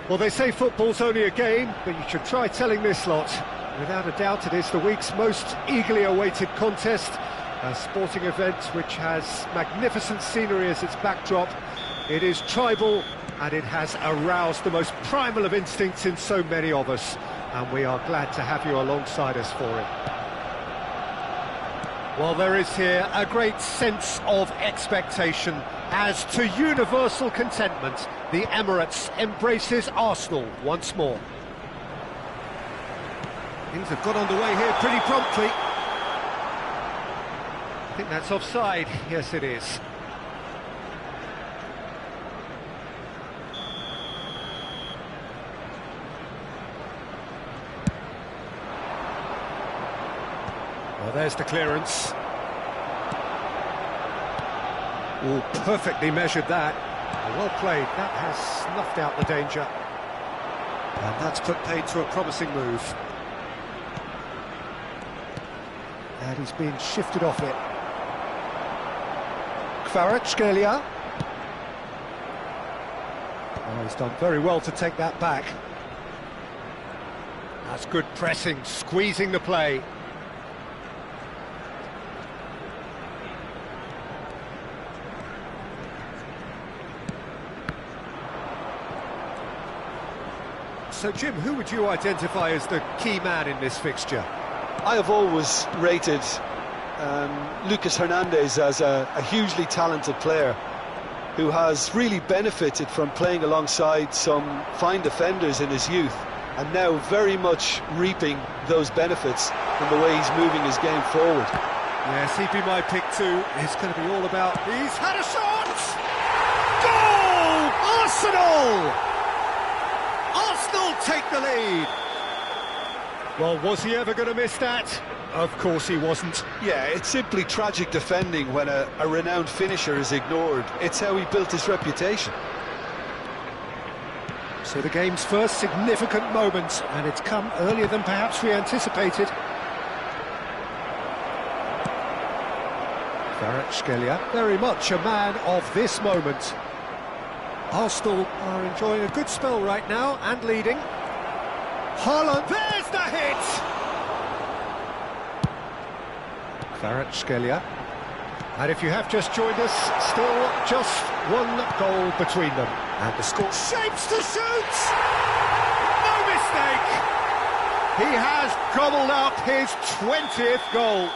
Well, they say football's only a game, but you should try telling this lot. Without a doubt, it is the week's most eagerly awaited contest, a sporting event which has magnificent scenery as its backdrop. It is tribal, and it has aroused the most primal of instincts in so many of us, and we are glad to have you alongside us for it. Well, there is here a great sense of expectation as, to universal contentment, the Emirates embraces Arsenal once more. Things have got underway here pretty promptly. I think that's offside. Yes, it is. Well, there's the clearance. Oh, perfectly measured that. Well played. That has snuffed out the danger. And that's put paid to a promising move. And he's been shifted off it. Kvaratskhelia. Oh, he's done very well to take that back. That's good pressing, squeezing the play. So, Jim, who would you identify as the key man in this fixture? I have always rated Lucas Hernandez as a hugely talented player who has really benefited from playing alongside some fine defenders in his youth, and now very much reaping those benefits from the way he's moving his game forward. Yes, he'd be my pick too. It's going to be all about... He's had a shot! Goal! Arsenal! Arsenal take the lead. Well, was he ever going to miss that? Of course he wasn't. Yeah, it's simply tragic defending when a renowned finisher is ignored. It's how he built his reputation. So the game's first significant moment, and it's come earlier than perhaps we anticipated. Kvaratskhelia, very much a man of this moment. Arsenal are enjoying a good spell right now and leading. Haaland, there's the hit! Kvaratskhelia. And if you have just joined us, still just one goal between them. And the score shapes to shoot! No mistake! He has gobbled up his 20th goal.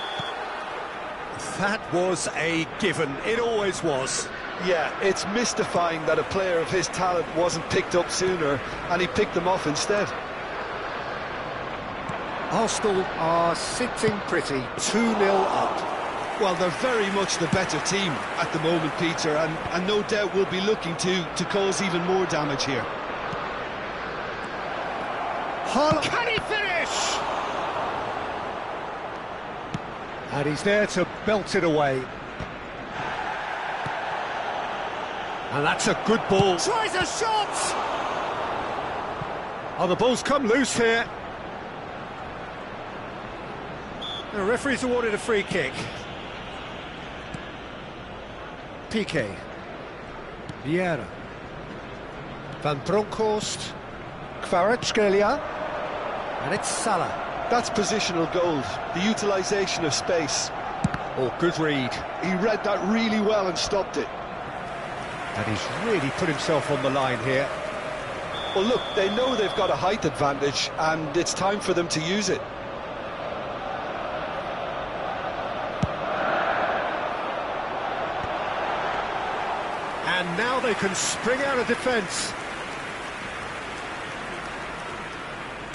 That was a given, it always was. Yeah, it's mystifying that a player of his talent wasn't picked up sooner, and he picked them off instead. Arsenal are sitting pretty, 2-0 up. Well, they're very much the better team at the moment, Peter, and no doubt will be looking to cause even more damage here. Haaland, can he finish? And he's there to belt it away. And that's a good ball. Tries a shot! Oh, the ball's come loose here. The referee's awarded a free kick. Piqué. Vieira. Van Bronckhorst. Kvaratskhelia. And it's Salah. That's positional gold, the utilisation of space. Oh, good read. He read that really well and stopped it. And he's really put himself on the line here. Well, look, they know they've got a height advantage, and it's time for them to use it. And now they can spring out of defence.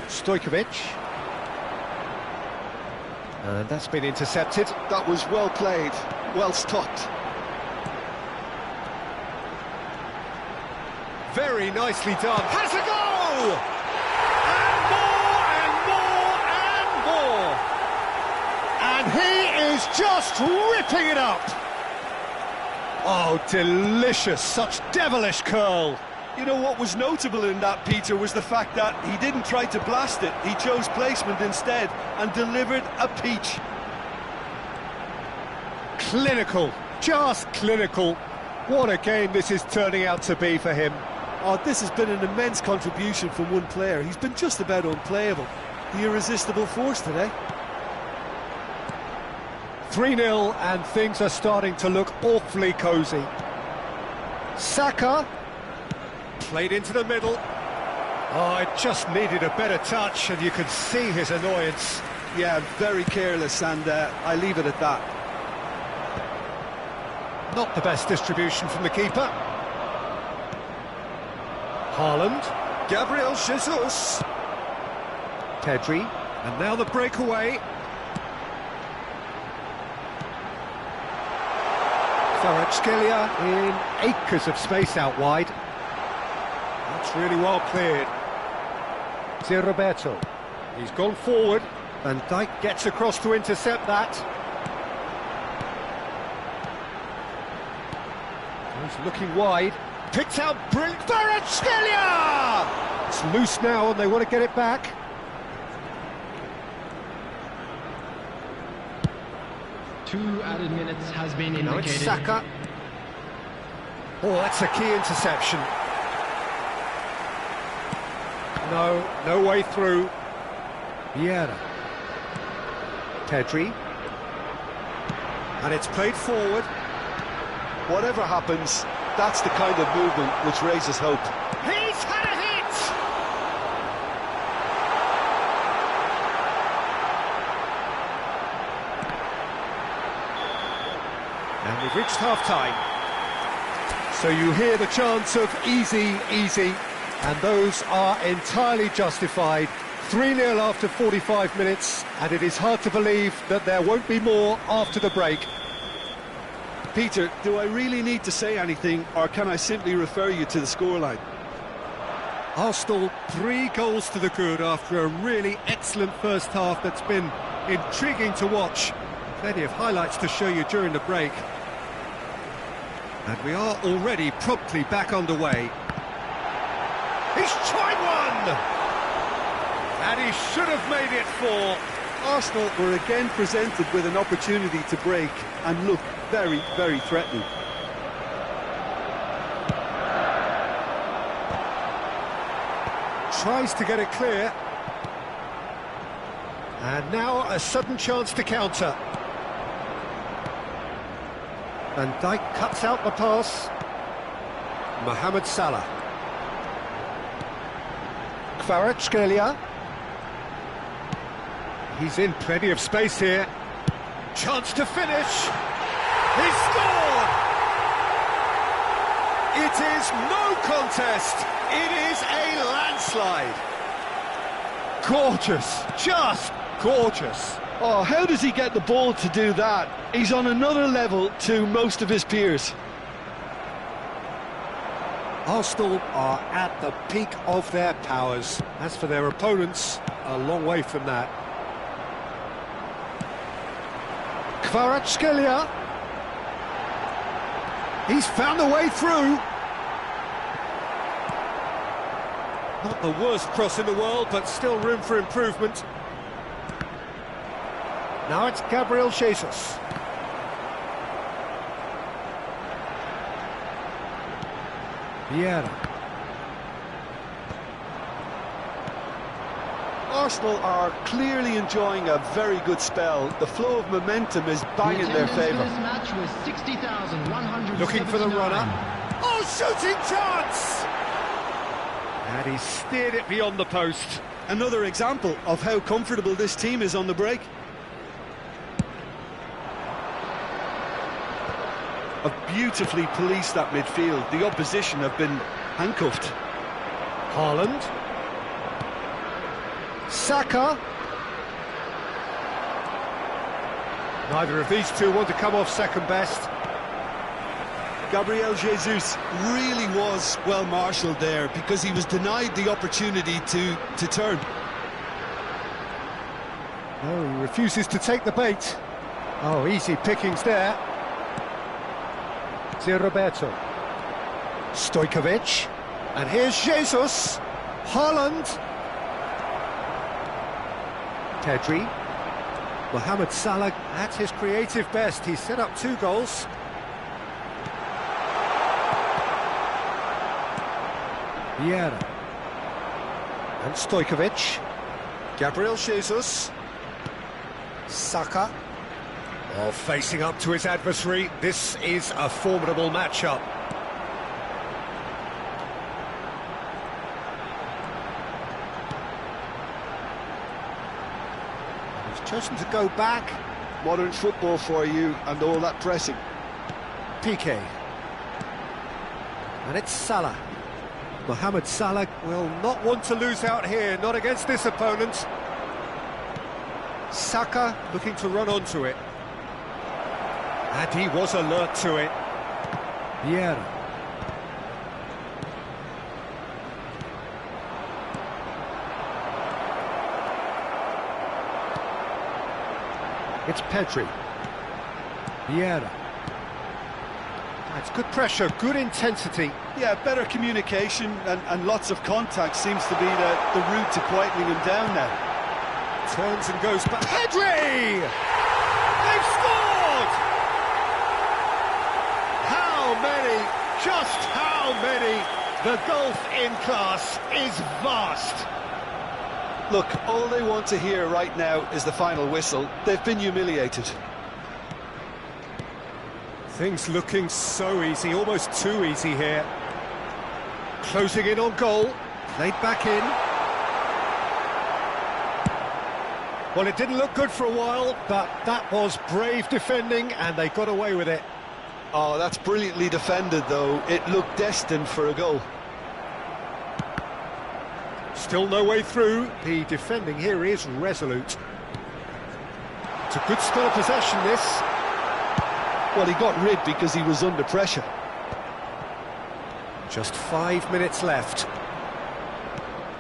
Stojkovic. And that's been intercepted. That was well played, well stopped. Very nicely done. Has a goal! And more and more and more! And he is just ripping it up! Oh, delicious, such devilish curl. You know what was notable in that, Peter, was the fact that he didn't try to blast it. He chose placement instead and delivered a peach. Clinical, just clinical. What a game this is turning out to be for him. Oh, this has been an immense contribution from one player. He's been just about unplayable. The irresistible force today. 3-0 and things are starting to look awfully cosy. Saka played into the middle. Oh, it just needed a better touch, and you could see his annoyance. Yeah, very careless, and I leave it at that. Not the best distribution from the keeper. Haaland. Gabriel Jesus. Pedri. And now the breakaway. Kvaratskhelia in acres of space out wide. That's really well cleared. Zé Roberto. He's gone forward. Van Dijk gets across to intercept that. He's looking wide. Picked out brilliant. Kvaratskhelia! It's loose now and they want to get it back. Two added minutes has been indicated. Now it's Saka. Oh, that's a key interception. No way through. Vieira. Pedri. And it's played forward. Whatever happens, that's the kind of movement which raises hope. He's had a hit! And we've reached half-time. So you hear the chants of easy, easy, and those are entirely justified. 3-0 after 45 minutes, and it is hard to believe that there won't be more after the break. Peter, do I really need to say anything, or can I simply refer you to the scoreline? Arsenal 3 goals to the good after a really excellent first half that's been intriguing to watch. Plenty of highlights to show you during the break. And we are already promptly back underway. He's tried one! And he should have made it 4. Arsenal were again presented with an opportunity to break and look very, very threatening. Tries to get it clear. And now a sudden chance to counter. Van Dijk cuts out the pass. Mohamed Salah. Kvaratskhelia. He's in plenty of space here. Chance to finish. He scored! It is no contest. It is a landslide. Gorgeous. Just gorgeous. Oh, how does he get the ball to do that? He's on another level to most of his peers. Arsenal are at the peak of their powers. As for their opponents, a long way from that. Kvaratskhelia. He's found a way through. Not the worst cross in the world, but still room for improvement. Now it's Gabriel Jesus. Vieira. Arsenal are clearly enjoying a very good spell. The flow of momentum is bang in their favour. This match was 60,179. Looking for the runner. Oh, shooting chance! And he steered it beyond the post. Another example of how comfortable this team is on the break. Have beautifully policed that midfield. The opposition have been handcuffed. Haaland. Saka. Neither of these two want to come off second best. Gabriel Jesus really was well marshalled there because he was denied the opportunity to turn. No, he refuses to take the bait. Oh, easy pickings there. Roberto. Stojkovic. And here's Jesus. Haaland. Pedri. Mohamed Salah at his creative best. He's set up 2 goals. Vieira. And Stojkovic. Gabriel Jesus. Saka. Oh, facing up to his adversary. This is a formidable matchup. He's chosen to go back. Modern football for you and all that pressing. Piqué. And it's Salah. Mohamed Salah will not want to lose out here, not against this opponent. Saka looking to run onto it. And he was alert to it. Vieira. It's Pedri. Vieira. It's good pressure, good intensity. Yeah, better communication and lots of contact seems to be the route to quietening him down now. Turns and goes back. Pedri! They've scored! How many? Just how many? The gulf in class is vast. Look, all they want to hear right now is the final whistle. They've been humiliated. Things looking so easy, almost too easy here. Closing in on goal, played back in. Well, it didn't look good for a while, but that was brave defending and they got away with it. Oh, that's brilliantly defended, though. It looked destined for a goal. Still no way through. The defending here is resolute. It's a good spell of possession, this. Well, he got rid because he was under pressure. Just 5 minutes left.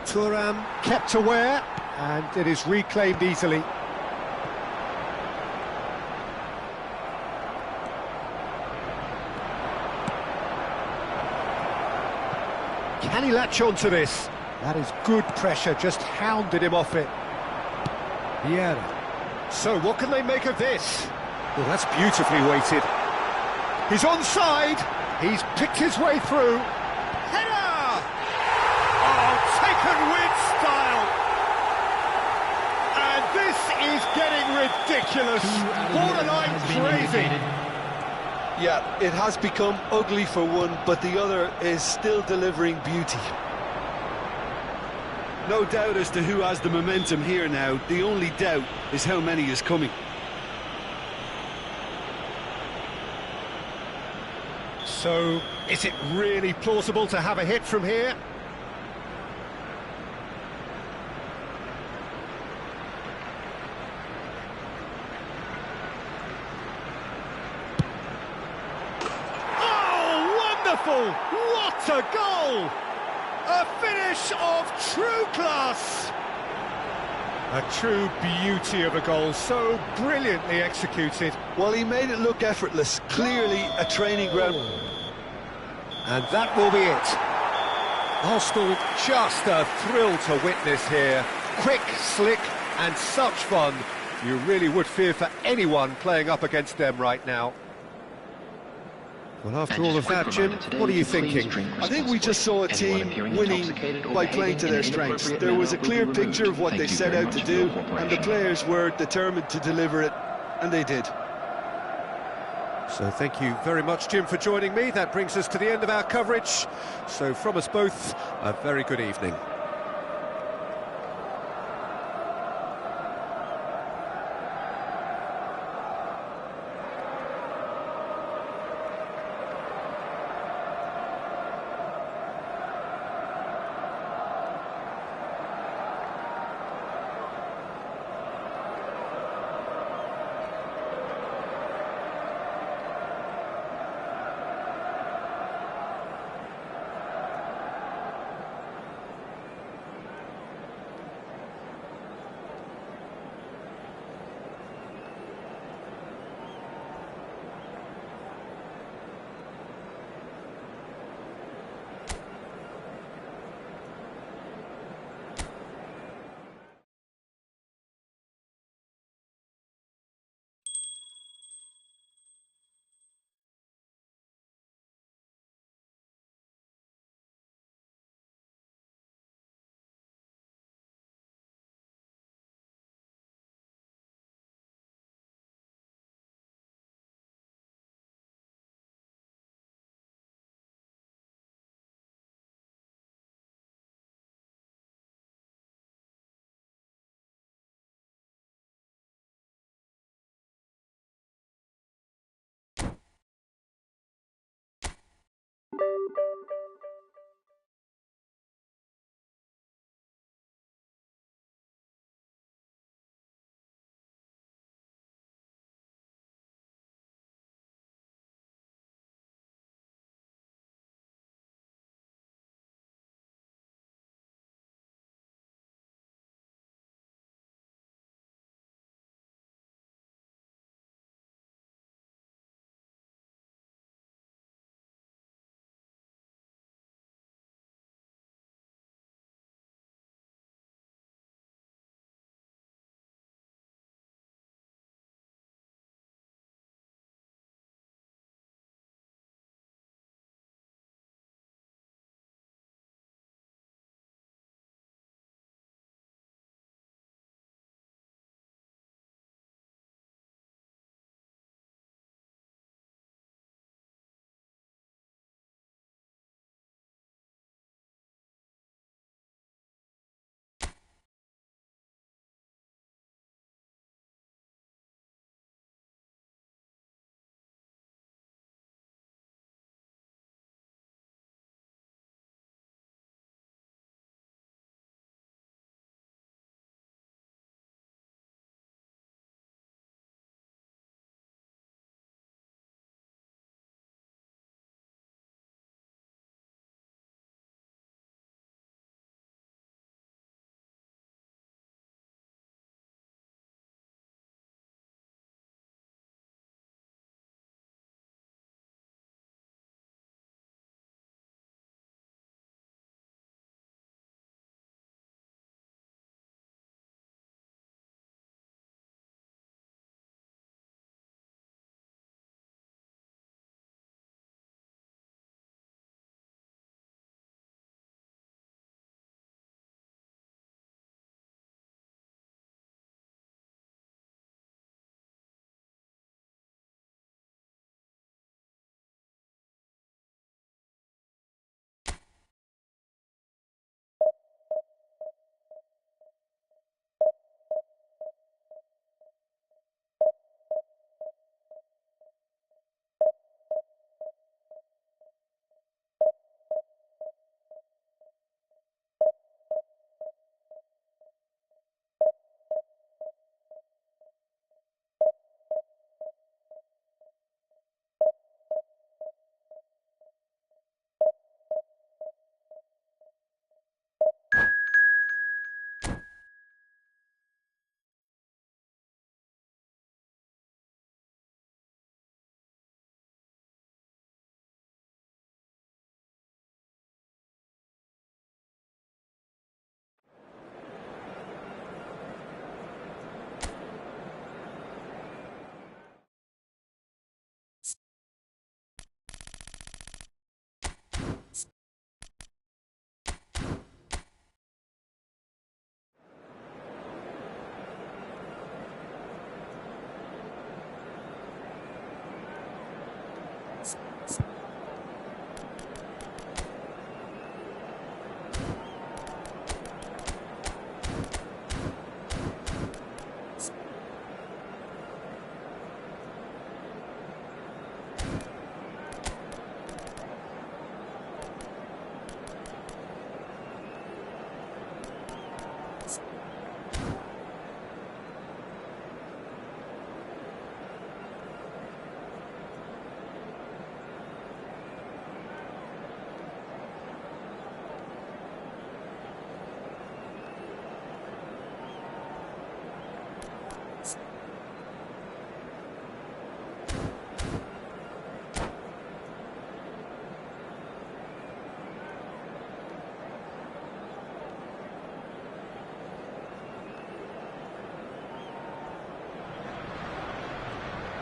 Thuram kept aware, and it is reclaimed easily. Can he latch on to this? That is good pressure, just hounded him off it. Vieira. So what can they make of this? Well, that's beautifully weighted. He's onside. He's picked his way through. Header! Oh, taken with style. And this is getting ridiculous. Borderline crazy. Yeah, it has become ugly for one, but the other is still delivering beauty. No doubt as to who has the momentum here now. The only doubt is how many is coming. So, is it really plausible to have a hit from here? Oh, wonderful! What a goal! A finish of true class! A true beauty of a goal, so brilliantly executed. Well, he made it look effortless, clearly a training ground. And that will be it. Arsenal, just a thrill to witness here. Quick, slick, and such fun. You really would fear for anyone playing up against them right now. Well, after all of that, Jim, what are you thinking? I think we just saw a team winning by playing to their strengths. There was a clear picture of what they set out to do, and the players were determined to deliver it, and they did. So thank you very much, Jim, for joining me. That brings us to the end of our coverage. So from us both, a very good evening.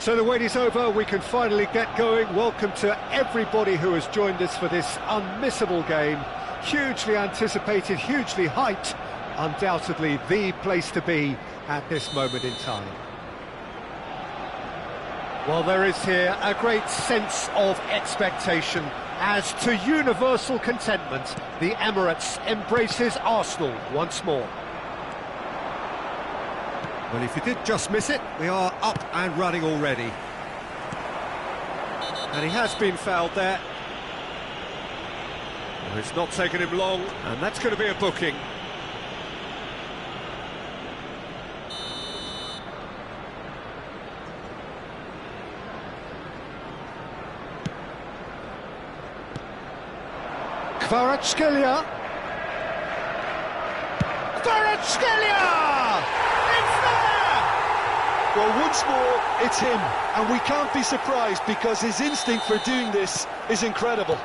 So the wait is over, we can finally get going. Welcome to everybody who has joined us for this unmissable game. Hugely anticipated, hugely hyped, undoubtedly the place to be at this moment in time. Well, there is here a great sense of expectation as to universal contentment, the Emirates embraces Arsenal once more. Well, if you did just miss it, we are up and running already. And he has been fouled there. Well, it's not taken him long, and that's going to be a booking. Kvaratskhelia! Kvaratskhelia! It's there! Well, once more, it's him, and we can't be surprised because his instinct for doing this is incredible.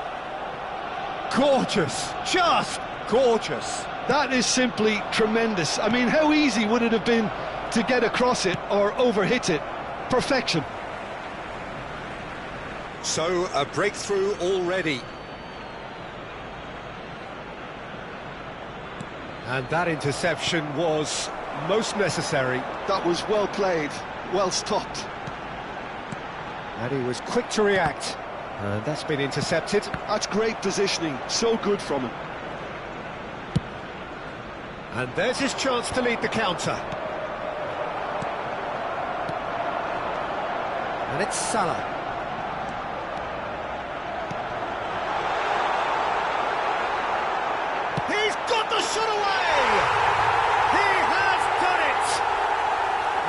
Gorgeous, just gorgeous. That is simply tremendous. I mean, how easy would it have been to get across it or overhit it? Perfection. So, a breakthrough already. And that interception was most necessary. That was well played, well stopped. And he was quick to react. And that's been intercepted. That's great positioning, so good from him. And there's his chance to lead the counter. And it's Salah. He's got the shot away! He has done it!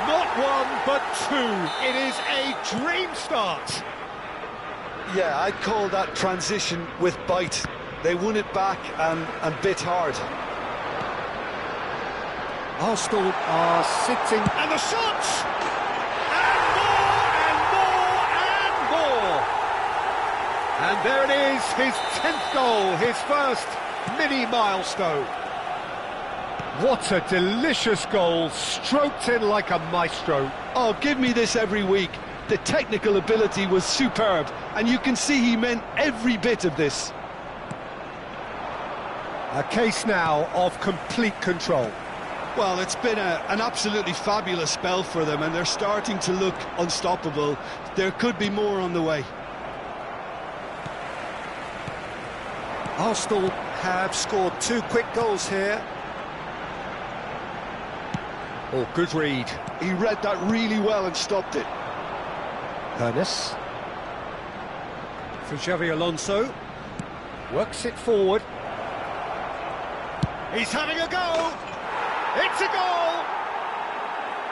Not one, but two. It is a dream start. Yeah, I'd call that transition with bite. They won it back and bit hard. Arsenal are sitting, and the shots! And more! And there it is, his 10th goal, his first mini milestone. What a delicious goal, stroked in like a maestro. Oh, give me this every week. The technical ability was superb, and you can see he meant every bit of this. A case now of complete control. Well, it's been an absolutely fabulous spell for them, and they're starting to look unstoppable. There could be more on the way. Arsenal have scored 2 quick goals here. Oh, good read. He read that really well and stopped it. Ernest. For Xavi Alonso. Works it forward. He's having a go! It's a goal!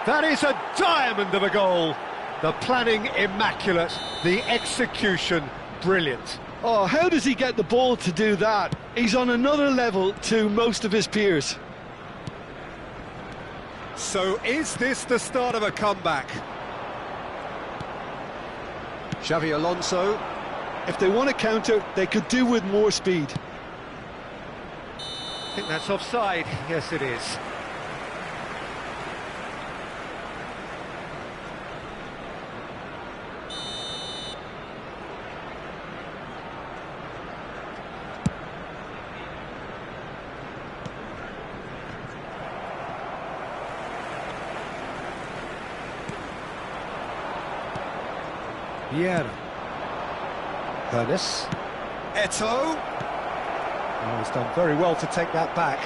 That is a diamond of a goal. The planning immaculate, the execution brilliant. Oh, how does he get the ball to do that? He's on another level to most of his peers. So is this the start of a comeback? Xavi Alonso. If they want to counter, they could do with more speed. I think that's offside. Yes, it is. Vieira. Ernest. Eto'o. Oh, he's done very well to take that back.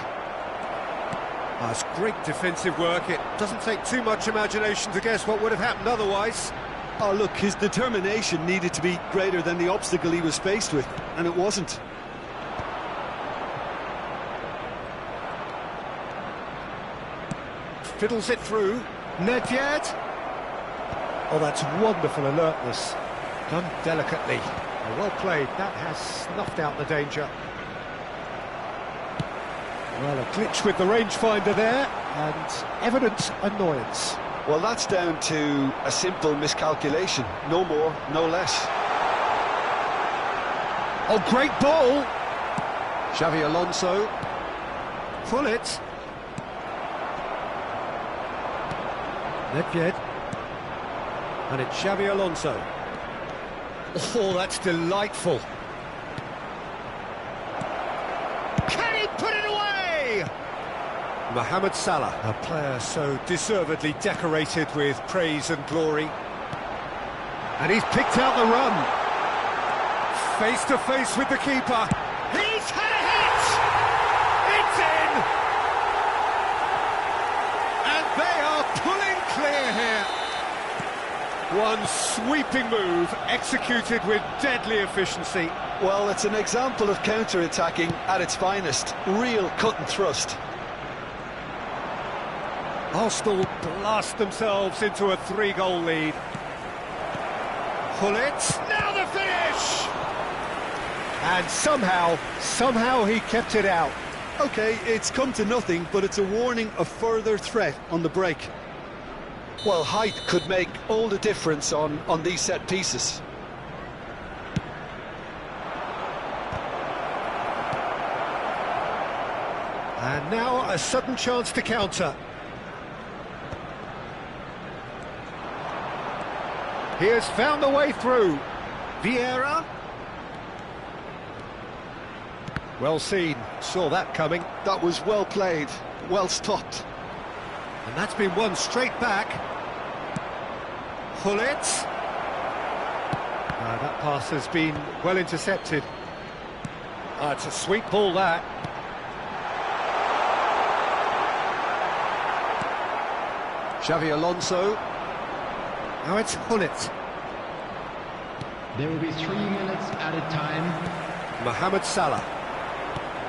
That's great defensive work. It doesn't take too much imagination to guess what would have happened otherwise. Oh, look, his determination needed to be greater than the obstacle he was faced with, and it wasn't. Fiddles it through. Nedved. Oh, that's wonderful alertness. Done delicately. Oh, well played. That has snuffed out the danger. Well, a glitch with the rangefinder there, and evident annoyance. Well, that's down to a simple miscalculation. No more, no less. Oh, great ball! Xavi Alonso. Pull it. And it's Xavi Alonso. Oh, that's delightful. Can he put it away? Mohamed Salah, a player so deservedly decorated with praise and glory. And he's picked out the run. Face to face with the keeper. He's had a hit! It's in! And they are pulling clear here. One sweeping move, executed with deadly efficiency. Well, it's an example of counter-attacking at its finest. Real cut and thrust. Arsenal blast themselves into a 3-goal lead. Gullit, now the finish! And somehow he kept it out. OK, it's come to nothing, but it's a warning of further threat on the break. Well, height could make all the difference on these set pieces. And now a sudden chance to counter. He has found the way through. Vieira. Well seen, saw that coming. That was well played, well stopped. And that's been won straight back. Gullit. That pass has been well intercepted. It's a sweet ball, that. Xavi Alonso. Now it's Gullit. There will be 3 minutes added time. Mohamed Salah.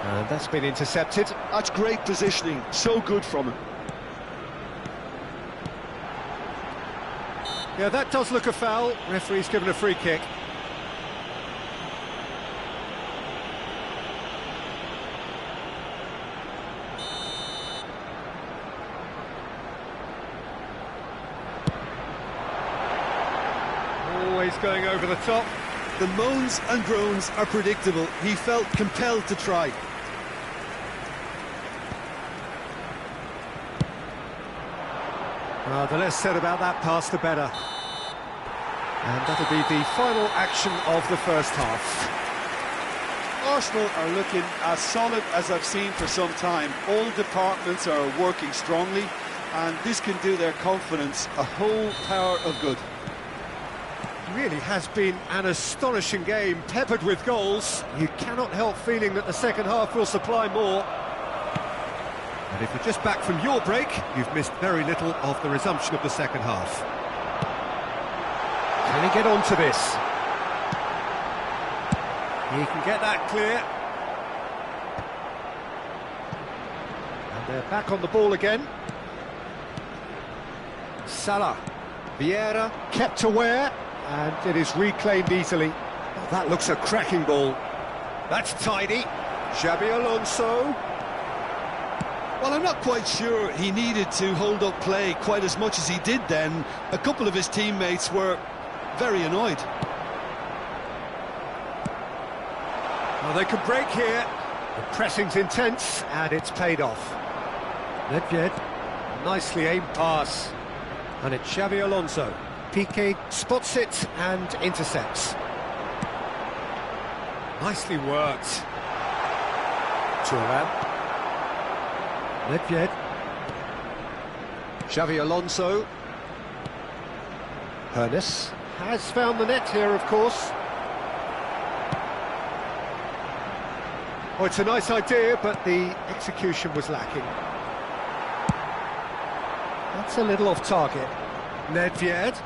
And that's been intercepted. That's great positioning, so good from him. Yeah, that does look a foul. Referee's given a free kick. Always going over the top. The moans and groans are predictable. He felt compelled to try. The less said about that pass, the better. And that'll be the final action of the first half. Arsenal are looking as solid as I've seen for some time. All departments are working strongly, and this can do their confidence a whole power of good. Really has been an astonishing game, peppered with goals. You cannot help feeling that the second half will supply more. And if you're just back from your break, you've missed very little of the resumption of the second half. Can he get onto this? He can get that clear. And they're back on the ball again. Salah. Vieira kept aware. And it is reclaimed easily. Oh, that looks a cracking ball. That's tidy. Xabi Alonso. Well, I'm not quite sure he needed to hold up play quite as much as he did then. A couple of his teammates were very annoyed. Well, they can break here. The pressing's intense, and it's paid off. Nedved, nicely aimed pass. And it's Xabi Alonso. Piqué spots it and intercepts. Nicely worked. Thuram. Nedved. Xavi Alonso. Hoeneß has found the net here, of course. Oh, it's a nice idea, but the execution was lacking. That's a little off target. Nedved.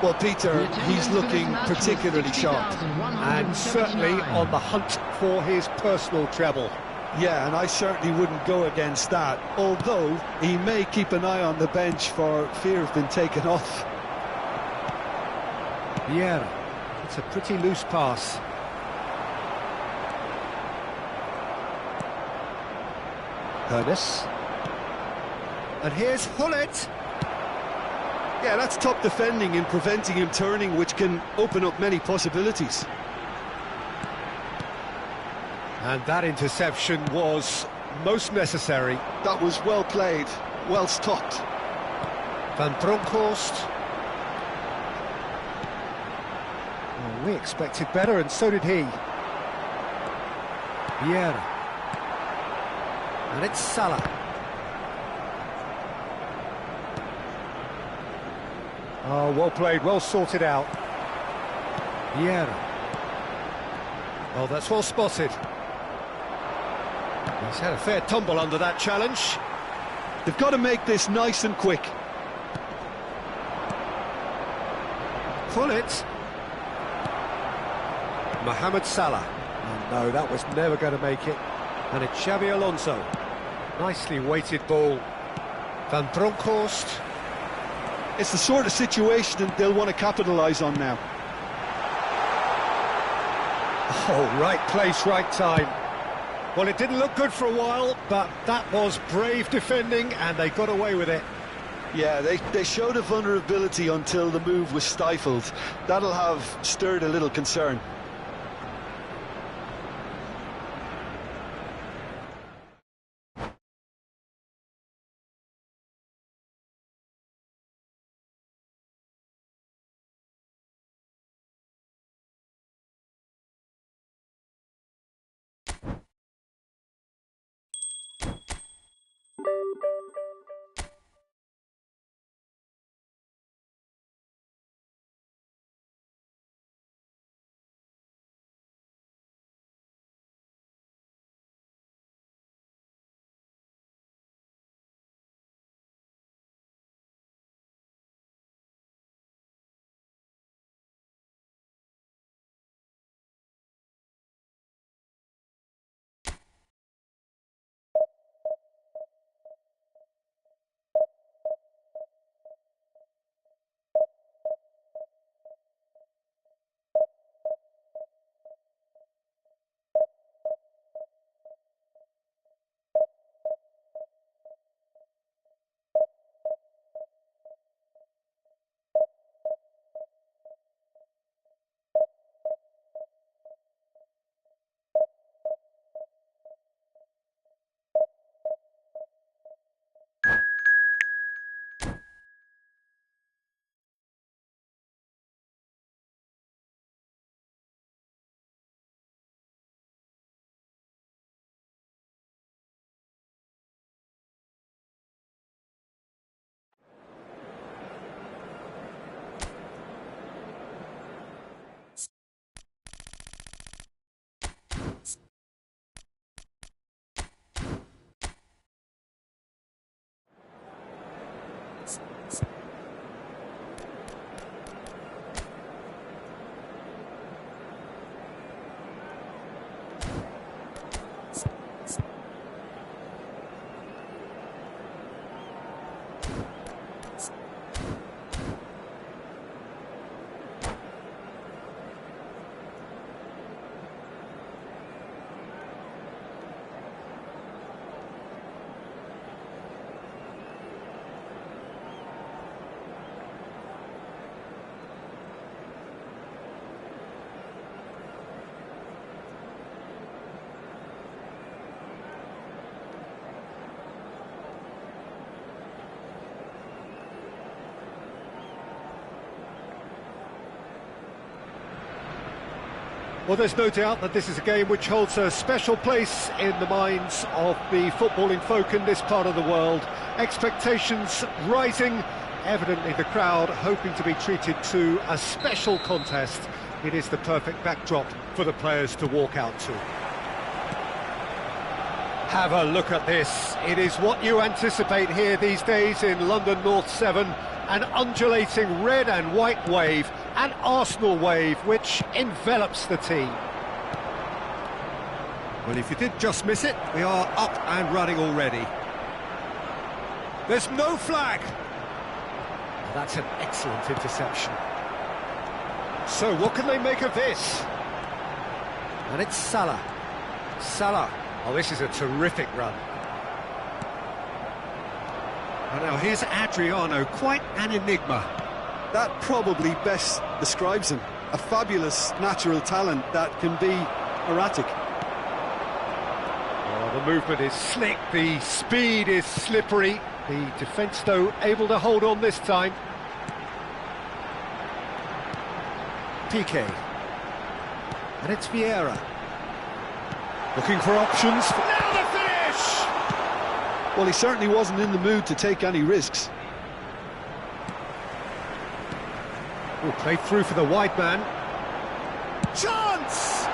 Well, Peter, he's looking particularly sharp. And certainly on the hunt for his personal treble. Yeah, and I certainly wouldn't go against that, although he may keep an eye on the bench for fear of being taken off. Vieira. It's a pretty loose pass. Hoeneß. And here's Gullit. Yeah, that's top defending and preventing him turning, which can open up many possibilities. And that interception was most necessary. That was well played, well stopped. Van Bronckhorst. Well, we expected better, and so did he. Vieira. And it's Salah. Oh, well played, well sorted out. Vieira. Oh, that's well spotted. He's had a fair tumble under that challenge. They've got to make this nice and quick. Pullet. Mohamed Salah. Oh, no, that was never going to make it. And it's Xabi Alonso. Nicely weighted ball. Van Bronckhorst. It's the sort of situation that they'll want to capitalise on now. Oh, right place, right time. Well, it didn't look good for a while, but that was brave defending, and they got away with it. Yeah, they showed a vulnerability until the move was stifled. That'll have stirred a little concern. Well, there's no doubt that this is a game which holds a special place in the minds of the footballing folk in this part of the world. Expectations rising, evidently the crowd hoping to be treated to a special contest. It is the perfect backdrop for the players to walk out to. Have a look at this. It is what you anticipate here these days in London North 7. An undulating red and white wave, an Arsenal wave which envelops the team. Well, if you did just miss it, we are up and running already. There's no flag. That's an excellent interception. So what can they make of this? And it's Salah. Salah. Oh, this is a terrific run. And now here's Adriano, quite an enigma. That probably best describes him. A fabulous natural talent that can be erratic. The movement is slick, the speed is slippery. The defence, though, able to hold on this time. Piqué. And it's Vieira. Looking for options. Now the finish! Well, he certainly wasn't in the mood to take any risks. Played through for the wide man. Chance!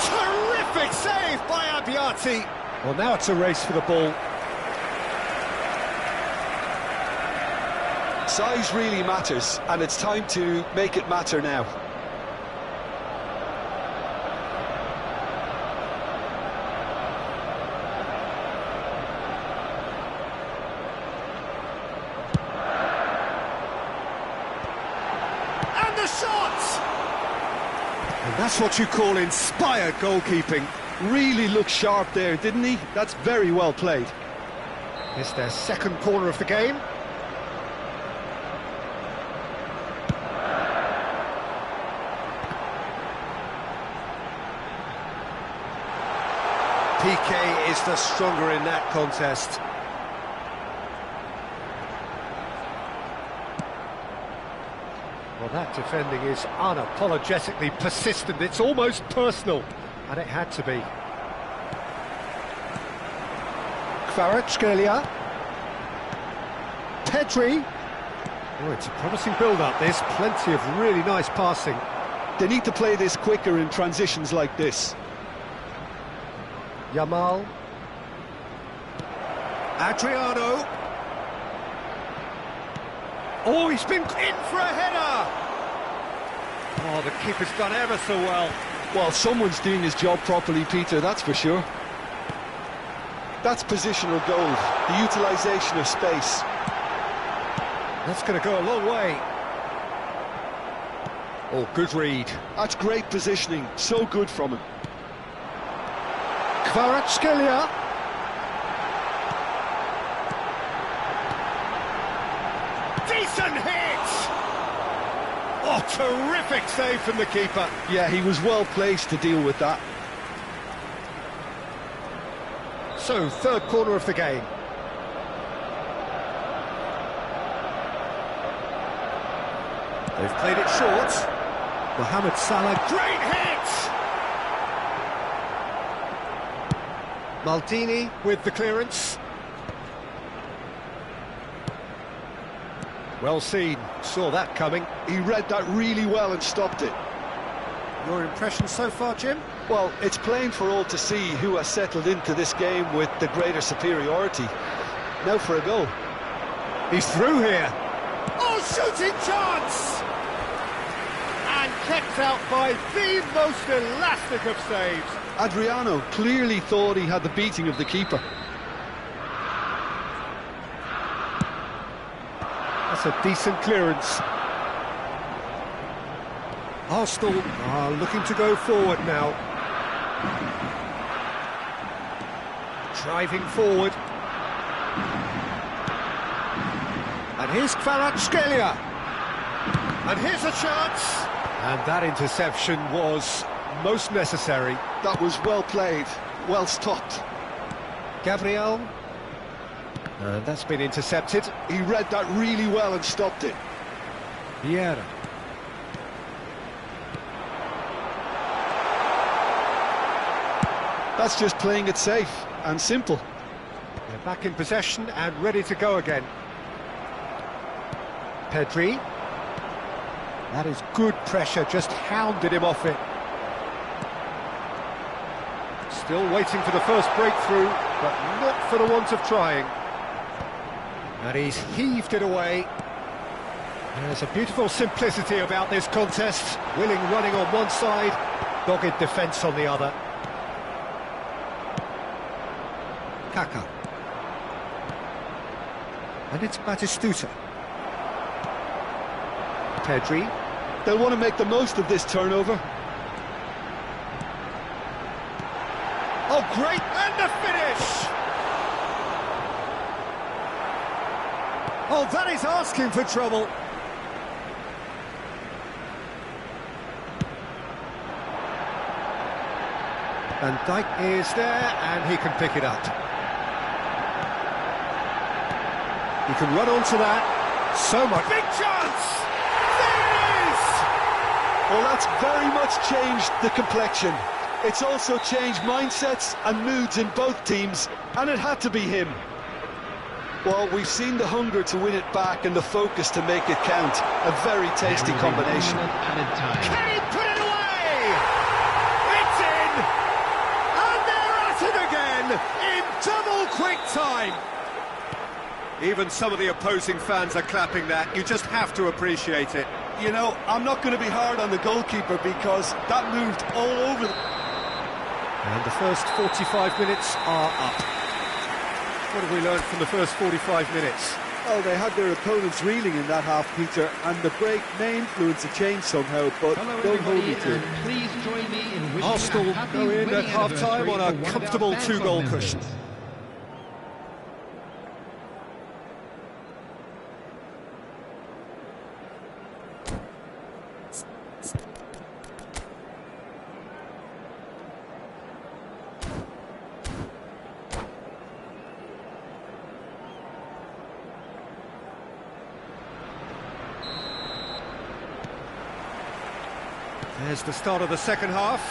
Terrific save by Abbiati. Well, now it's a race for the ball. Size really matters, and it's time to make it matter now. And the shot! And that's what you call inspired goalkeeping. Really looked sharp there, didn't he? That's very well played. It's their second corner of the game. Piqué is the stronger in that contest. Well, that defending is unapologetically persistent. It's almost personal, and it had to be. Kvaratskhelia. Pedri. Oh, it's a promising build-up. There's plenty of really nice passing. They need to play this quicker in transitions like this. Yamal. Adriano. Oh, he's been in for a header! Oh, the keeper's done ever so well. Well, someone's doing his job properly, Peter, that's for sure. That's positional goal, the utilisation of space. That's going to go a long way. Oh, good read. That's great positioning, so good from him. Kvaratskhelia. Decent hit! Oh, terrific save from the keeper. Yeah, he was well placed to deal with that. So, third corner of the game. They've played it short. Mohamed Salah, great hit! Maldini with the clearance. Well seen, saw that coming. He read that really well and stopped it. Your impression so far, Jim? Well, it's plain for all to see who has settled into this game with the greater superiority. Now for a goal. He's through here. Oh, shooting chance! And kept out by the most elastic of saves. Adriano clearly thought he had the beating of the keeper. That's a decent clearance. Arsenal are looking to go forward now. Driving forward. And here's Kvaratskhelia. And here's a chance. And that interception was most necessary. That was well played, well stopped. Gabriel. And that's been intercepted. He read that really well and stopped it. Vieira. That's just playing it safe and simple. They're back in possession and ready to go again. Pedri. That is good pressure, just hounded him off it. Still waiting for the first breakthrough, but not for the want of trying. And he's heaved it away. There's a beautiful simplicity about this contest. Willing running on one side, dogged defence on the other. Kaka. And it's Batistuta. Pedri. They'll want to make the most of this turnover. Oh, great! And the finish! Oh, that is asking for trouble. Van Dijk is there, and he can pick it up. He can run onto that. So much. Big chance! There it is! Well, that's very much changed the complexion. It's also changed mindsets and moods in both teams, and it had to be him. Well, we've seen the hunger to win it back and the focus to make it count. A very tasty combination. Can he put it away? It's in! And they're at it again in double quick time. Even some of the opposing fans are clapping that. You just have to appreciate it. You know, I'm not going to be hard on the goalkeeper because that moved all over And the first 45 minutes are up. What have we learned from the first 45 minutes? Well, they had their opponents reeling in that half, Peter, and the break may influence a change somehow, but don't hold me to it. Please join me in wishing Arsenal a happy go in at wedding half-time on anniversary a for one of our comfortable fan two-goal club cushion. members. There's the start of the second half.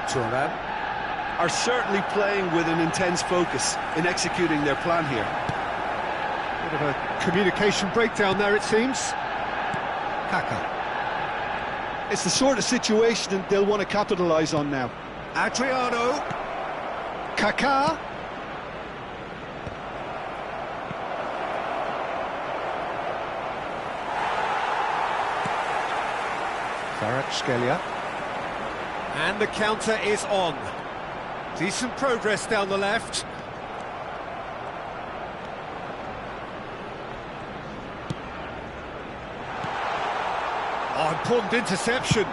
Thuram Are certainly playing with an intense focus in executing their plan here. Bit of a communication breakdown there, it seems. Kaka. It's the sort of situation they'll want to capitalise on now. Adriano. Kaká. Kvaratskhelia. And the counter is on. Decent progress down the left. Oh, important interception.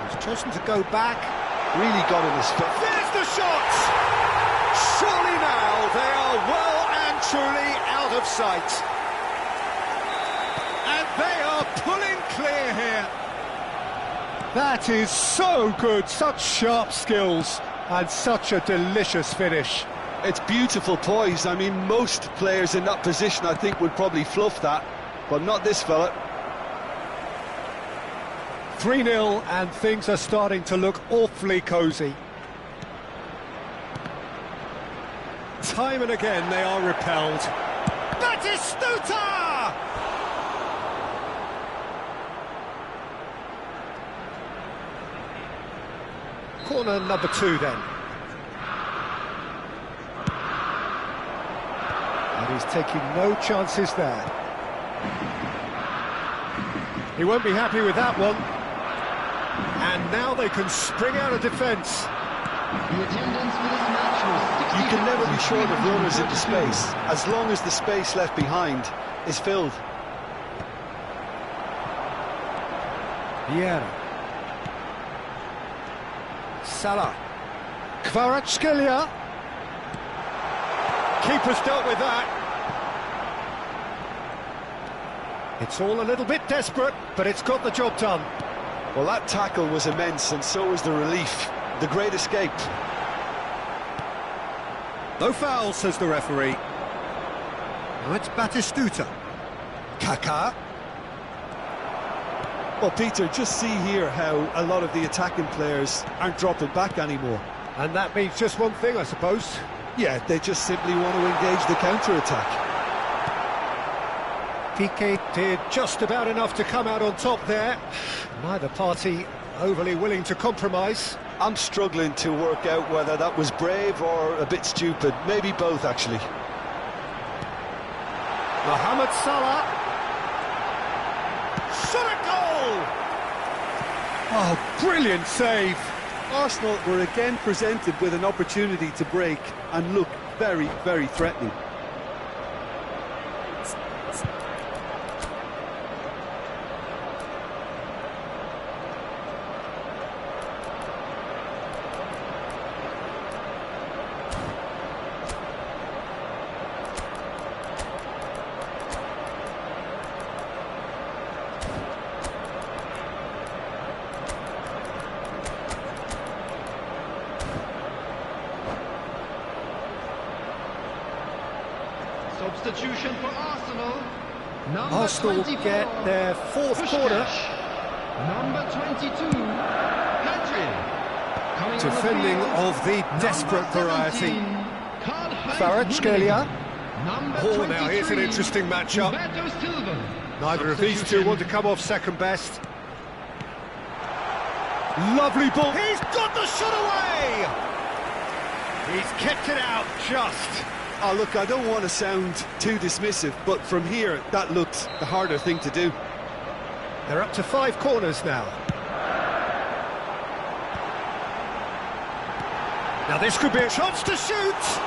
He's chosen to go back. Really got in his foot. There's the shot! Surely now they are well and truly out of sight. And they are pulling clear here. That is so good, such sharp skills and such a delicious finish. It's beautiful poise. I mean, most players in that position, I think, would probably fluff that, but not this fella. 3-0 and things are starting to look awfully cosy. Time and again they are repelled. Batistuta! Corner number 2 then. And he's taking no chances there. He won't be happy with that one. And now they can spring out of defence. The attendance for this match was You can never be short of runners into space, as long as the space left behind is filled. Vieira. Salah. Kvaratskhelia. Keeper's dealt with that. It's all a little bit desperate, but it's got the job done. Well, that tackle was immense, and so was the relief. The great escape. No foul, says the referee. Now it's Batistuta. Kaká. Well, Peter, just see here how a lot of the attacking players aren't dropping back anymore. And that means just one thing, I suppose. Yeah, they just simply want to engage the counter-attack. Piqué did just about enough to come out on top there. Neither party overly willing to compromise. I'm struggling to work out whether that was brave or a bit stupid. Maybe both, actually. Mohamed Salah. Shot a goal! Oh, brilliant save. Arsenal were again presented with an opportunity to break and look very, very threatening. Substitution for Arsenal. Number Arsenal 24, get their fourth Puskás. corner. Number 22, Pedri. Coming on Defending field, of the number desperate 17, variety. Karl-Heinz Kvaratskhelia. Rummenigge. Number Oh, now here's an 23, interesting matchup. Huberto Silva. Neither of these two want to come off second best. Lovely ball. He's got the shot away! He's kept it out just. Oh, look, I don't want to sound too dismissive, but from here, that looked the harder thing to do. They're up to 5 corners now. Now this could be a chance to shoot!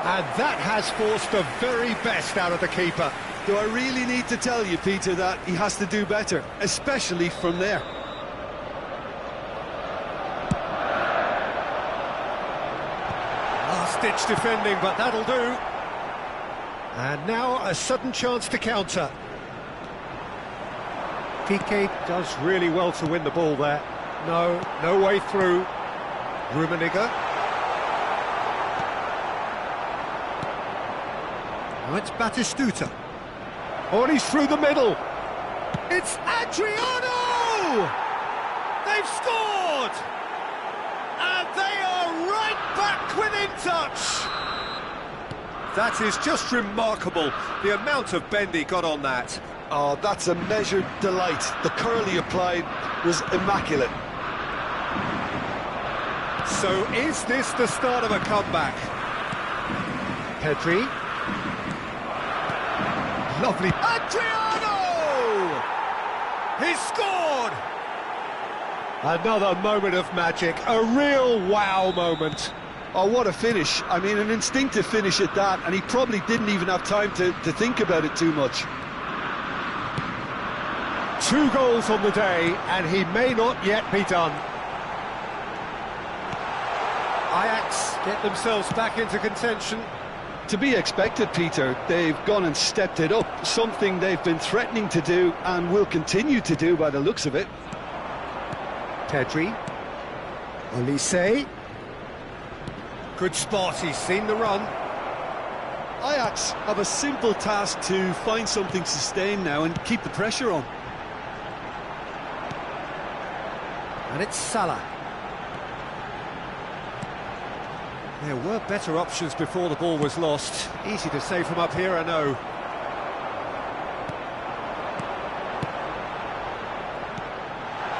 And that has forced the very best out of the keeper. Do I really need to tell you, Peter, that he has to do better, especially from there? Last-ditch defending, but that'll do. And now a sudden chance to counter. Piqué does really well to win the ball there. No way through. Rummenigge. Now it's Batistuta. Oh, and he's through the middle. It's Adriano! They've scored! And they are right back within touch! That is just remarkable, the amount of bend he got on that. Oh, that's a measured delight. The curl he applied was immaculate. So is this the start of a comeback? Pedri. Lovely. Adriano! He's scored! Another moment of magic, a real wow moment. Oh, what a finish. I mean, an instinctive finish at that, and he probably didn't even have time to think about it too much. 2 goals on the day, and he may not yet be done. Ajax get themselves back into contention. To be expected, Peter. They've gone and stepped it up, something they've been threatening to do and will continue to do by the looks of it. Pedri. Olise. Good spot, he's seen the run. Ajax have a simple task to find something to sustain now and keep the pressure on. And it's Salah. There were better options before the ball was lost. Easy to say from up here, I know.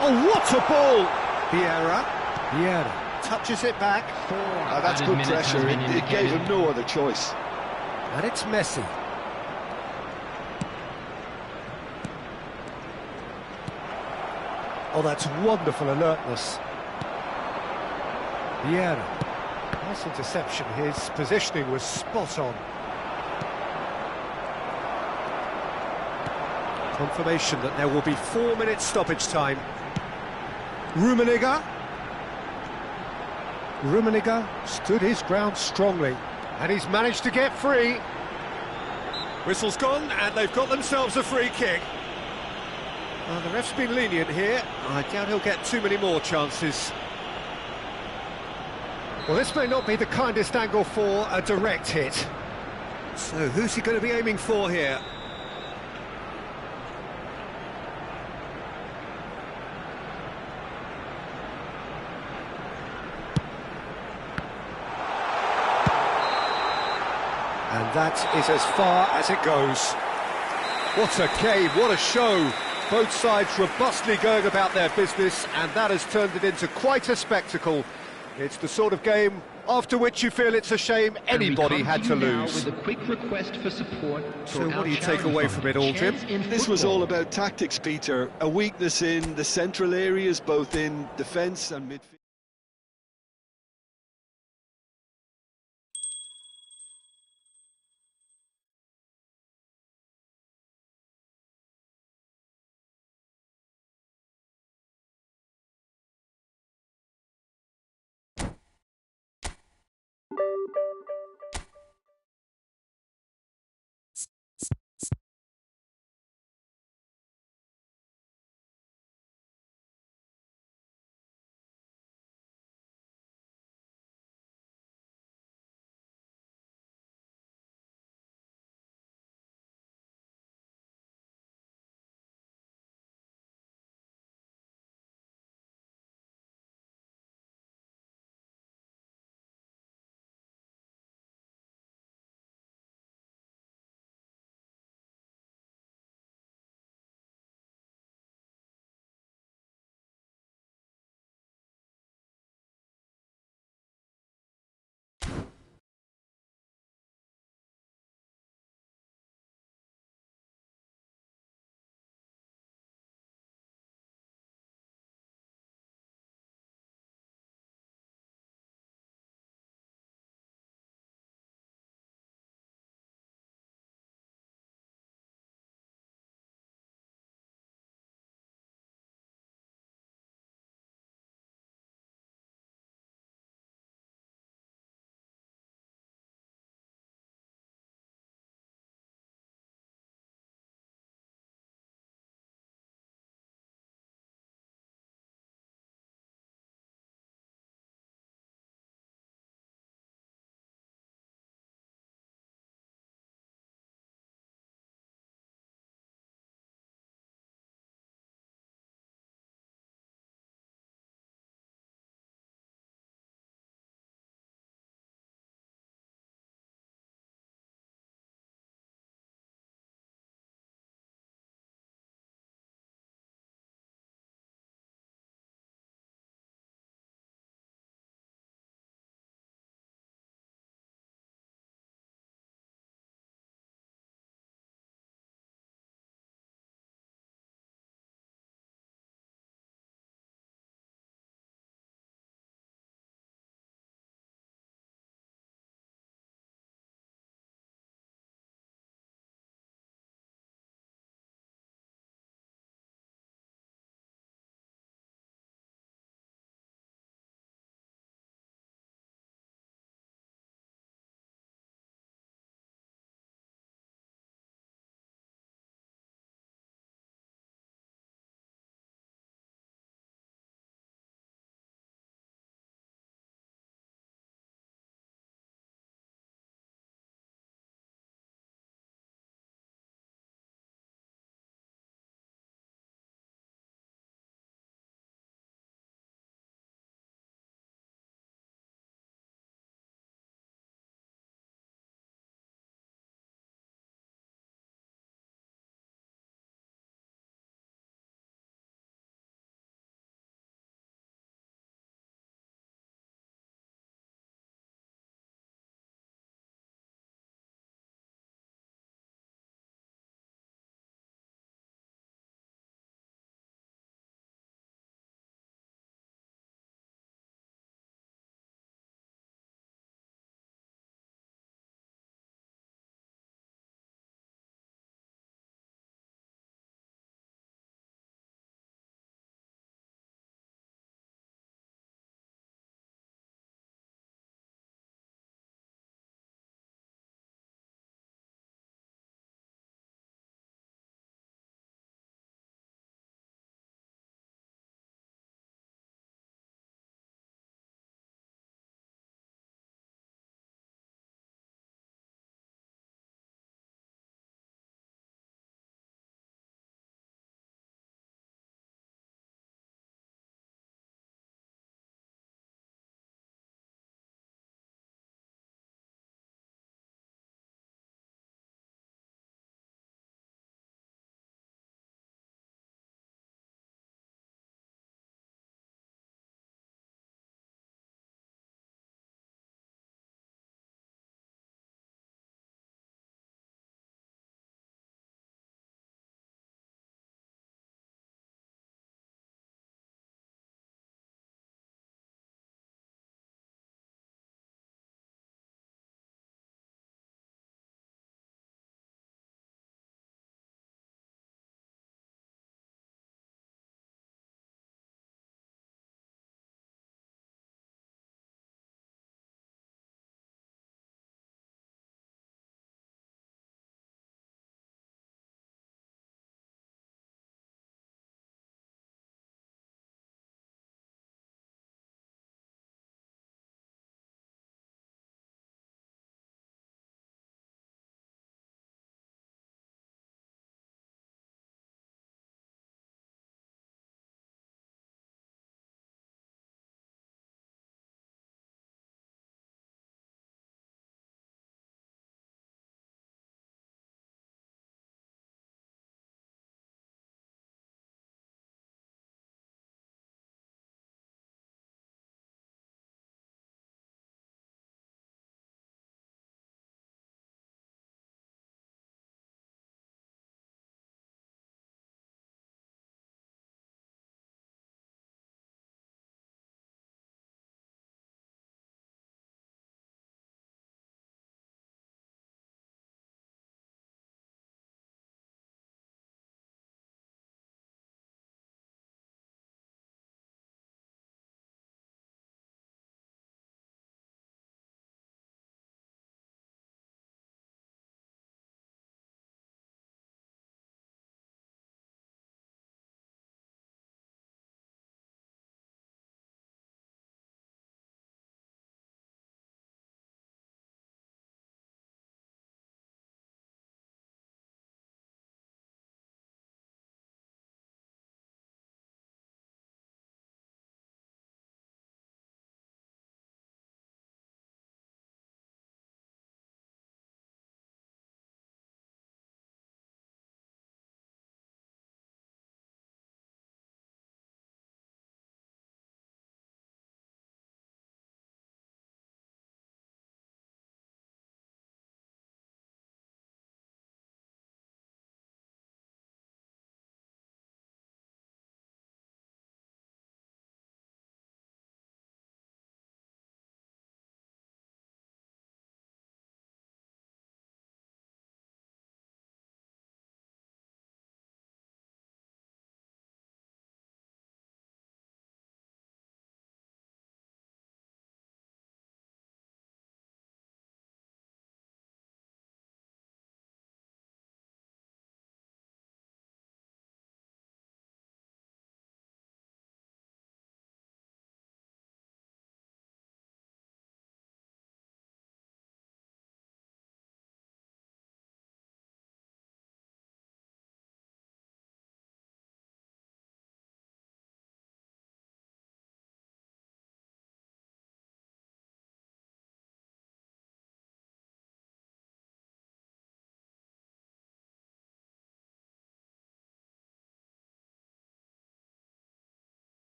Oh, what a ball! Vieira touches it back. That's good pressure. It gave him no other choice. And it's Messi. Oh, that's wonderful alertness. Vieira. Nice interception. His positioning was spot on. Confirmation that there will be 4 minutes stoppage time. Rummenigge. Rummenigge stood his ground strongly, and he's managed to get free. Whistle's gone, and they've got themselves a free kick. Well, the ref's been lenient here. I doubt he'll get too many more chances. Well, this may not be the kindest angle for a direct hit. So who's he going to be aiming for here? And that is as far as it goes. What a game, what a show. Both sides robustly going about their business, and that has turned it into quite a spectacle. It's the sort of game after which you feel it's a shame anybody had to lose. With a quick request for support. So what do you take away from it all, Jim? This was all about tactics, Peter. A weakness in the central areas, both in defence and midfield.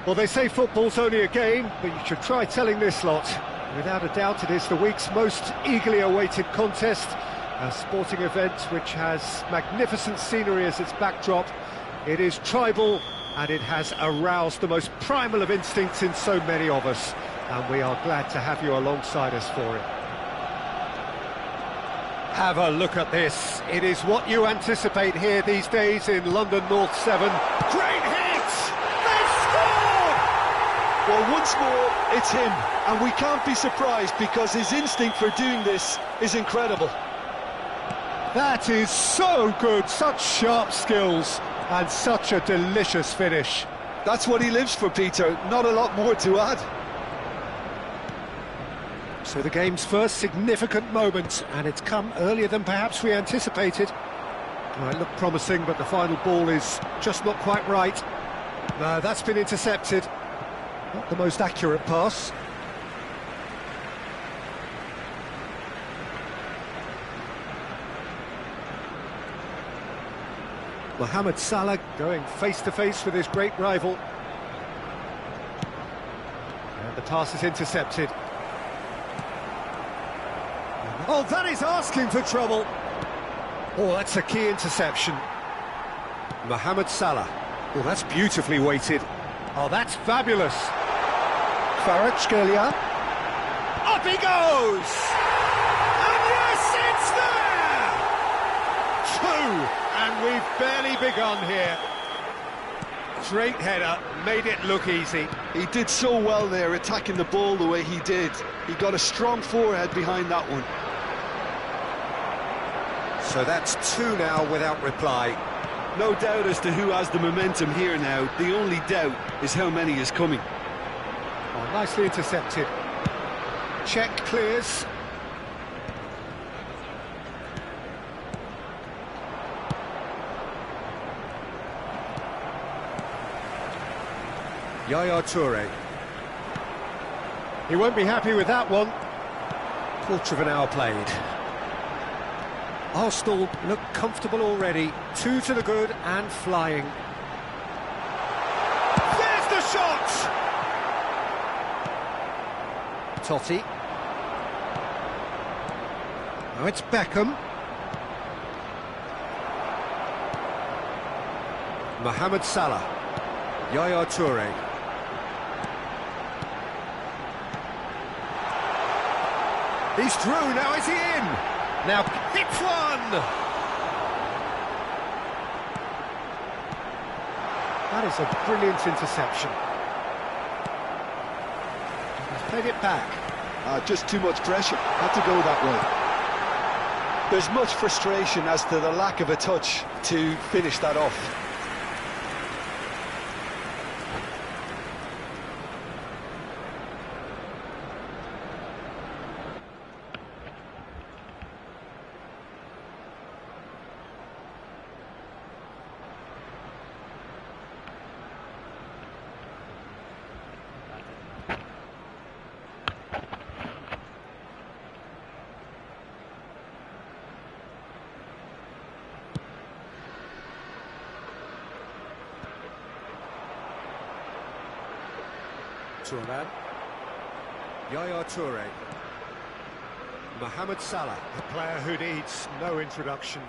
Well, they say football's only a game, but you should try telling this lot. Without a doubt, it is the week's most eagerly awaited contest, a sporting event which has magnificent scenery as its backdrop. It is tribal, and it has aroused the most primal of instincts in so many of us, and we are glad to have you alongside us for it. Have a look at this. It is what you anticipate here these days in London North 7. Great hit! They've scored! Well, once more, it's him, and we can't be surprised because his instinct for doing this is incredible. That is so good, such sharp skills, and such a delicious finish. That's what he lives for, Peter, not a lot more to add. So the game's first significant moment, and it's come earlier than perhaps we anticipated. Well, it looked promising, but the final ball is just not quite right. No, that's been intercepted. Not the most accurate pass. Mohamed Salah going face-to-face with his great rival. And the pass is intercepted. Oh, that is asking for trouble. Oh, that's a key interception. Mohamed Salah. Oh, that's beautifully weighted. Oh, that's fabulous. Kvaratskhelia. Up he goes! And yes, it's there! Two! And we've barely begun here. Great header, made it look easy. He did so well there, attacking the ball the way he did. He got a strong forehead behind that one. So that's two now without reply. No doubt as to who has the momentum here now. The only doubt is how many is coming. Oh, nicely intercepted. Check clears. Yaya Toure. He won't be happy with that one. Quarter of an hour played. Arsenal look comfortable already. Two to the good and flying. There's the shot! Totti. Now it's Beckham. Mohamed Salah. Yaya Toure. He's through, now is he in? Now hits one! That is a brilliant interception. He's played it back. Just too much pressure, had to go that way. There's much frustration as to the lack of a touch to finish that off. Touré. Yaya Toure. Mohamed Salah, a player who needs no introduction.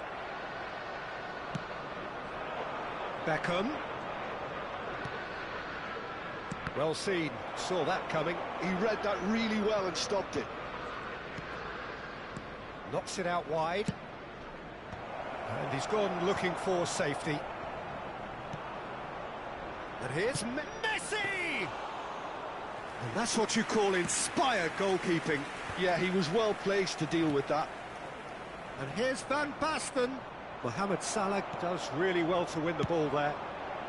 Beckham. Well seen, saw that coming. He read that really well and stopped it. Knocks it out wide. And he's gone looking for safety. And here's Messi! And that's what you call inspired goalkeeping. Yeah, he was well placed to deal with that. And here's Van Basten. Mohamed Salah does really well to win the ball there.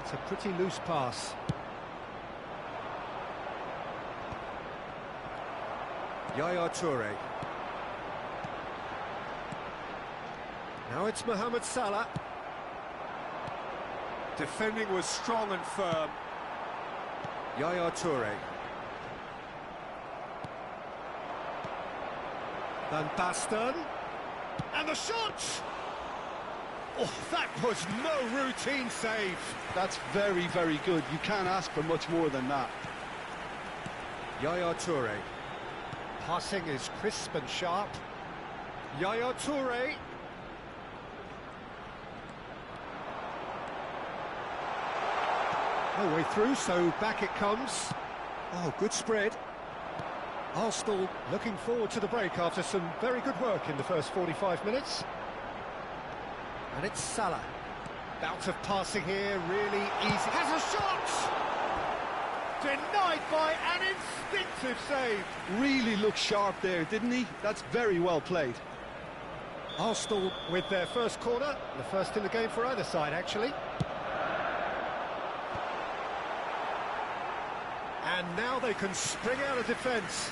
It's a pretty loose pass. Yaya Toure. Now it's Mohamed Salah. Defending was strong and firm. Yaya Toure. Van Basten. And the shot! Oh, that was no routine save. That's very, very good. You can't ask for much more than that. Yaya Toure. Passing is crisp and sharp. Yaya Toure. No way through, so back it comes. Oh, good spread. Arsenal looking forward to the break after some very good work in the first 45 minutes. And it's Salah. Bout of passing here, really easy. Has a shot! Denied by an instinctive save. Really looked sharp there, didn't he? That's very well played. Arsenal with their first corner, the first in the game for either side, actually. And now they can spring out of defence.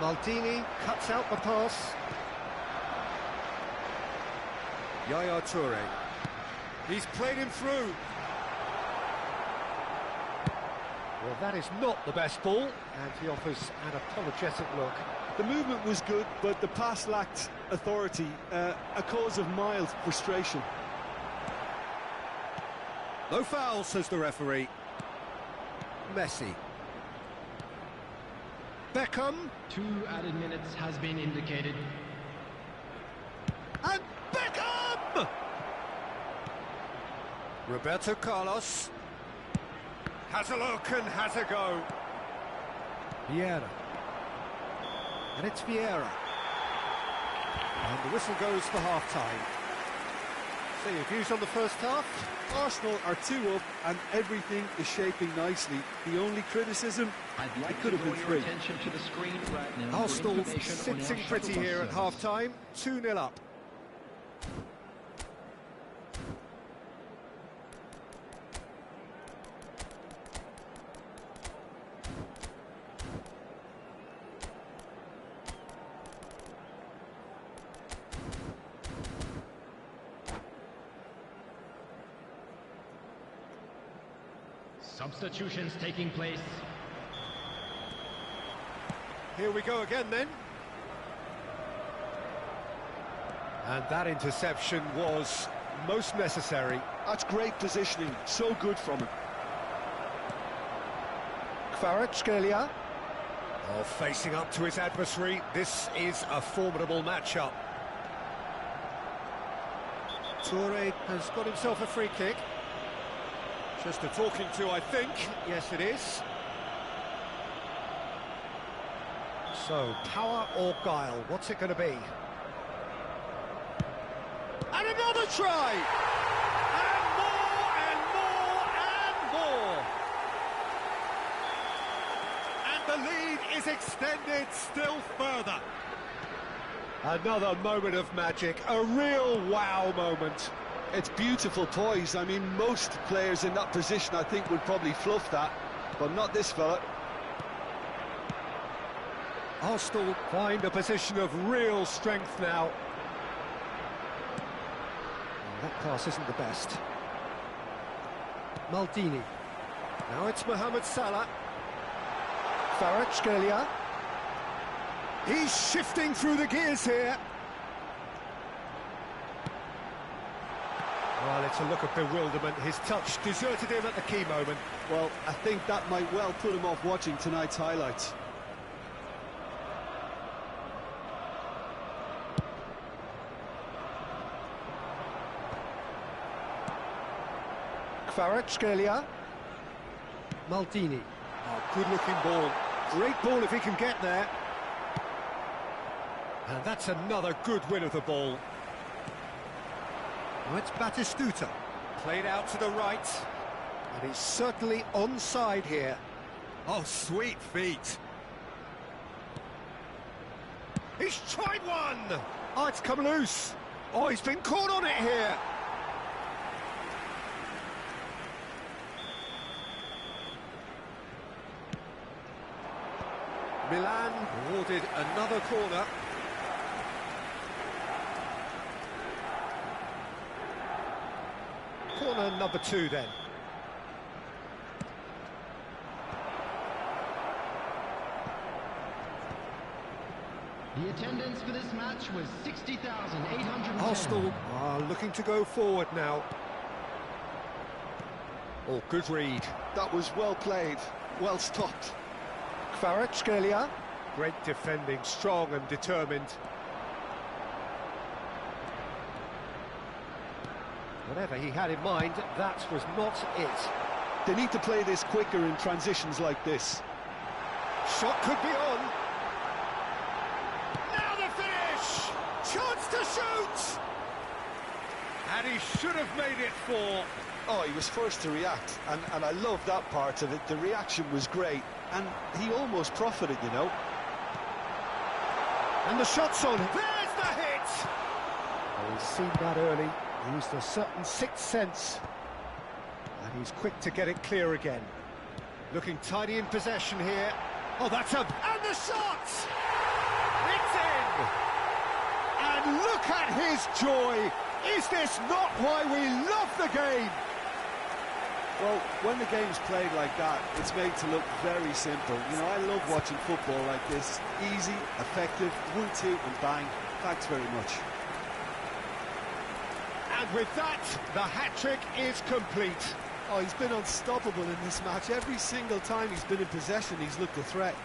Maldini cuts out the pass. Yaya Toure. He's played him through. Well, that is not the best ball, and he offers an apologetic look. The movement was good, but the pass lacked authority, a cause of mild frustration. No foul, says the referee. Messi. Beckham. 2 added minutes has been indicated. And Beckham! Roberto Carlos. Has a look and has a go. Vieira. And it's Vieira. And the whistle goes for half-time. So your views on the first half? Arsenal are 2 up and everything is shaping nicely. The only criticism, it could have been 3. Attention to the screen right now. Arsenal sitting pretty here at half-time, 2-0 up. Substitutions taking place. Here we go again then. And that interception was most necessary. That's great positioning, so good from him. Kvaratskhelia. Oh, facing up to his adversary. This is a formidable matchup. Toure has got himself a free kick. Just a talking to, I think. Yes, it is. So, power or guile? What's it going to be? And another try! And more, and more, and more! And the lead is extended still further. Another moment of magic, a real wow moment. It's beautiful poise. I mean, most players in that position, I think, would probably fluff that, but not this fella. Arsenal find a position of real strength now. That pass isn't the best. Maldini. Now it's Mohamed Salah. Kvaratskhelia. He's shifting through the gears here. Well, it's a look of bewilderment. His touch deserted him at the key moment. Well, I think that might well put him off watching tonight's highlights. Kvaratskhelia. Maldini. Oh, good-looking ball. Great ball if he can get there. And that's another good win of the ball. Now it's Batistuta. Played out to the right. And he's certainly onside here. Oh, sweet feet. He's tried one! Oh, it's come loose. Oh, he's been caught on it here. Milan awarded another corner. Corner number 2 then. The attendance for this match was 60,810. Arsenal are looking to go forward now. Oh, good read. That was well played, well stopped. Kvaratskhelia. Great defending, strong and determined. Whatever he had in mind, that was not it. They need to play this quicker in transitions like this. Shot could be on. Now the finish! Chance to shoot! And he should have made it 4. Oh, he was first to react, and I love that part of it. The reaction was great, and he almost profited, you know. And the shot's on. There's the hit! Oh, he's seen that early. Used a certain sixth sense. And he's quick to get it clear again. Looking tidy in possession here. Oh, that's a... And the shot! It's in! And look at his joy! Is this not why we love the game? Well, when the game's played like that, it's made to look very simple. You know, I love watching football like this. Easy, effective, 1-2 and bang. Thanks very much. And with that, the hat-trick is complete. Oh, he's been unstoppable in this match. Every single time he's been in possession, he's looked a threat.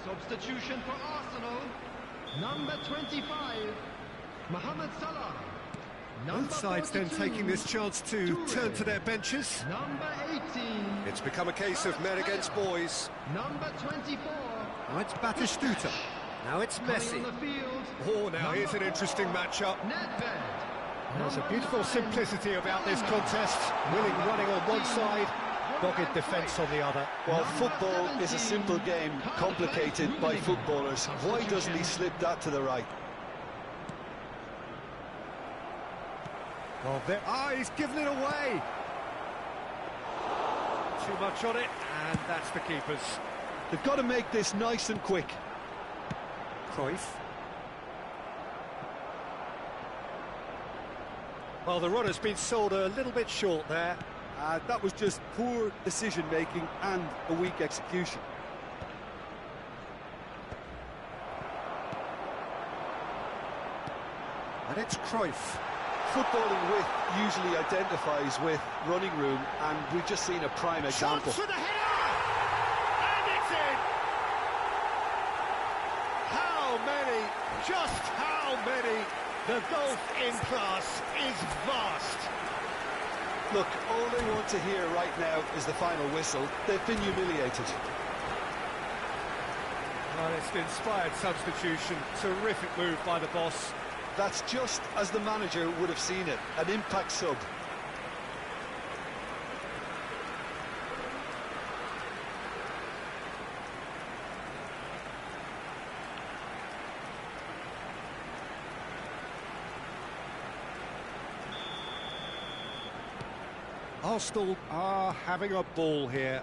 Substitution for Arsenal, number 25, Mohamed Salah. Both sides then taking this chance to turn to their benches. Number 18. It's become a case of men against boys. Number 24. Now it's Batistuta. Now it's Messi. On the field. Oh, now here's an interesting matchup. Nedved. There's a beautiful simplicity about this contest. Willing running on one side, dogged defence on the other. Well, football is a simple game, complicated by footballers. Why doesn't he slip that to the right? Oh, there. Ah, he's given it away. Too much on it, and that's the keeper's. They've got to make this nice and quick. Cruyff. Well, the runner's been sold a little bit short there. That was just poor decision-making and a weak execution. And it's Cruyff. Footballing with usually identifies with running room, and we've just seen a prime example. Shots for the header! And it's in! How many, just how many? The gulf in class is vast. Look, all they want to hear right now is the final whistle. They've been humiliated. Well, it's an inspired substitution. Terrific move by the boss. That's just as the manager would have seen it, an impact sub. Arsenal are having a ball here.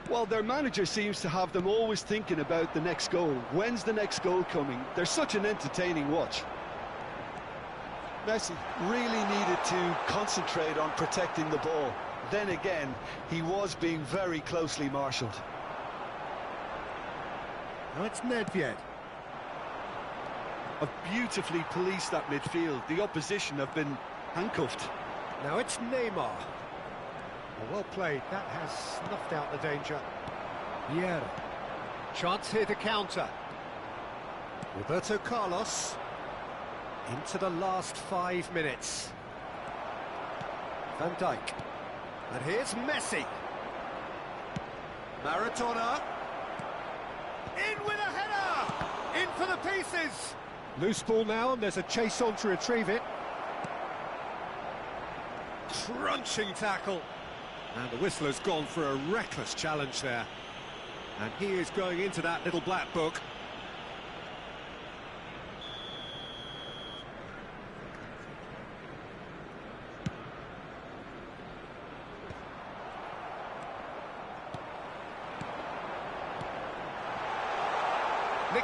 Well, their manager seems to have them always thinking about the next goal. When's the next goal coming? They're such an entertaining watch. Messi really needed to concentrate on protecting the ball. Then again, he was being very closely marshalled. Now it's Nedved. Have beautifully policed that midfield. The opposition have been handcuffed. Now it's Neymar. Well played. That has snuffed out the danger. Vieira. Chance here to counter. Roberto Carlos. Into the last 5 minutes. Van Dijk. And here's Messi. Maradona. In with a header! In for the pieces! Loose ball now, and there's a chase on to retrieve it. Crunching tackle. And the whistler's gone for a reckless challenge there. And he is going into that little black book.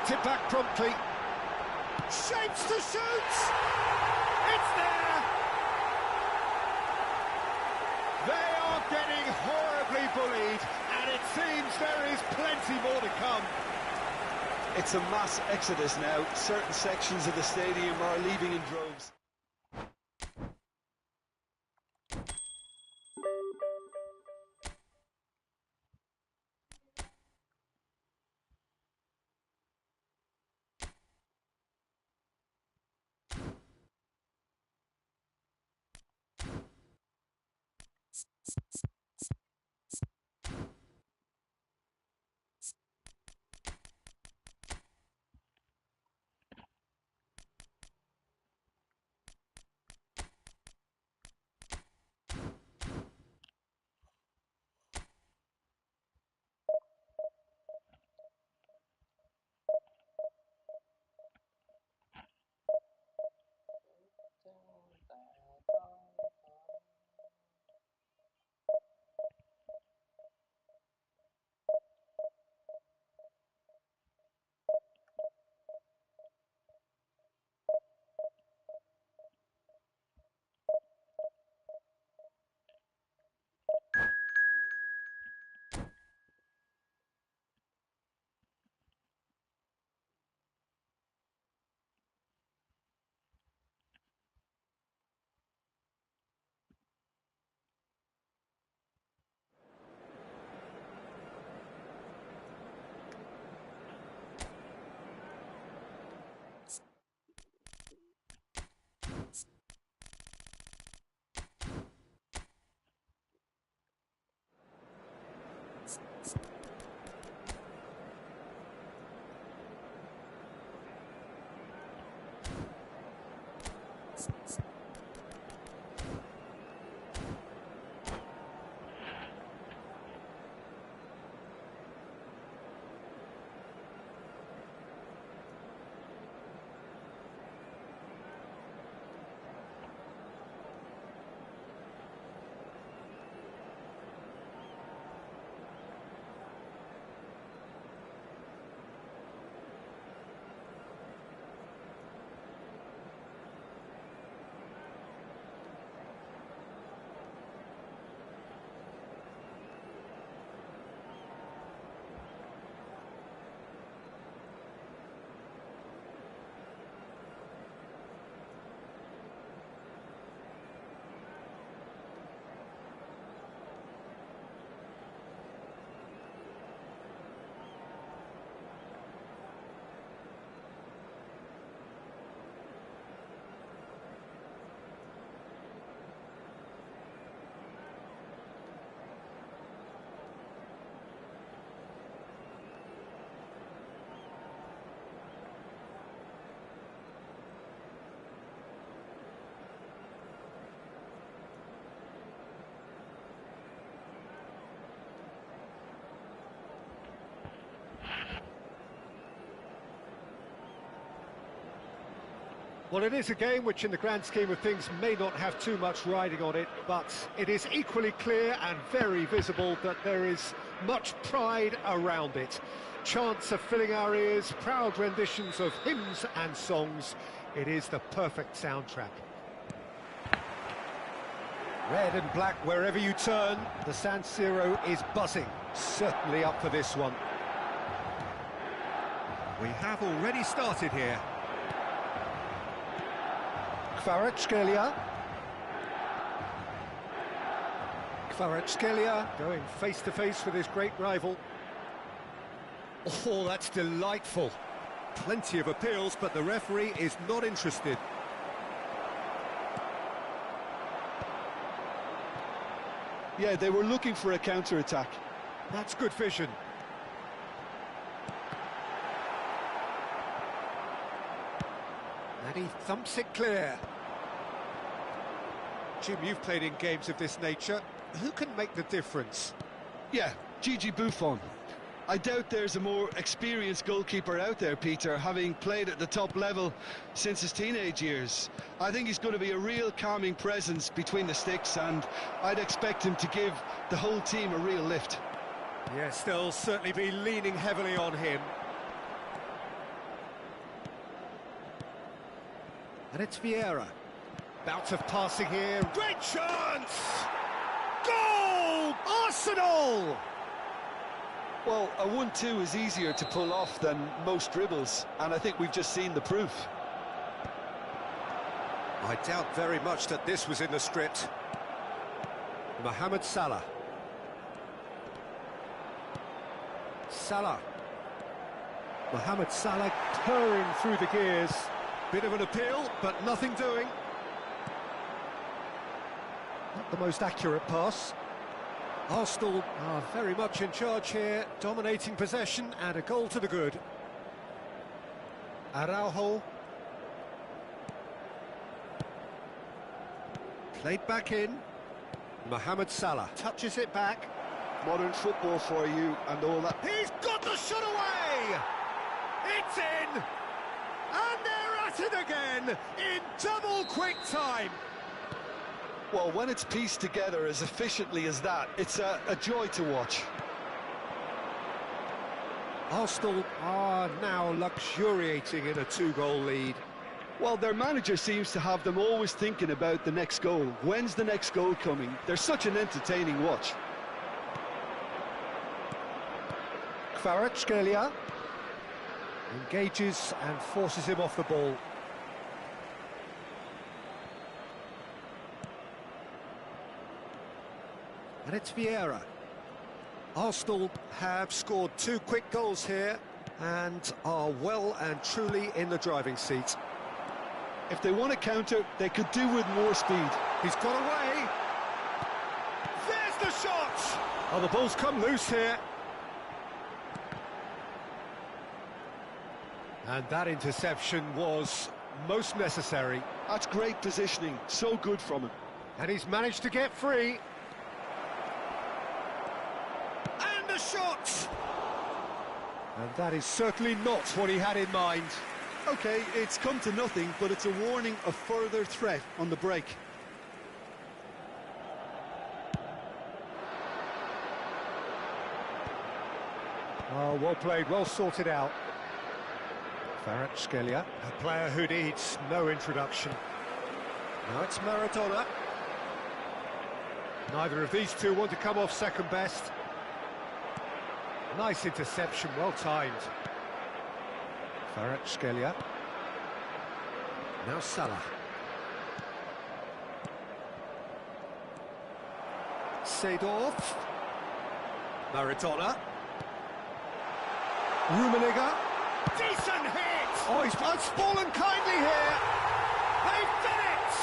nicked it back promptly. Shapes to shoot! It's there! They are getting horribly bullied, and it seems there is plenty more to come. It's a mass exodus now. Certain sections of the stadium are leaving in droves. Well, it is a game which in the grand scheme of things may not have too much riding on it, but it is equally clear and very visible that there is much pride around it. Chants are filling our ears, proud renditions of hymns and songs. It is the perfect soundtrack. Red and black wherever you turn, the San Siro is buzzing. Certainly up for this one. We have already started here. Kvaratskhelia. Kvaratskhelia going face-to-face with his great rival. Oh, that's delightful. Plenty of appeals, but the referee is not interested. Yeah, they were looking for a counter-attack. That's good vision. And he thumps it clear. Jim, you've played in games of this nature. Who can make the difference? Yeah, Gigi Buffon. I doubt there's a more experienced goalkeeper out there, Peter, having played at the top level since his teenage years. I think he's going to be a real calming presence between the sticks, and I'd expect him to give the whole team a real lift. Yes, they'll certainly be leaning heavily on him. And it's Vieira. Bout of passing here. Great chance! Goal! Arsenal! Well, a 1-2 is easier to pull off than most dribbles, and I think we've just seen the proof. I doubt very much that this was in the script. Mohamed Salah. Salah. Mohamed Salah purring through the gears. Bit of an appeal, but nothing doing. Not the most accurate pass. Arsenal are very much in charge here, dominating possession and a goal to the good. Araujo. Played back in. Mohamed Salah touches it back. Modern football for you and all that. He's got the shot away! It's in! And they're at it again in double quick time. Well, when it's pieced together as efficiently as that, it's a joy to watch. Arsenal are now luxuriating in a 2-goal lead. Well, their manager seems to have them always thinking about the next goal. When's the next goal coming? They're such an entertaining watch. Kvaratskhelia engages and forces him off the ball. And it's Vieira. Arsenal have scored 2 quick goals here and are well and truly in the driving seat. If they want to counter, they could do with more speed. He's got away. There's the shot! Oh, the ball's come loose here. And that interception was most necessary. That's great positioning, so good from him. And he's managed to get free. And a shot! And that is certainly not what he had in mind. OK, it's come to nothing, but it's a warning of further threat on the break. Oh, well played, well sorted out. Kvaratskhelia, a player who needs no introduction. Now it's Maradona. Neither of these two want to come off second best. Nice interception, well timed. Kvaratskhelia. Now Salah. Seedorf. Maradona. Rummenigge. Decent hit! Oh, he's fallen kindly here. They've done it!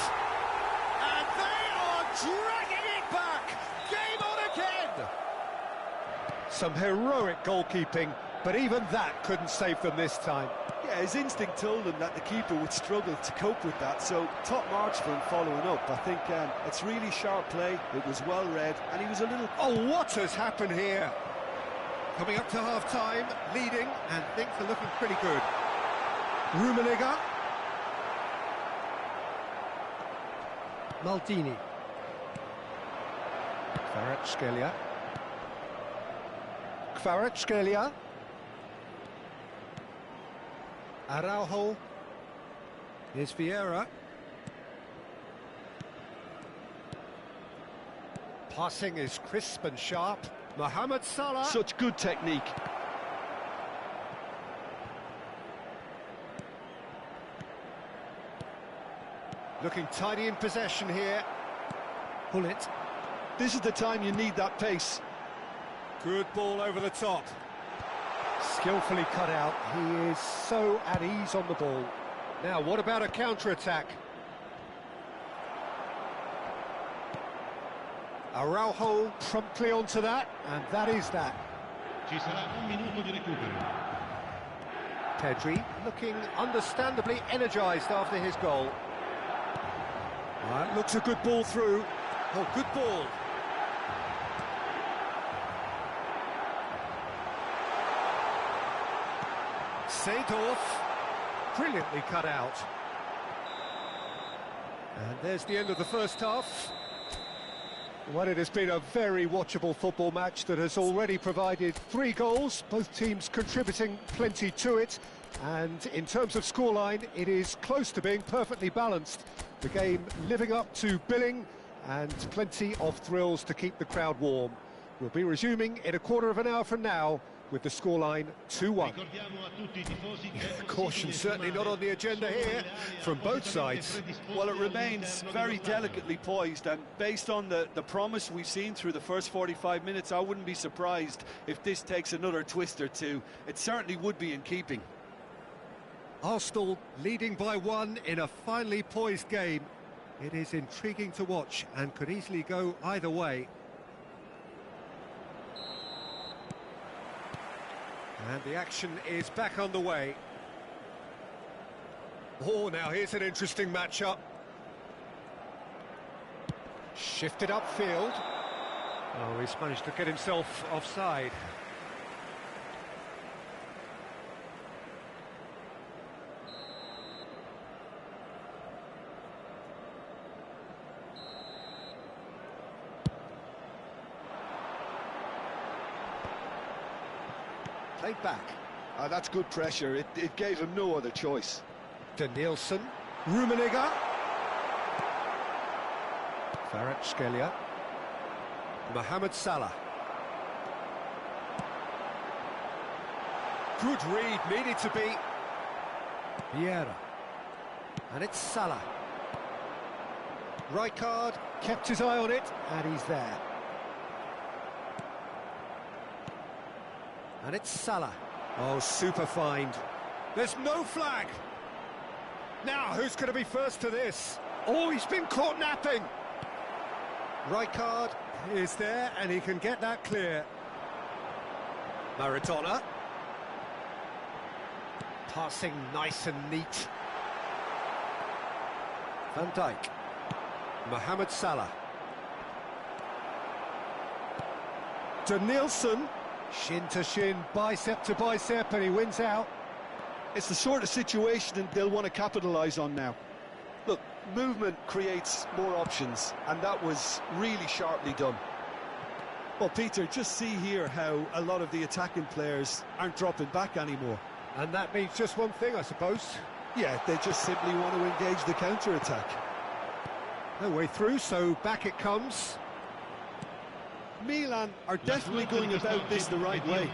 And they are dragging it back. Game on again. Some heroic goalkeeping, but even that couldn't save them this time. Yeah, his instinct told him that the keeper would struggle to cope with that, so top marks for him following up. I think it's really sharp play, it was well read, and he was a little... Oh, what has happened here? Coming up to half-time, leading, and things are looking pretty good. Rummenigge. Maldini. Kvaratskhelia. Kvaratskhelia. Araujo. Here's Vieira. Passing is crisp and sharp. Mohamed Salah. Such good technique. Looking tidy in possession here. Pull it. This is the time you need that pace. Good ball over the top. Skillfully cut out. He is so at ease on the ball. Now, what about a counter-attack? Araujo promptly onto that, and that is that. Ci sarà un minuto di recupero. Pedri looking understandably energised after his goal. Looks a good ball through. Oh, good ball. Seedorf, brilliantly cut out. And there's the end of the first half. Well, it has been a very watchable football match that has already provided 3 goals, both teams contributing plenty to it. And in terms of scoreline, it is close to being perfectly balanced. The game living up to billing and plenty of thrills to keep the crowd warm. We'll be resuming in a quarter of an hour from now with the scoreline 2-1. Caution certainly not on the agenda here from both sides. Well, it remains very delicately poised, and based on the promise we've seen through the first 45 minutes, I wouldn't be surprised if this takes another twist or two. It certainly would be in keeping. Arsenal leading by 1 in a finely poised game. It is intriguing to watch and could easily go either way. And the action is back underway. Oh, now here's an interesting matchup. Shifted upfield. Oh, he's managed to get himself offside. Played back. That's good pressure. It gave him no other choice. Danielson, Rummenigge, Kvaratskhelia, Mohamed Salah. Good read, needed to be. Vieira, and it's Salah. Rijkaard kept his eye on it, and he's there. And it's Salah. Oh, super find. There's no flag. Now, who's going to be first to this? Oh, he's been caught napping. Rijkaard is there, and he can get that clear. Maradona. Passing nice and neat. Van Dijk. Mohamed Salah. Danielson. Shin to shin, bicep to bicep, and he wins out. It's the sort of situation they'll want to capitalise on now. Look, movement creates more options, and that was really sharply done. Well, Peter, just see here how a lot of the attacking players aren't dropping back anymore. And that means just one thing, I suppose. Yeah, they just simply want to engage the counter-attack. No way through, so back it comes. Milan are definitely going about this the right way.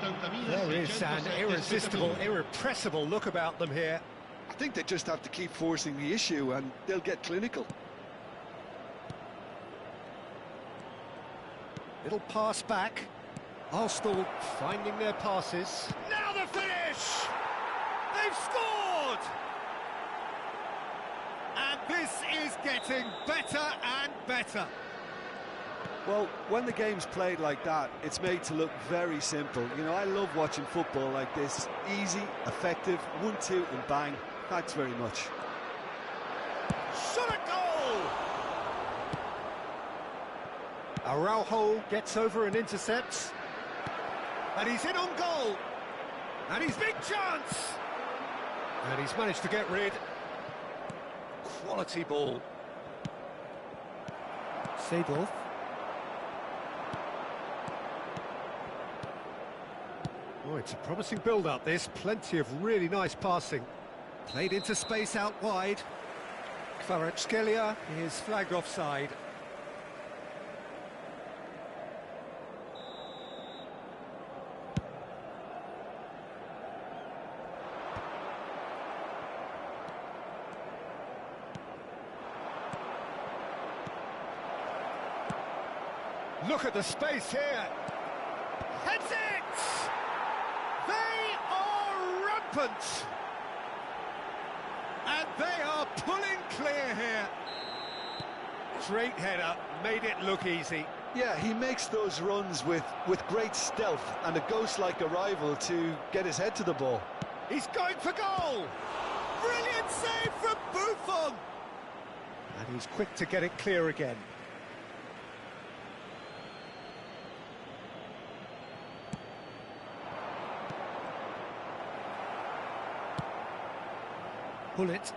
There is an irresistible, irrepressible look about them here. I think they just have to keep forcing the issue and they'll get clinical. Little pass back. Arsenal finding their passes. Now the finish! They've scored! And this is getting better and better. Well, when the game's played like that, it's made to look very simple. You know, I love watching football like this. Easy, effective, 1-2 and bang. Thanks very much. Shot a goal! Araujo gets over and intercepts. And he's in on goal! And he's big chance! And he's managed to get rid. Quality ball. Seedorf. Oh, it's a promising build-up, this. Plenty of really nice passing. Played into space out wide. Kvaratskhelia is flagged offside. Look at the space here. Heads it! They are rampant! And they are pulling clear here. Great header, made it look easy. Yeah, he makes those runs with great stealth and a ghost-like arrival to get his head to the ball. He's going for goal! Brilliant save from Buffon! And he's quick to get it clear again. Bullet.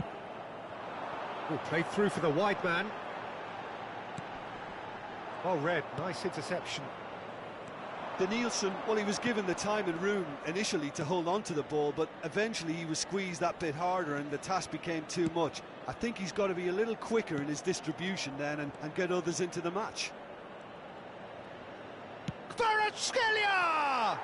Oh, played through for the wide man. Oh, Red, nice interception. Danielson, well, he was given the time and room initially to hold on to the ball, but eventually he was squeezed that bit harder and the task became too much. I think he's got to be a little quicker in his distribution then and get others into the match. Kvaratskhelia!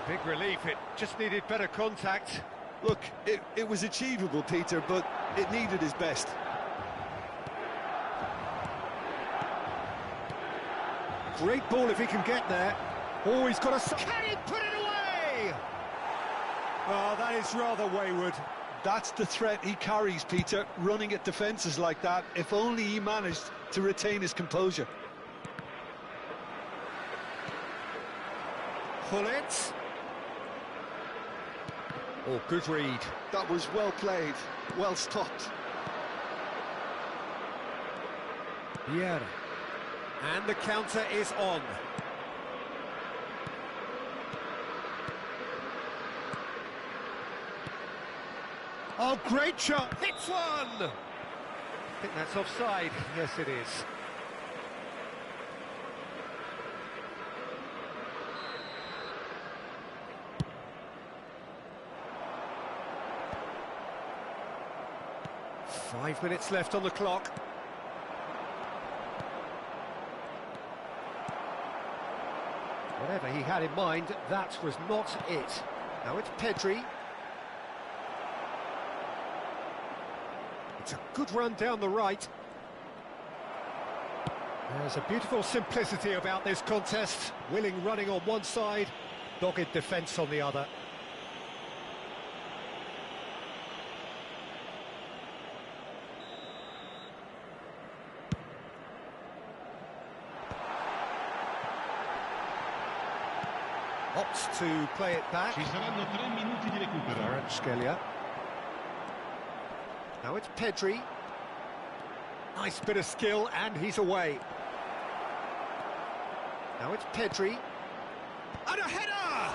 Big relief, it just needed better contact. Look, it was achievable, Peter, but it needed his best. Great ball if he can get there. Oh, he's got a... Can he put it away? Oh, that is rather wayward. That's the threat he carries, Peter, running at defences like that. If only he managed to retain his composure. Gullit. Oh, good read. That was well played, well stopped. Vieira. And the counter is on. Oh, great shot! Hits one! I think that's offside. Yes, it is. Five minutes left on the clock. Whatever he had in mind, that was not it. Now it's Pedri. It's a good run down the right. There's a beautiful simplicity about this contest. Willing running on one side, dogged defence on the other. Opts to play it back. Ci saranno 3 minuti di recupero. Kvaratskhelia. Now it's Pedri. Nice bit of skill, and he's away. Now it's Pedri. And a header!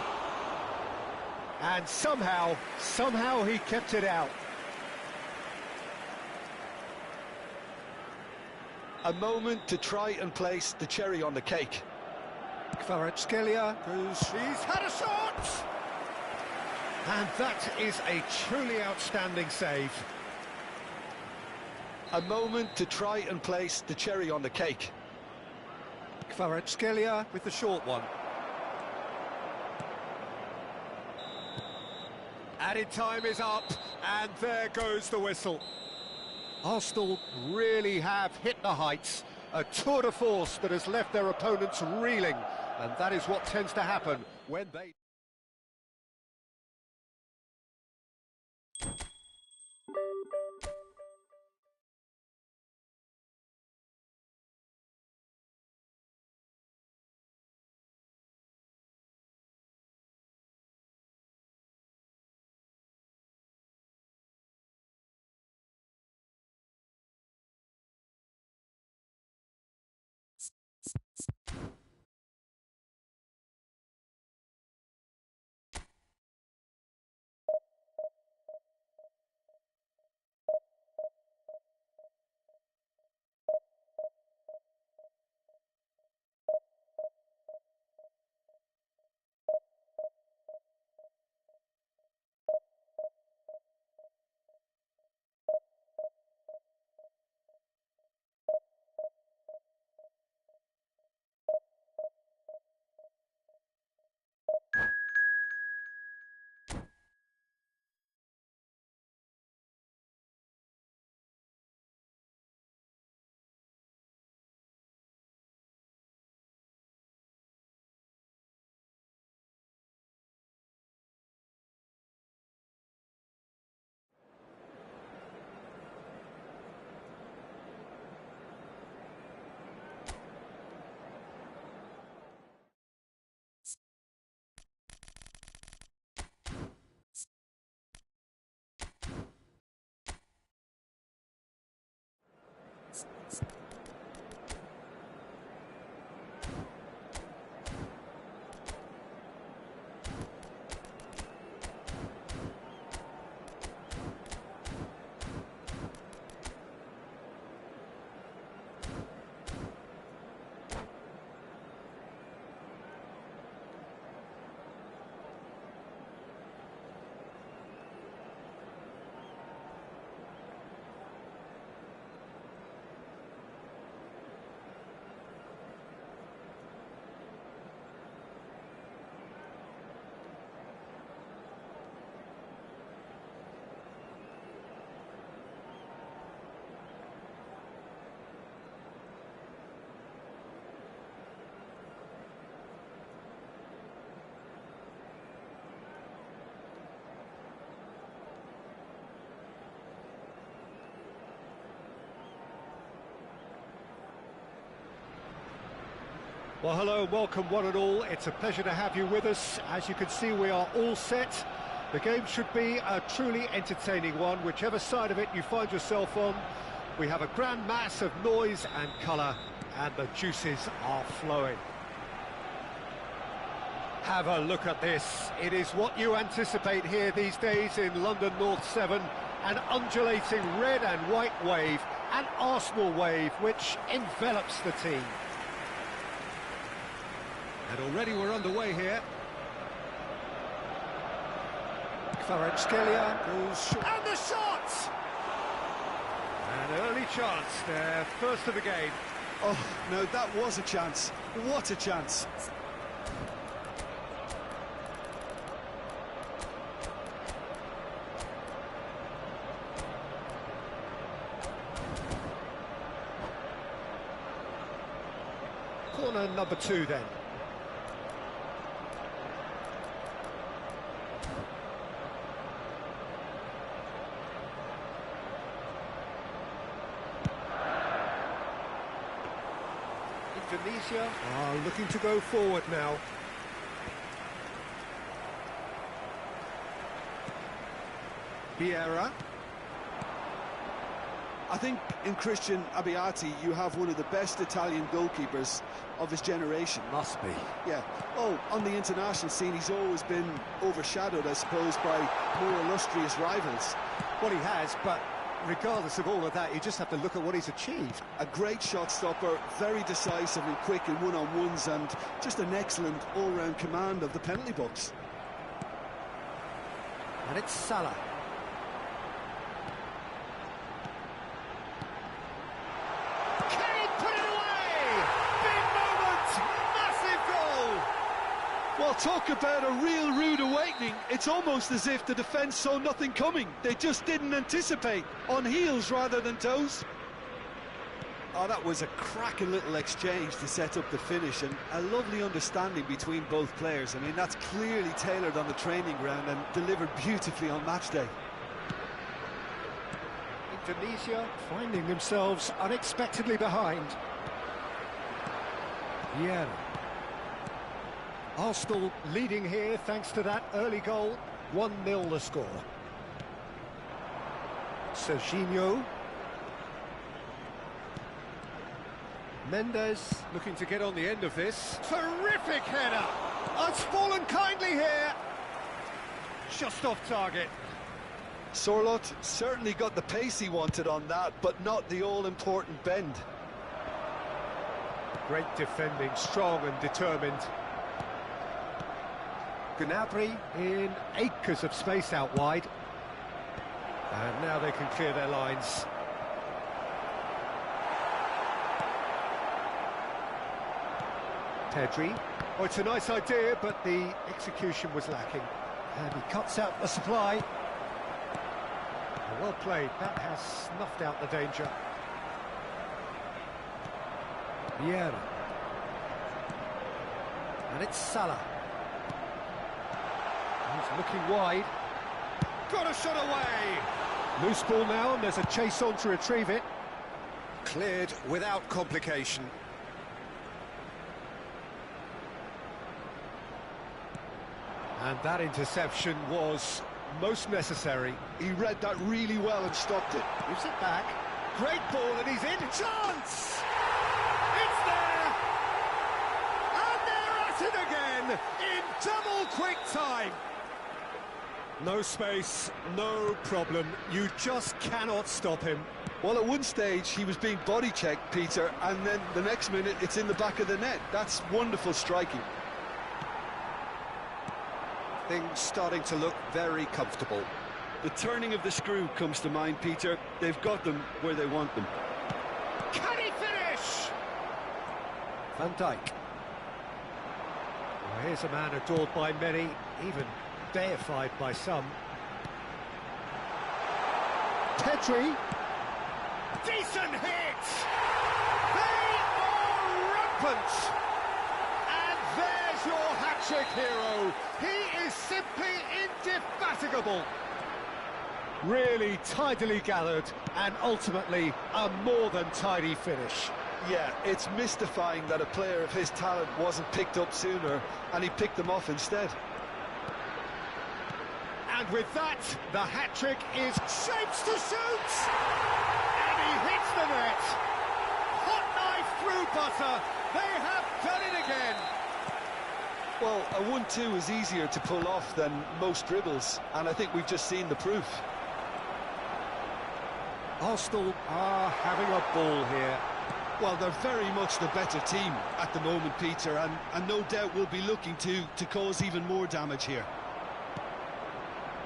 And somehow he kept it out. A moment to try and place the cherry on the cake. Kvaratskhelia, he's had a shot! And that is a truly outstanding save. A moment to try and place the cherry on the cake. Kvaratskhelia with the short one. Added time is up, and there goes the whistle. Arsenal really have hit the heights. A tour de force that has left their opponents reeling, and that is what tends to happen when they... Well, hello and welcome one and all. It's a pleasure to have you with us. As you can see, we are all set. The game should be a truly entertaining one, whichever side of it you find yourself on. We have a grand mass of noise and colour, and the juices are flowing. Have a look at this. It is what you anticipate here these days in London North 7. An undulating red and white wave, an Arsenal wave, which envelops the team. And already we're underway here. Kvaratskhelia goes short. And the shot! An early chance, their first of the game. Oh, no, that was a chance. What a chance. Corner number 2 then. Indonesia are looking to go forward now. Vieira. I think in Christian Abbiati you have one of the best Italian goalkeepers of his generation. Must be. Yeah. Oh, on the international scene he's always been overshadowed, I suppose, by more illustrious rivals. Well, he has, but regardless of all of that, you just have to look at what he's achieved. A great shot stopper, very decisive and quick in one-on-ones, and just an excellent all-round command of the penalty box. And it's Salah. Can he put it away? Big moment! Massive goal! Well, talk about a real rude awakening. It's almost as if the defence saw nothing coming. They just didn't anticipate, on heels rather than toes. Oh, that was a cracking little exchange to set up the finish, and a lovely understanding between both players. I mean, that's clearly tailored on the training ground and delivered beautifully on match day. Indonesia finding themselves unexpectedly behind. Vieira. Arsenal leading here thanks to that early goal. 1-0 the score. Serginho. Mendes looking to get on the end of this. Terrific header! It's fallen kindly here. Just off target. Sorloth certainly got the pace he wanted on that, but not the all-important bend. Great defending, strong and determined. Gnabry in acres of space out wide. And now they can clear their lines. Pedri. Oh, it's a nice idea, but the execution was lacking. And he cuts out the supply. Well played, that has snuffed out the danger. Vieira. And it's Salah. He's looking wide. Got a shot away! Loose ball now, and there's a chase on to retrieve it. Cleared without complication. And that interception was most necessary. He read that really well and stopped it. Gives it back. Great ball, and he's in. Chance! It's there! And they're at it again in double quick time. No space, no problem. You just cannot stop him. Well, at one stage he was being body checked, Peter, and then the next minute it's in the back of the net. That's wonderful striking. Things starting to look very comfortable. The turning of the screw comes to mind, Peter. They've got them where they want them. Can he finish? Van Dijk. Well, here's a man adored by many, even deified by some. Pedri. Decent hit! They are rampant! There's your hat-trick hero. He is simply indefatigable. Really tidily gathered and ultimately a more than tidy finish. Yeah, it's mystifying that a player of his talent wasn't picked up sooner, and he picked them off instead. And with that, the hat-trick is shapes to shoot! And he hits the net! Hot knife through butter! They have done it again! Well, a 1-2 is easier to pull off than most dribbles, and I think we've just seen the proof. Arsenal are having a ball here. Well, they're very much the better team at the moment, Peter, and no doubt will be looking to cause even more damage here.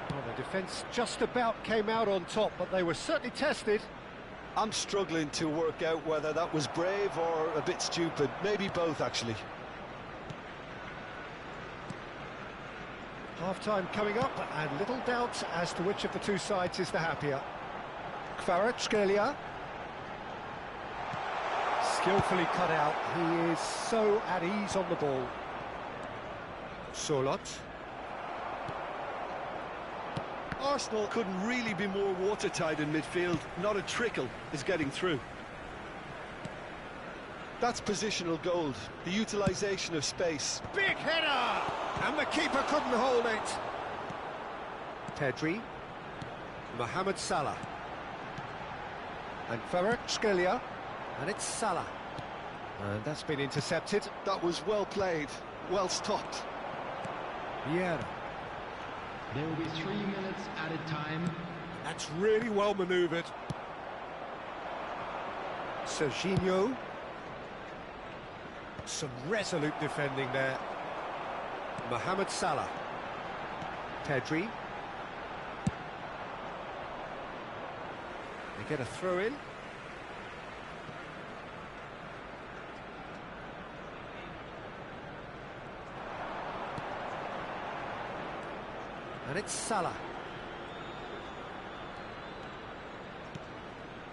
Well, the defence just about came out on top, but they were certainly tested. I'm struggling to work out whether that was brave or a bit stupid. Maybe both, actually. Half-time coming up, and little doubt as to which of the two sides is the happier. Kvaratskhelia. Skillfully cut out. He is so at ease on the ball. Solot. Arsenal couldn't really be more watertight in midfield. Not a trickle is getting through. That's positional gold, the utilisation of space. Big header! And the keeper couldn't hold it. Pedri. Mohamed Salah. And Kvaratskhelia. And it's Salah. And that's been intercepted. That was well played, well stopped. Vieira. There will be 3 minutes added time. That's really well manoeuvred. Serginho. Some resolute defending there. Mohamed Salah. Pedri. They get a throw in. And it's Salah.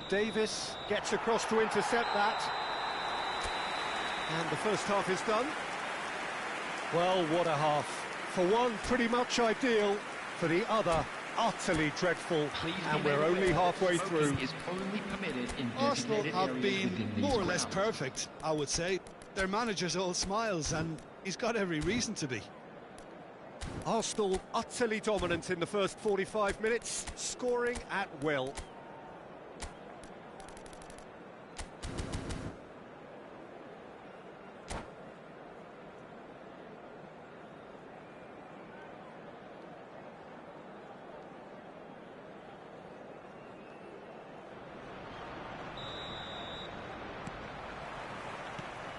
Davis gets across to intercept that. And the first half is done. Well, what a half. For one, pretty much ideal. For the other, utterly dreadful. And we're only halfway through. Is only permitted in Arsenal designated have areas been within these more or less grounds. perfect, I would say. Their manager's all smiles, and he's got every reason to be. Arsenal utterly dominant in the first 45 minutes, scoring at will.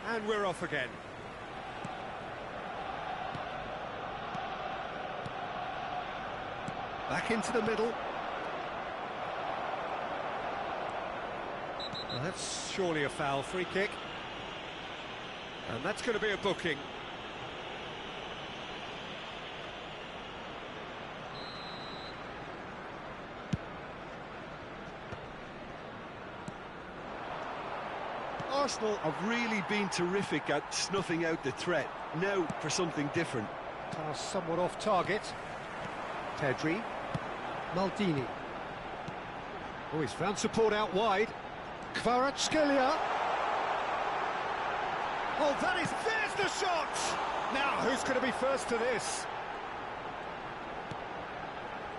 And we're off again. Back into the middle. Well, that's surely a foul, free kick. And that's going to be a booking. Arsenal have really been terrific at snuffing out the threat. Now for something different. Pass somewhat off target. Pedri. Maldini. Oh, he's found support out wide. Kvaratskhelia. Oh, there's the shot! Now, who's going to be first to this?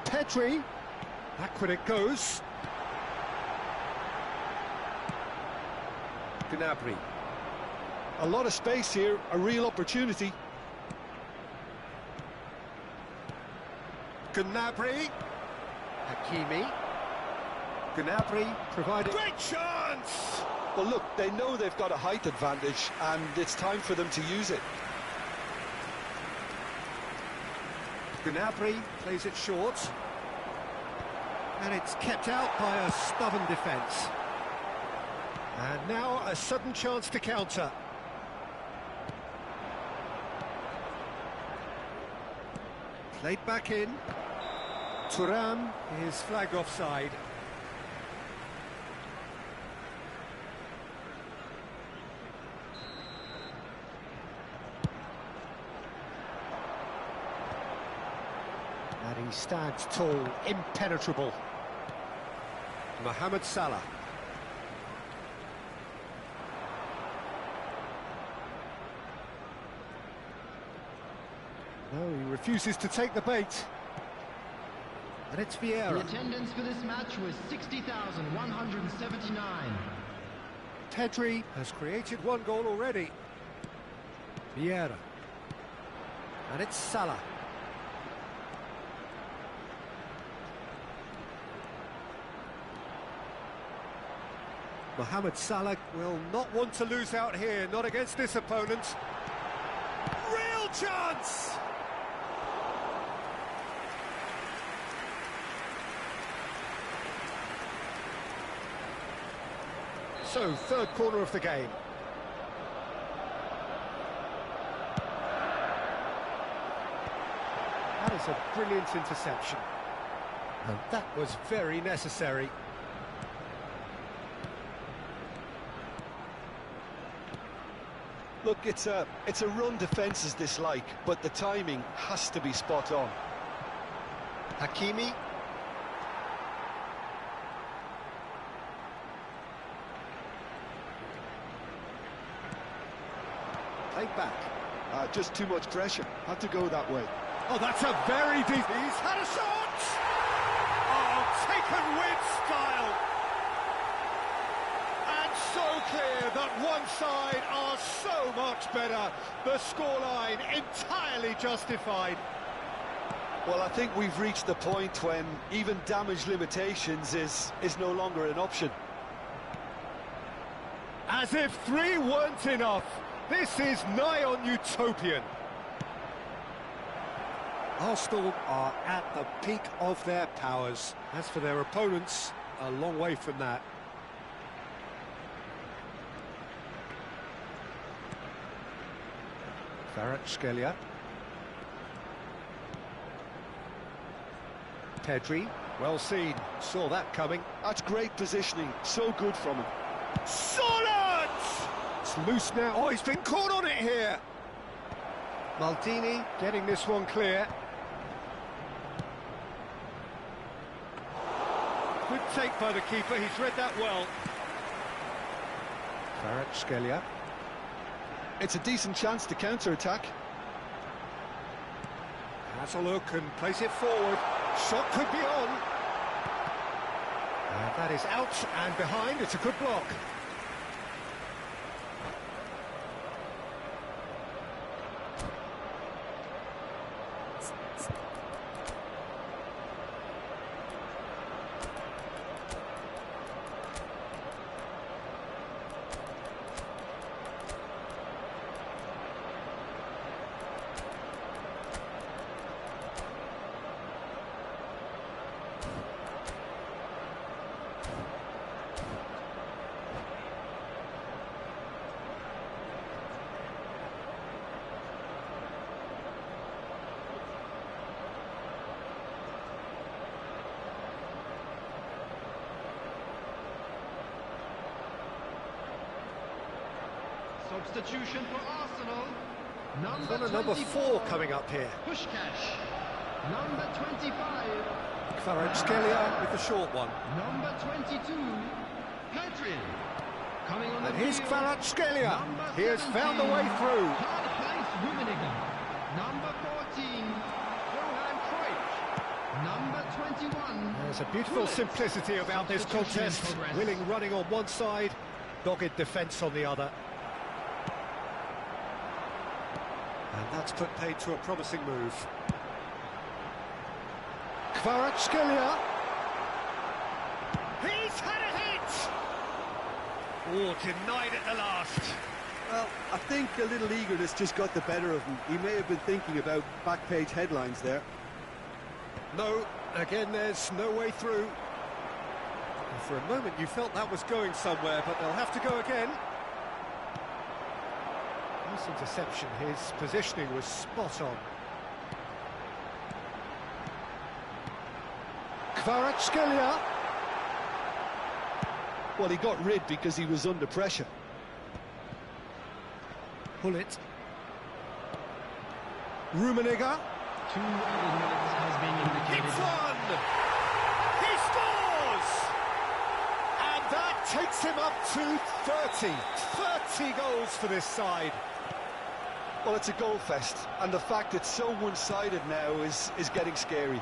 Pedri. Backward it goes. Gnabry. A lot of space here, a real opportunity. Gnabry. Hakimi. Gnabry provided... Great chance! Well, look, they know they've got a height advantage, and it's time for them to use it. Gnabry plays it short. And it's kept out by a stubborn defence. And now a sudden chance to counter. Played back in. Thuram is flagged offside. And he stands tall, impenetrable. Mohamed Salah. No, he refuses to take the bait. And it's Vieira. The attendance for this match was 60,179. Pedri has created one goal already. Vieira. And it's Salah. Mohamed Salah will not want to lose out here, not against this opponent. Real chance! So, third corner of the game. That is a brilliant interception. And that was very necessary. Look, it's a run defence's dislike, but the timing has to be spot on. Hakimi. Played back. Just too much pressure. Had to go that way. Oh, that's a very deep... He's had a shot! Oh, taken with style! And so clear that one side are so much better. The scoreline entirely justified. Well, I think we've reached the point when even damage limitations is no longer an option. As if 3 weren't enough. This is nigh on utopian. Arsenal are at the peak of their powers. As for their opponents, a long way from that. Kvaratskhelia. Pedri, well seen, saw that coming. That's great positioning, so good from him. Solid! It's loose now. Oh, he's been caught on it here. Maldini getting this one clear. Good take by the keeper, he's read that well. Kvaratskhelia. It's a decent chance to counter-attack. Has a look and plays it forward. Shot could be on. And that is out and behind. It's a good block. Substitution for Arsenal. Number 4 coming up here. Puskás. Number 25. Kvaratskhelia with the short one. Number 22. Pedri. Coming on the And here's field. Kvaratskhelia. Number He has found a way 17. through. Karl-Heinz Rummenigge. Number 14. Johan Cruyff. Number 21. There's a beautiful simplicity about this contest. Willing running on one side, dogged defence on the other. And that's put paid to a promising move. Kvaratskhelia. He's had a hit! Oh, denied at the last. Well, I think a little eagerness just got the better of him. He may have been thinking about back-page headlines there. No, again, there's no way through. And for a moment, you felt that was going somewhere, but they'll have to go again. Nice interception, his positioning was spot on. Kvaratskhelia. Well, he got rid because he was under pressure. Gullit. Rummenigge. 2 added minutes has been indicated. It's one! He scores! And that takes him up to 30. 30 goals for this side. Well, it's a goal fest, and the fact it's so one-sided now is getting scary.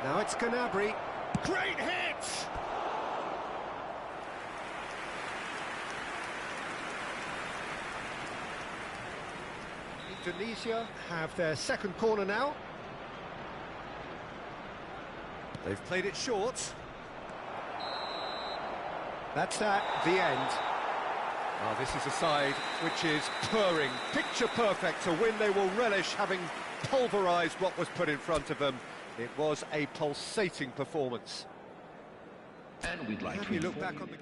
Now it's Gnabry. Great hit! Indonesia have their second corner now. They've played it short. That's that, the end. Oh, this is a side which is purring, picture perfect. To win, they will relish having pulverised what was put in front of them. It was a pulsating performance. And we'd like Have you look back on the...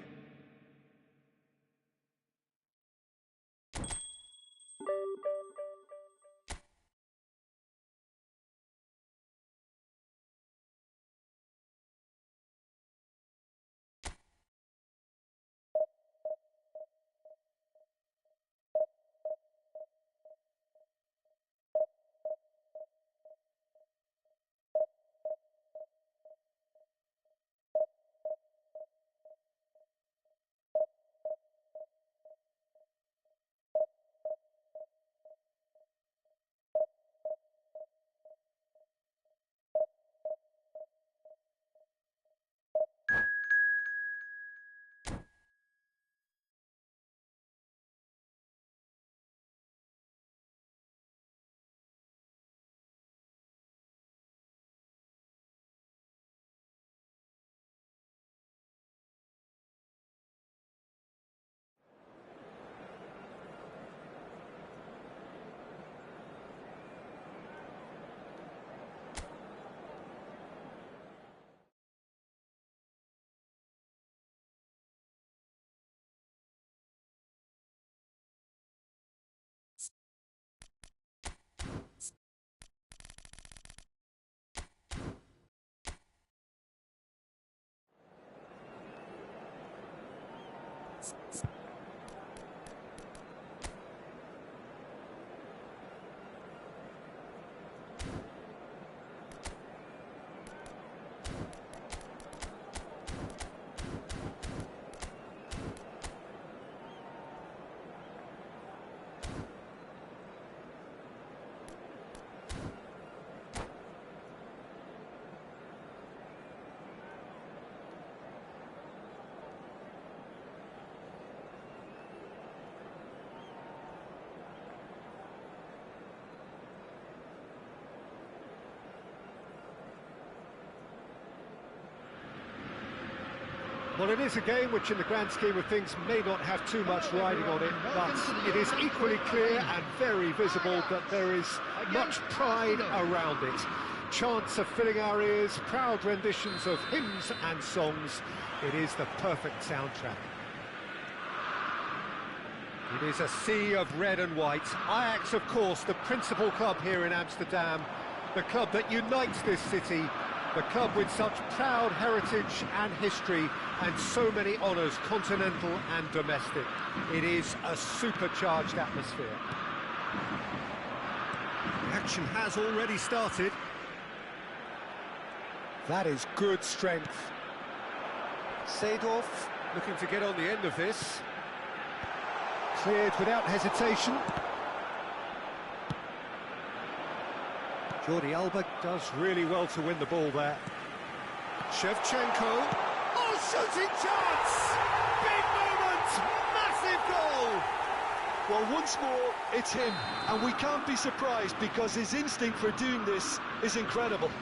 Well, it is a game which in the grand scheme of things may not have too much riding on it, but it is equally clear and very visible that there is much pride around it. Chants are filling our ears, proud renditions of hymns and songs. It is the perfect soundtrack. It is a sea of red and white. Ajax, of course, the principal club here in Amsterdam, the club that unites this city, the club with such proud heritage and history and so many honours, continental and domestic. It is a supercharged atmosphere. The action has already started. That is good strength. Seedorf looking to get on the end of this. Cleared without hesitation. Jordi Alba does really well to win the ball there. Shevchenko. Oh, shooting chance! Big moment! Massive goal! Well, once more, it's him, and we can't be surprised because his instinct for doing this is incredible.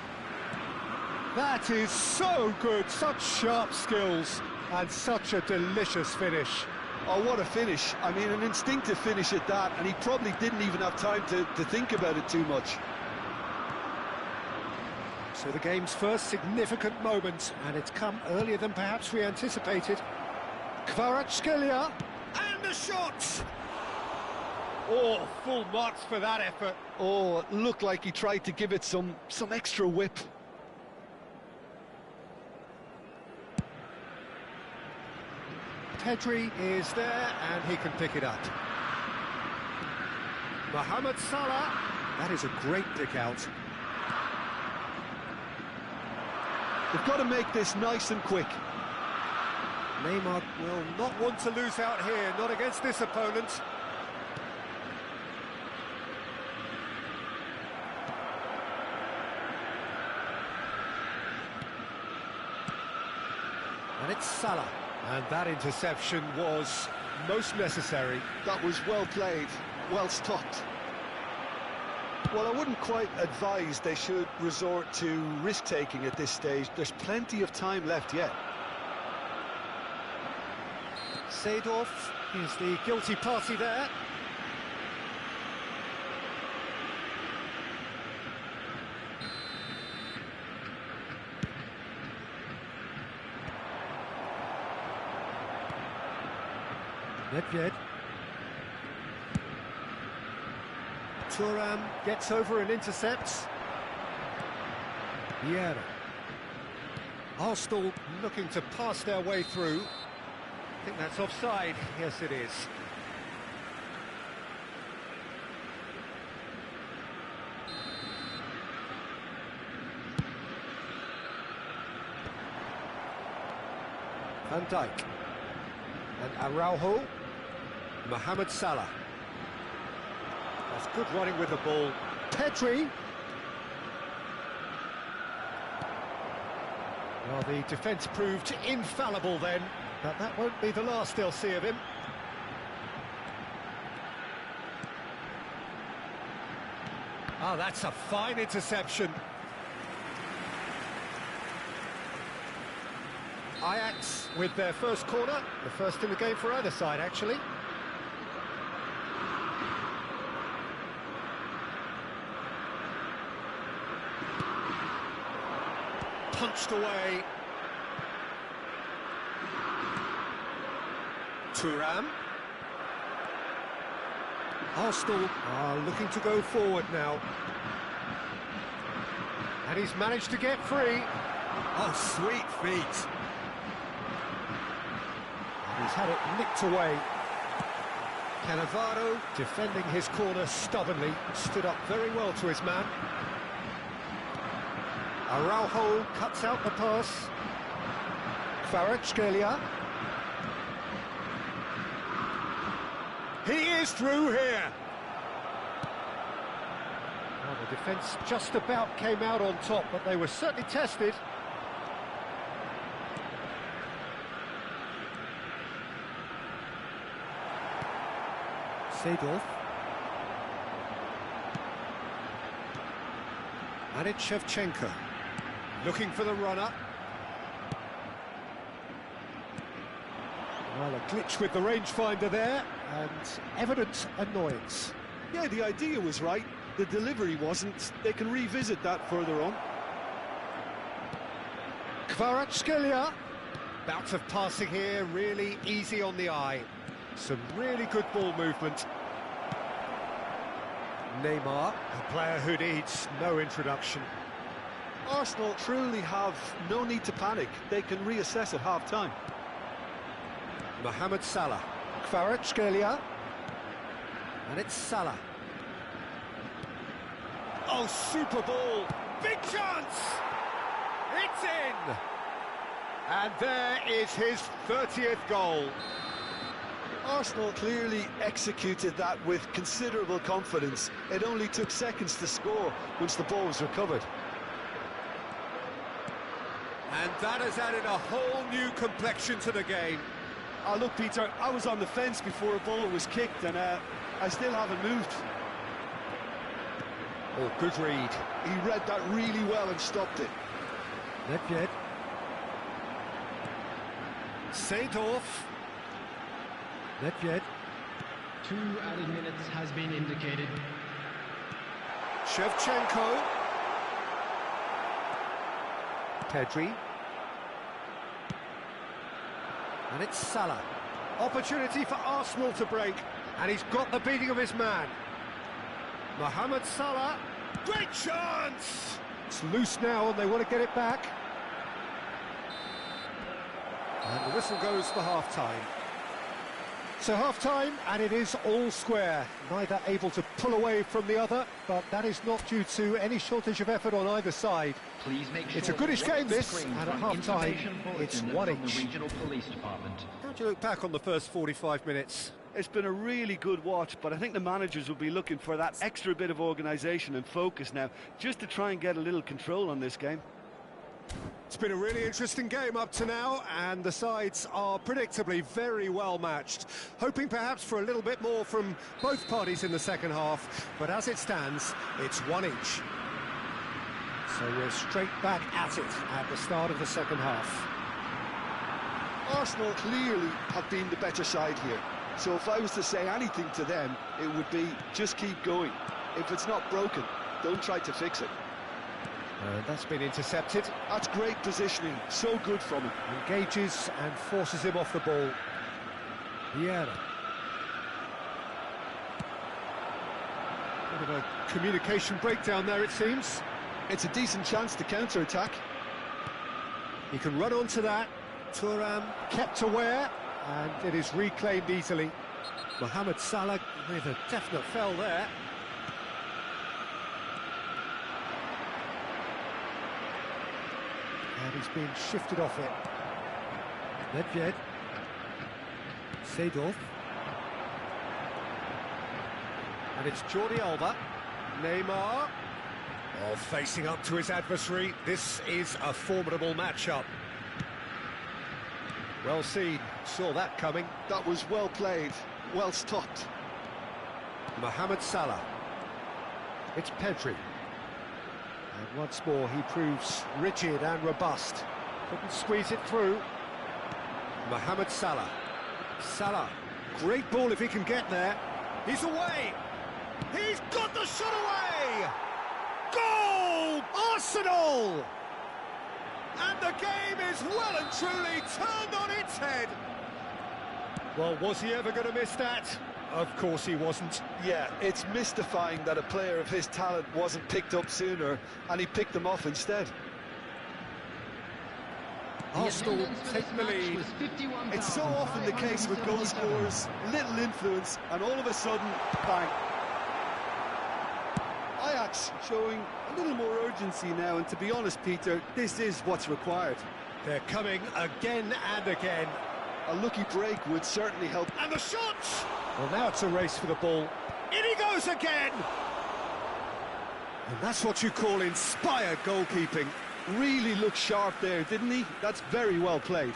That is so good, such sharp skills, and such a delicious finish. Oh, what a finish. I mean, an instinctive finish at that, and he probably didn't even have time to think about it too much. So the game's first significant moment, and it's come earlier than perhaps we anticipated. Kvaratskhelia, and the shot! Oh, full marks for that effort. Oh, it looked like he tried to give it some extra whip. Pedri is there, and he can pick it up. Mohamed Salah, that is a great pick out. They've got to make this nice and quick. Neymar will not want to lose out here, not against this opponent. And it's Salah. And that interception was most necessary. That was well played, well stopped. Well, I wouldn't quite advise they should resort to risk-taking at this stage. There's plenty of time left yet. Seedorf is the guilty party there. Nedved. Thuram gets over and intercepts. Vieira. Arsenal looking to pass their way through. I think that's offside. Yes, it is. Van Dijk. And Araujo. Mohamed Salah. That's good running with the ball. Pedri. Well, the defence proved infallible then, but that won't be the last they'll see of him. Oh, that's a fine interception. Ajax with their first corner, the first in the game for either side, actually. Punched away. Thuram. Arsenal are looking to go forward now. And he's managed to get free. Oh, sweet feet. And he's had it nicked away. Cannavaro, defending his corner stubbornly, stood up very well to his man. Araujo cuts out the pass. Kvaratskhelia. He is through here. Well, the defence just about came out on top, but they were certainly tested. Seedorf. And it's Shevchenko. Looking for the runner. Well, a glitch with the rangefinder there, and evident annoyance. Yeah, the idea was right, the delivery wasn't. They can revisit that further on. Kvaratskhelia. Bout of passing here, really easy on the eye. Some really good ball movement. Neymar, a player who needs no introduction. Arsenal truly have no need to panic. They can reassess at half-time. Mohamed Salah. Kvaratskhelia. And it's Salah. Oh, super ball. Big chance! It's in! And there is his 30th goal. Arsenal clearly executed that with considerable confidence. It only took seconds to score once the ball was recovered. And that has added a whole new complexion to the game. Oh, look, Peter, I was on the fence before a ball was kicked, and I still haven't moved. Oh, good read. He read that really well and stopped it. Nedved. Seedorf. Nedved. 2 added minutes has been indicated. Shevchenko. Pedri. And it's Salah. Opportunity for Arsenal to break. And he's got the beating of his man. Mohamed Salah. Great chance! It's loose now and they want to get it back. And the whistle goes for half-time. So half-time, and it is all square. Neither able to pull away from the other, but that is not due to any shortage of effort on either side. Please make sure It's a goodish game, this, and and at half-time, it's 1 each. Regional Police Department. How do you look back on the first 45 minutes? It's been a really good watch, but I think the managers will be looking for that extra bit of organisation and focus now, just to try and get a little control on this game. It's been a really interesting game up to now, and the sides are predictably very well matched. Hoping perhaps for a little bit more from both parties in the second half, but as it stands, it's one each. So we're straight back at it at the start of the second half. Arsenal clearly have been the better side here. So if I was to say anything to them, it would be just keep going. If it's not broken, don't try to fix it. That's been intercepted. That's great positioning, so good from him. Engages and forces him off the ball. Vieira. Bit of a communication breakdown there, it seems. It's a decent chance to counter-attack. He can run onto that. Thuram kept aware, and it is reclaimed easily. Mohamed Salah with a definite foul there. And he's been shifted off it. Nedved. Seedorf. And it's Jordi Alba. Neymar. Oh, facing up to his adversary. This is a formidable matchup. Well seen. Saw that coming. That was well played, well stopped. Mohamed Salah. It's Pedri. And once more he proves rigid and robust. Couldn't squeeze it through. Mohamed Salah. Salah. Great ball if he can get there. He's away! He's got the shot away! Goal! Arsenal! And the game is well and truly turned on its head. Well, was he ever going to miss that? Of course he wasn't. Yeah, it's mystifying that a player of his talent wasn't picked up sooner, and he picked them off instead. Arsenal take the lead. It's so often the case with goal scorers, little influence, and all of a sudden, bang. Ajax showing a little more urgency now, and to be honest, Peter, this is what's required. They're coming again and again. A lucky break would certainly help. And the shot! Well, now it's a race for the ball. In he goes again! And that's what you call inspired goalkeeping. Really looked sharp there, didn't he? That's very well played.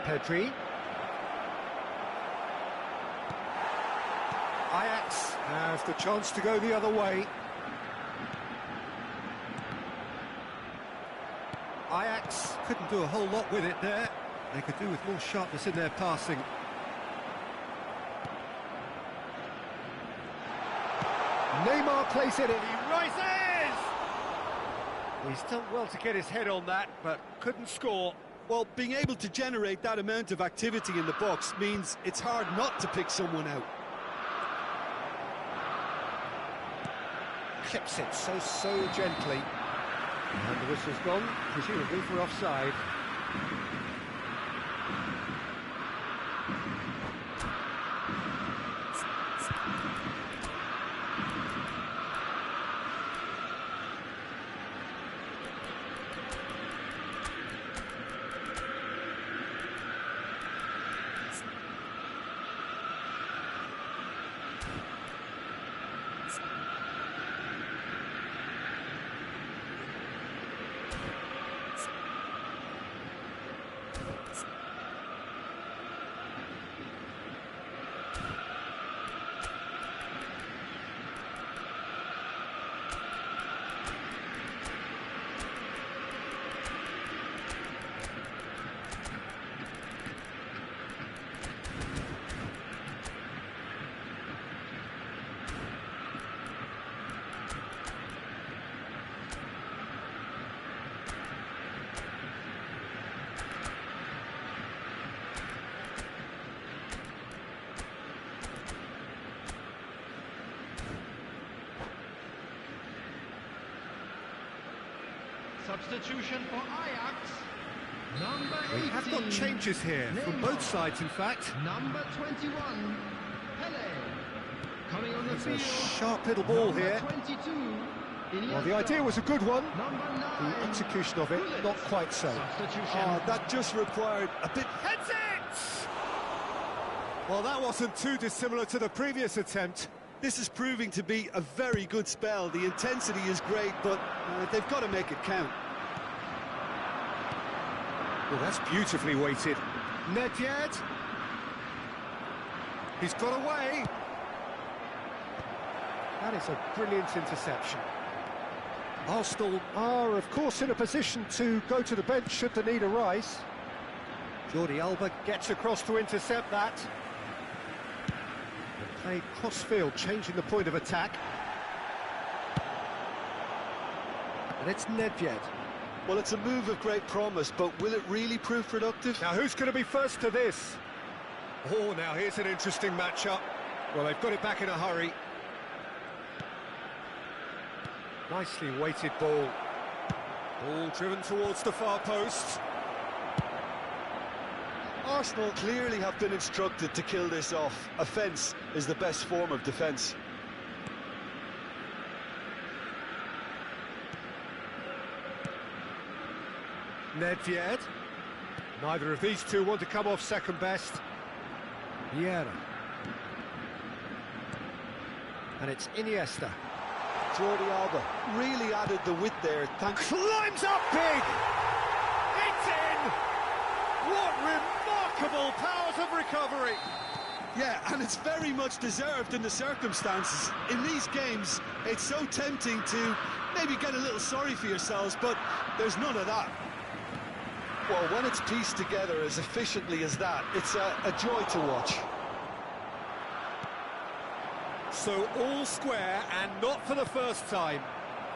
Pedri. Ajax has the chance to go the other way. Ajax couldn't do a whole lot with it there. They could do with more sharpness in their passing. Neymar plays it in, he rises! He's done well to get his head on that, but couldn't score. Well, being able to generate that amount of activity in the box means it's hard not to pick someone out. Clips it so gently. And the whistle's gone, presumably for offside. Substitution for Ajax. Number 18. We have got changes here from both sides, in fact. Number 21, Pele. Coming on the It's field. a sharp little ball number here. 22, Well, the idea was a good one. Number 9, The execution of it, not quite so. substitution. Oh, that just required a bit. Heads it! Well, that wasn't too dissimilar to the previous attempt. This is proving to be a very good spell. The intensity is great, but they've got to make it count. Well, that's beautifully weighted. Nedved. He's got away. That is a brilliant interception. Arsenal are, of course, in a position to go to the bench should the need arise. Jordi Alba gets across to intercept that. They play cross-field, changing the point of attack. And it's Nedved. Well, it's a move of great promise, but will it really prove productive? Now, who's going to be first to this? Oh, now here's an interesting matchup. Well, they've got it back in a hurry. Nicely weighted ball. Ball driven towards the far post. Arsenal clearly have been instructed to kill this off. Offence is the best form of defence. Nedved. Neither of these two want to come off second best. Vieira. And it's Iniesta. Jordi Alba really added the width there. Climbs up big! It's in! What remarkable powers of recovery! Yeah, and it's very much deserved in the circumstances. In these games, it's so tempting to maybe get a little sorry for yourselves, but there's none of that. Well, when it's pieced together as efficiently as that, it's a joy to watch. So all square, and not for the first time.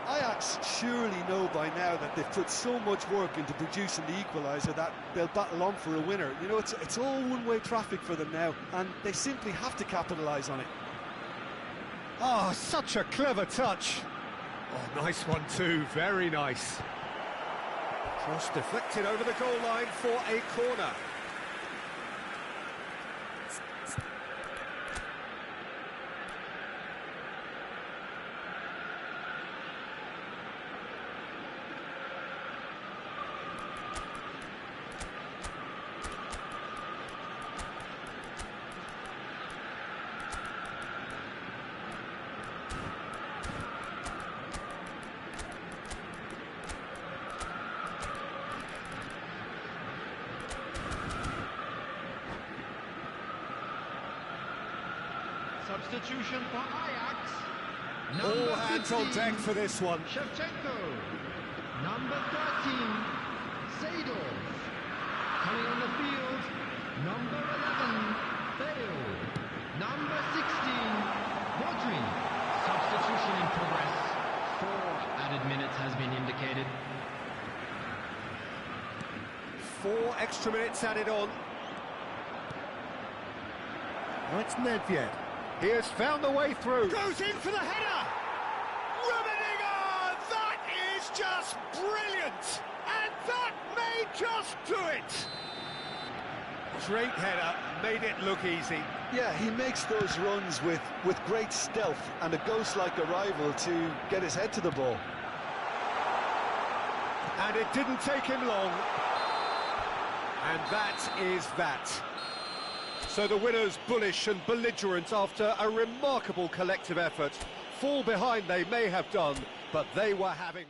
Ajax surely know by now that they've put so much work into producing the equaliser that they'll battle on for a winner. You know, it's all one-way traffic for them now, and they simply have to capitalise on it. Oh, such a clever touch. Oh, nice one too, very nice. Cross deflected over the goal line for a corner. Substitution for Ajax. All hands on deck for this one. Shevchenko. Number 13, Seydorf. Coming on the field, number 11, Bale. Number 16, Rodri. Substitution in progress. 4 added minutes has been indicated. 4 extra minutes added on. Now it's Nedved. He has found the way through. Goes in for the header! Rummenigge! That is just brilliant! And that may just do it! Great header, made it look easy. Yeah, he makes those runs with great stealth and a ghost-like arrival to get his head to the ball. And it didn't take him long. And that is that. So the winners bullish and belligerent after a remarkable collective effort. Fall behind they may have done, but they were having...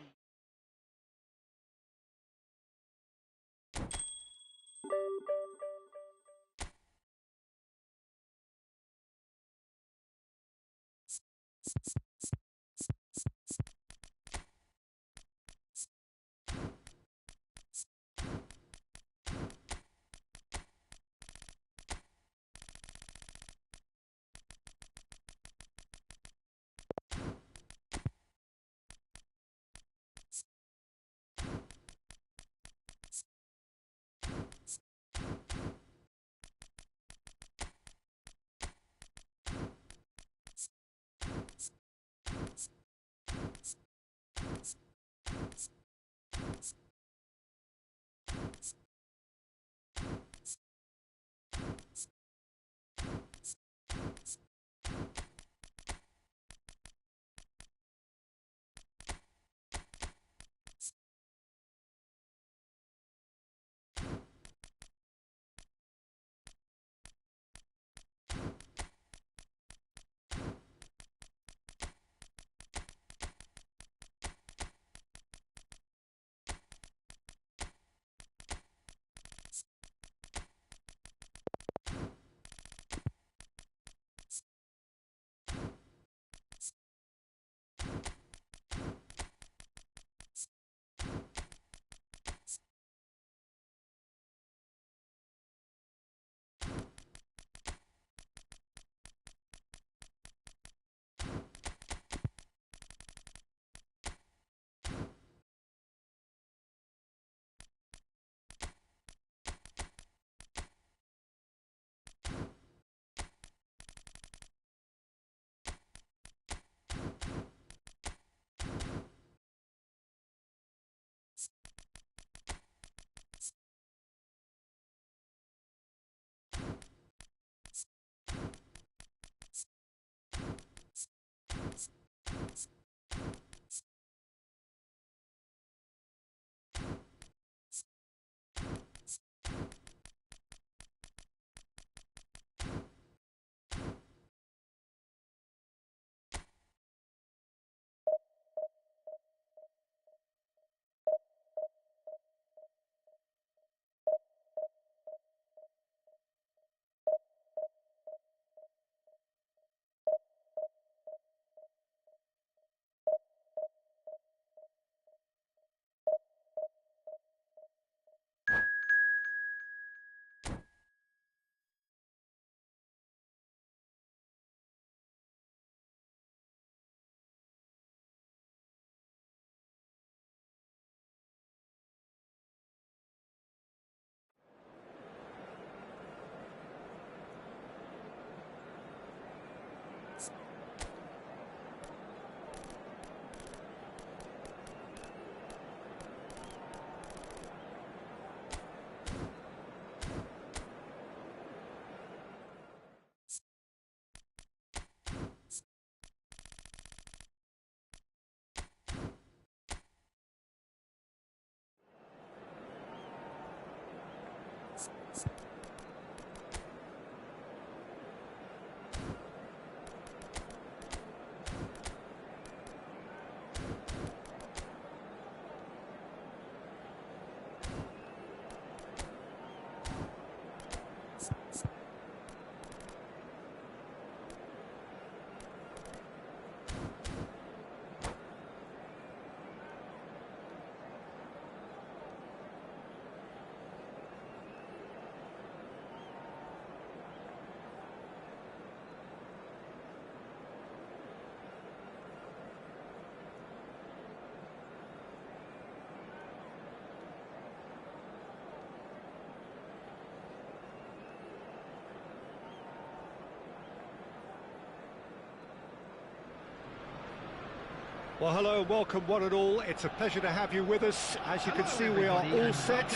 Well, hello and welcome one and all. It's a pleasure to have you with us. As you can see, we are all set.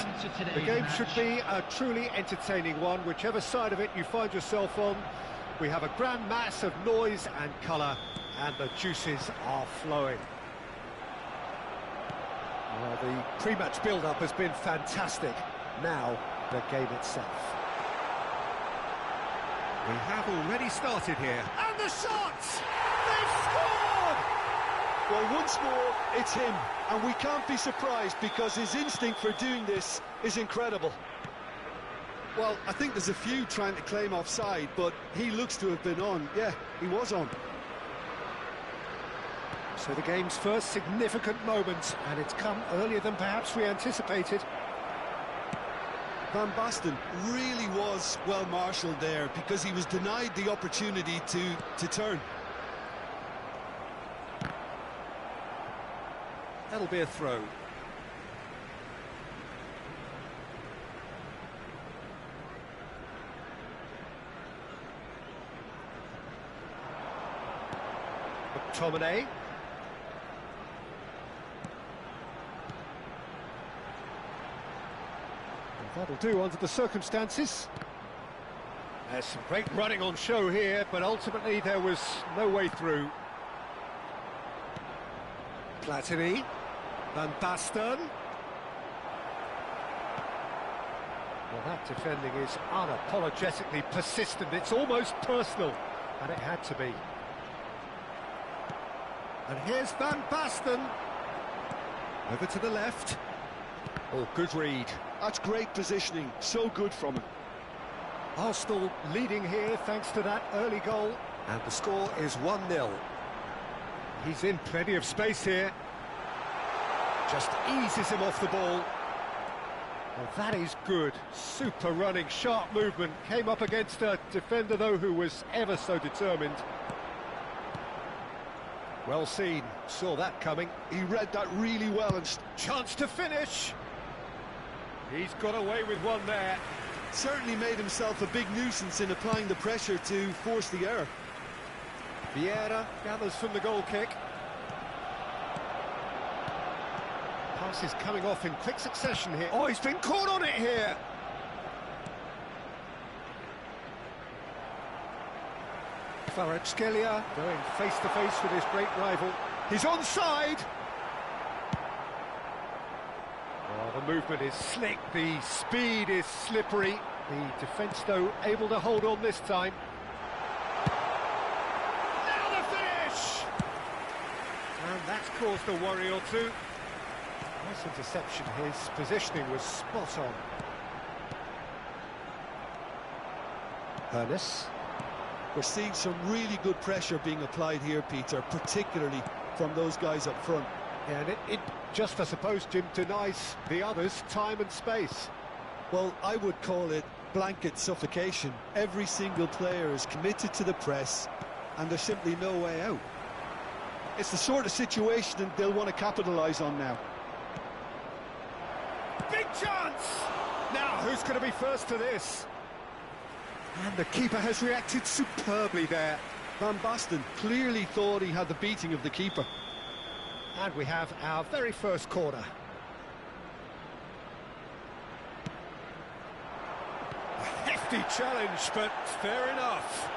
The game should be a truly entertaining one, whichever side of it you find yourself on. We have a grand mass of noise and colour, and the juices are flowing. Well, the pre-match build-up has been fantastic. Now, the game itself. We have already started here. And the shots! They've scored! Well, once more, it's him, and we can't be surprised because his instinct for doing this is incredible. Well, I think there's a few trying to claim offside, but he looks to have been on. Yeah, he was on. So the game's first significant moment, and it's come earlier than perhaps we anticipated. Van Basten really was well marshalled there because he was denied the opportunity to turn. That'll be a throw. McTominay. That'll do under the circumstances. There's some great running on show here, but ultimately there was no way through. Platini, Van Basten. Well, that defending is unapologetically persistent. It's almost personal, and it had to be. And here's Van Basten. Over to the left. Oh, good read. That's great positioning, so good from him. Arsenal leading here thanks to that early goal. And the score is 1-0. He's in plenty of space here. Just eases him off the ball. Well, that is good. Super running, sharp movement. Came up against a defender, though, who was ever so determined. Well seen. Saw that coming. He read that really well and... Chance to finish. He's got away with one there. Certainly made himself a big nuisance in applying the pressure to force the error. Vieira gathers from the goal kick. Pass is coming off in quick succession here. Oh, he's been caught on it here. Kvaratskhelia going face-to-face with his great rival. He's onside. Well, the movement is slick, the speed is slippery. The defence, though, able to hold on this time. Now the finish! And that's caused a worry or two. Nice interception. His positioning was spot on. Ernest. We're seeing some really good pressure being applied here, Peter, particularly from those guys up front. Yeah, and it just, I suppose, Jim, denies the others time and space. Well, I would call it blanket suffocation. Every single player is committed to the press, and there's simply no way out. It's the sort of situation that they'll want to capitalise on now. Big chance! Now, who's going to be first to this? And the keeper has reacted superbly there. Van Basten clearly thought he had the beating of the keeper. And we have our very first corner. A hefty challenge, but fair enough.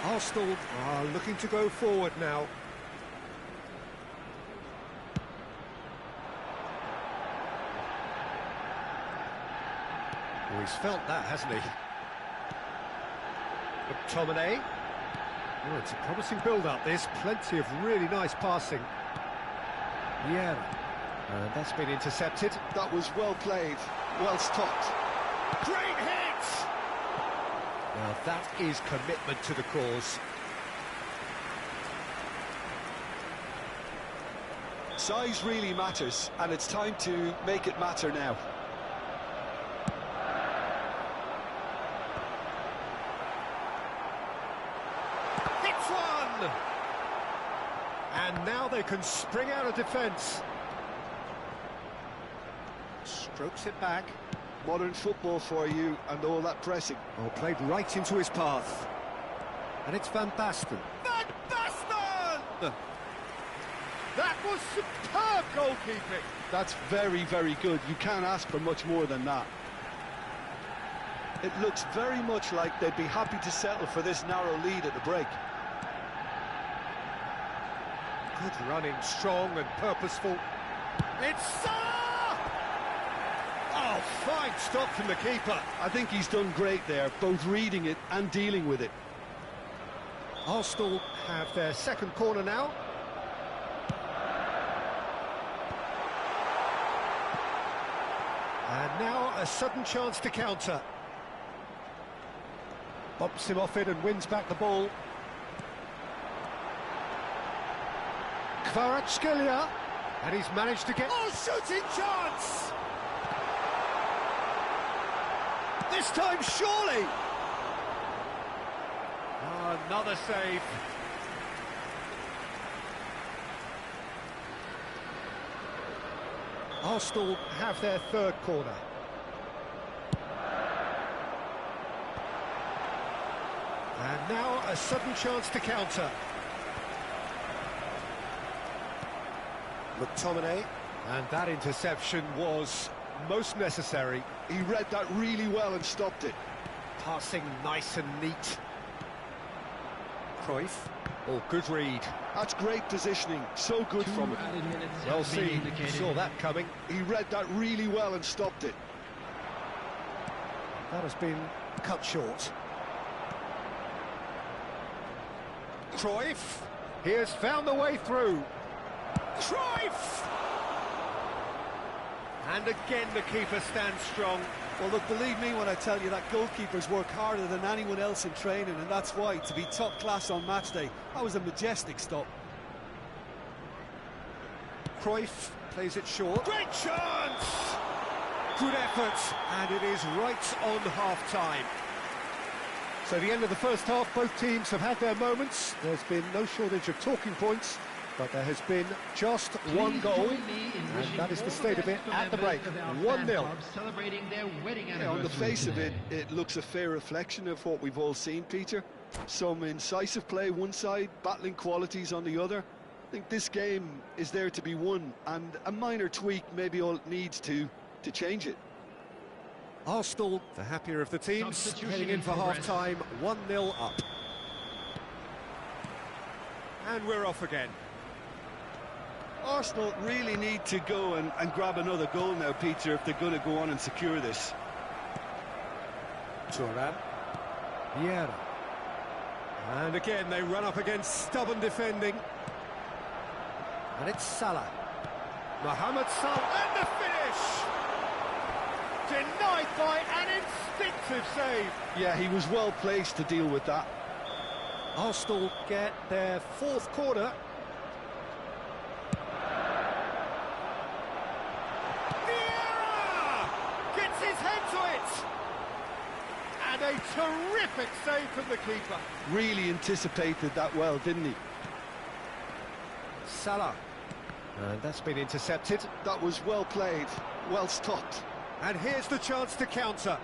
Arsenal are looking to go forward now. Well, he's felt that, hasn't he? McTominay. Oh, it's a promising build-up, this. Plenty of really nice passing. Yeah, and that's been intercepted. That was well played, well stopped. Great hit! Now that is commitment to the cause. Size really matters, and it's time to make it matter now. Hits one! And now they can spring out of defence. Strokes it back. Modern football for you, and all that pressing. Oh, played right into his path. And it's Van Basten. Van Basten! That was superb goalkeeping. That's very, very good. You can't ask for much more than that. It looks very much like they'd be happy to settle for this narrow lead at the break. Good running, strong and purposeful. It's Salah! Oh, fine stop from the keeper. I think he's done great there, both reading it and dealing with it. Arsenal have their second corner now. And now a sudden chance to counter. Bumps him off it and wins back the ball. Kvaratskhelia, and he's managed to get... Oh, shooting chance! This time, surely! Oh, another save. Arsenal have their third corner. And now a sudden chance to counter. McTominay, and that interception was most necessary. He read that really well and stopped it. Passing nice and neat. Cruyff, oh, good read. That's great positioning, so good from him. Well seen, saw that coming. He read that really well and stopped it. That has been cut short. Cruyff, he has found the way through. Cruyff! And again the keeper stands strong. Well, look, believe me when I tell you that goalkeepers work harder than anyone else in training, and that's why, to be top class on match day, that was a majestic stop. Cruyff plays it short. Great chance! Good effort, and it is right on half-time. So the end of the first half, both teams have had their moments. There's been no shortage of talking points, but there has been just one goal, and that is the state of it at the break. 1-0. Celebrating their wedding anniversary. On the face of it, it looks a fair reflection of what we've all seen, Peter. Some incisive play one side, battling qualities on the other. I think this game is there to be won, and a minor tweak maybe all it needs to change it. Arsenal, the happier of the teams, heading in for half-time, 1-0 up. And we're off again. Arsenal really need to go and grab another goal now, Peter, if they're going to go on and secure this. Thuram, Vieira. And again, they run up against stubborn defending. And it's Salah. Mohamed Salah, and the finish! Denied by an instinctive save. Yeah, he was well placed to deal with that. Arsenal get their fourth corner. Vieira gets his head to it. And a terrific save from the keeper. Really anticipated that well, didn't he? Salah. And that's been intercepted. That was well played, well stopped. And here's the chance to counter.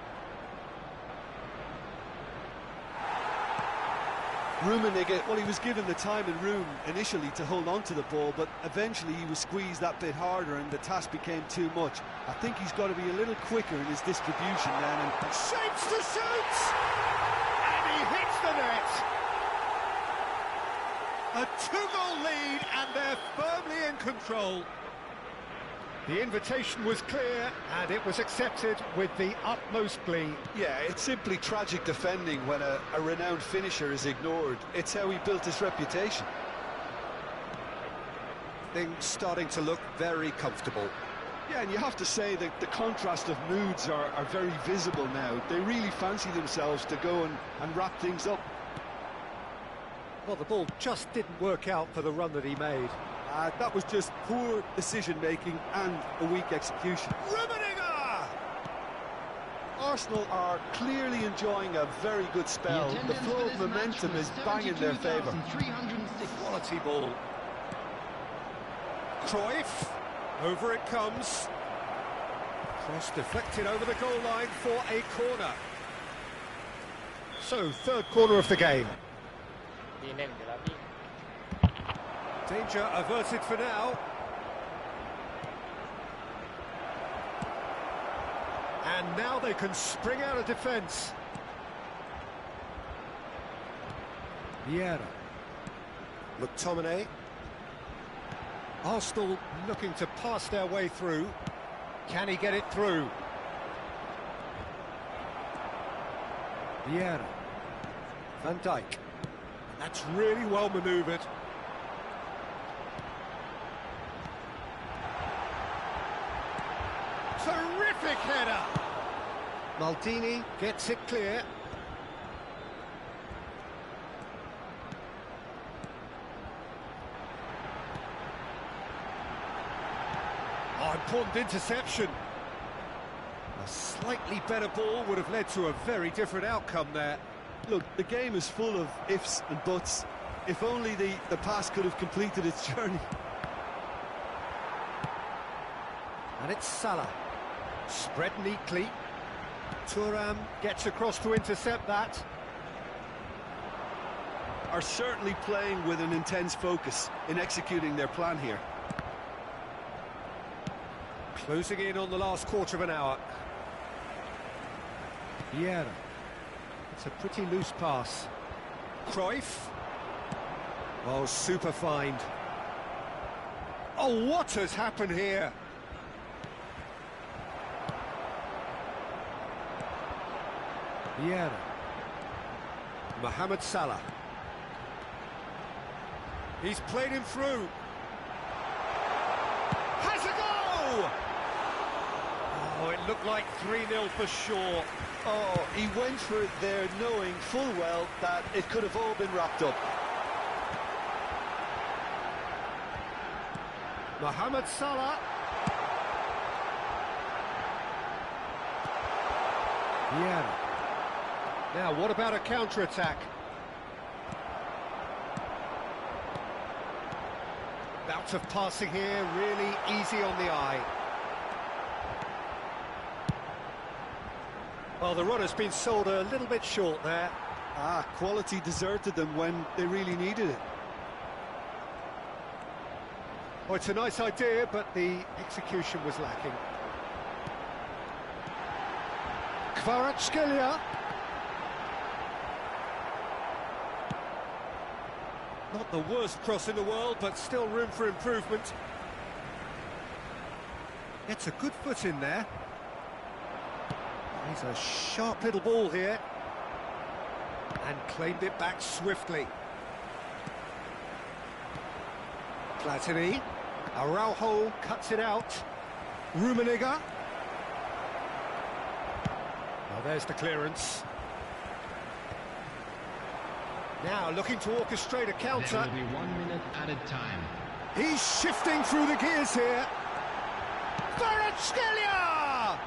Rummenigge, well, he was given the time and room initially to hold on to the ball, but eventually he was squeezed that bit harder and the task became too much. I think he's got to be a little quicker in his distribution then. And shapes to shoot! And he hits the net! A two-goal lead, and they're firmly in control. The invitation was clear, and it was accepted with the utmost glee. Yeah, it's simply tragic defending when a renowned finisher is ignored. It's how he built his reputation. Things starting to look very comfortable. Yeah, and you have to say that the contrast of moods are very visible now. They really fancy themselves to go and wrap things up. Well, the ball just didn't work out for the run that he made. That was just poor decision-making and a weak execution. Rummenigge! Arsenal are clearly enjoying a very good spell. The flow of momentum is bang in their favour. Quality ball. Cruyff, over it comes. Cross deflected over the goal line for a corner. So, third corner of the game. Danger averted for now. And now they can spring out of defence. Vieira. McTominay. Arsenal looking to pass their way through. Can he get it through? Vieira. Van Dijk. That's really well manoeuvred. Terrific header! Maldini gets it clear. Oh, important interception. A slightly better ball would have led to a very different outcome there. Look, the game is full of ifs and buts. If only the pass could have completed its journey. And it's Salah. Spread neatly. Thuram gets across to intercept that. Are certainly playing with an intense focus in executing their plan here. Closing in on the last quarter of an hour. Vieira. It's a pretty loose pass. Cruyff. Oh, super find. Oh, what has happened here? Vieira. Mohamed Salah. He's played him through. Has a goal! Oh, it looked like 3-0 for sure. Oh, he went for it there knowing full well that it could have all been wrapped up. Mohamed Salah. Vieira. Now, what about a counter-attack? Bout of passing here, really easy on the eye. Well, the run has been sold a little bit short there. Quality deserted them when they really needed it. Oh, it's a nice idea, but the execution was lacking. Kvaratskhelia. Not the worst cross in the world, but still room for improvement. Gets a good foot in there. He's a sharp little ball here. And claimed it back swiftly. Platini. Araujo cuts it out. Rummenigge. Well, there's the clearance. Now looking to orchestrate a counter. There will be 1 minute added time. He's shifting through the gears here. Kvaratskhelia!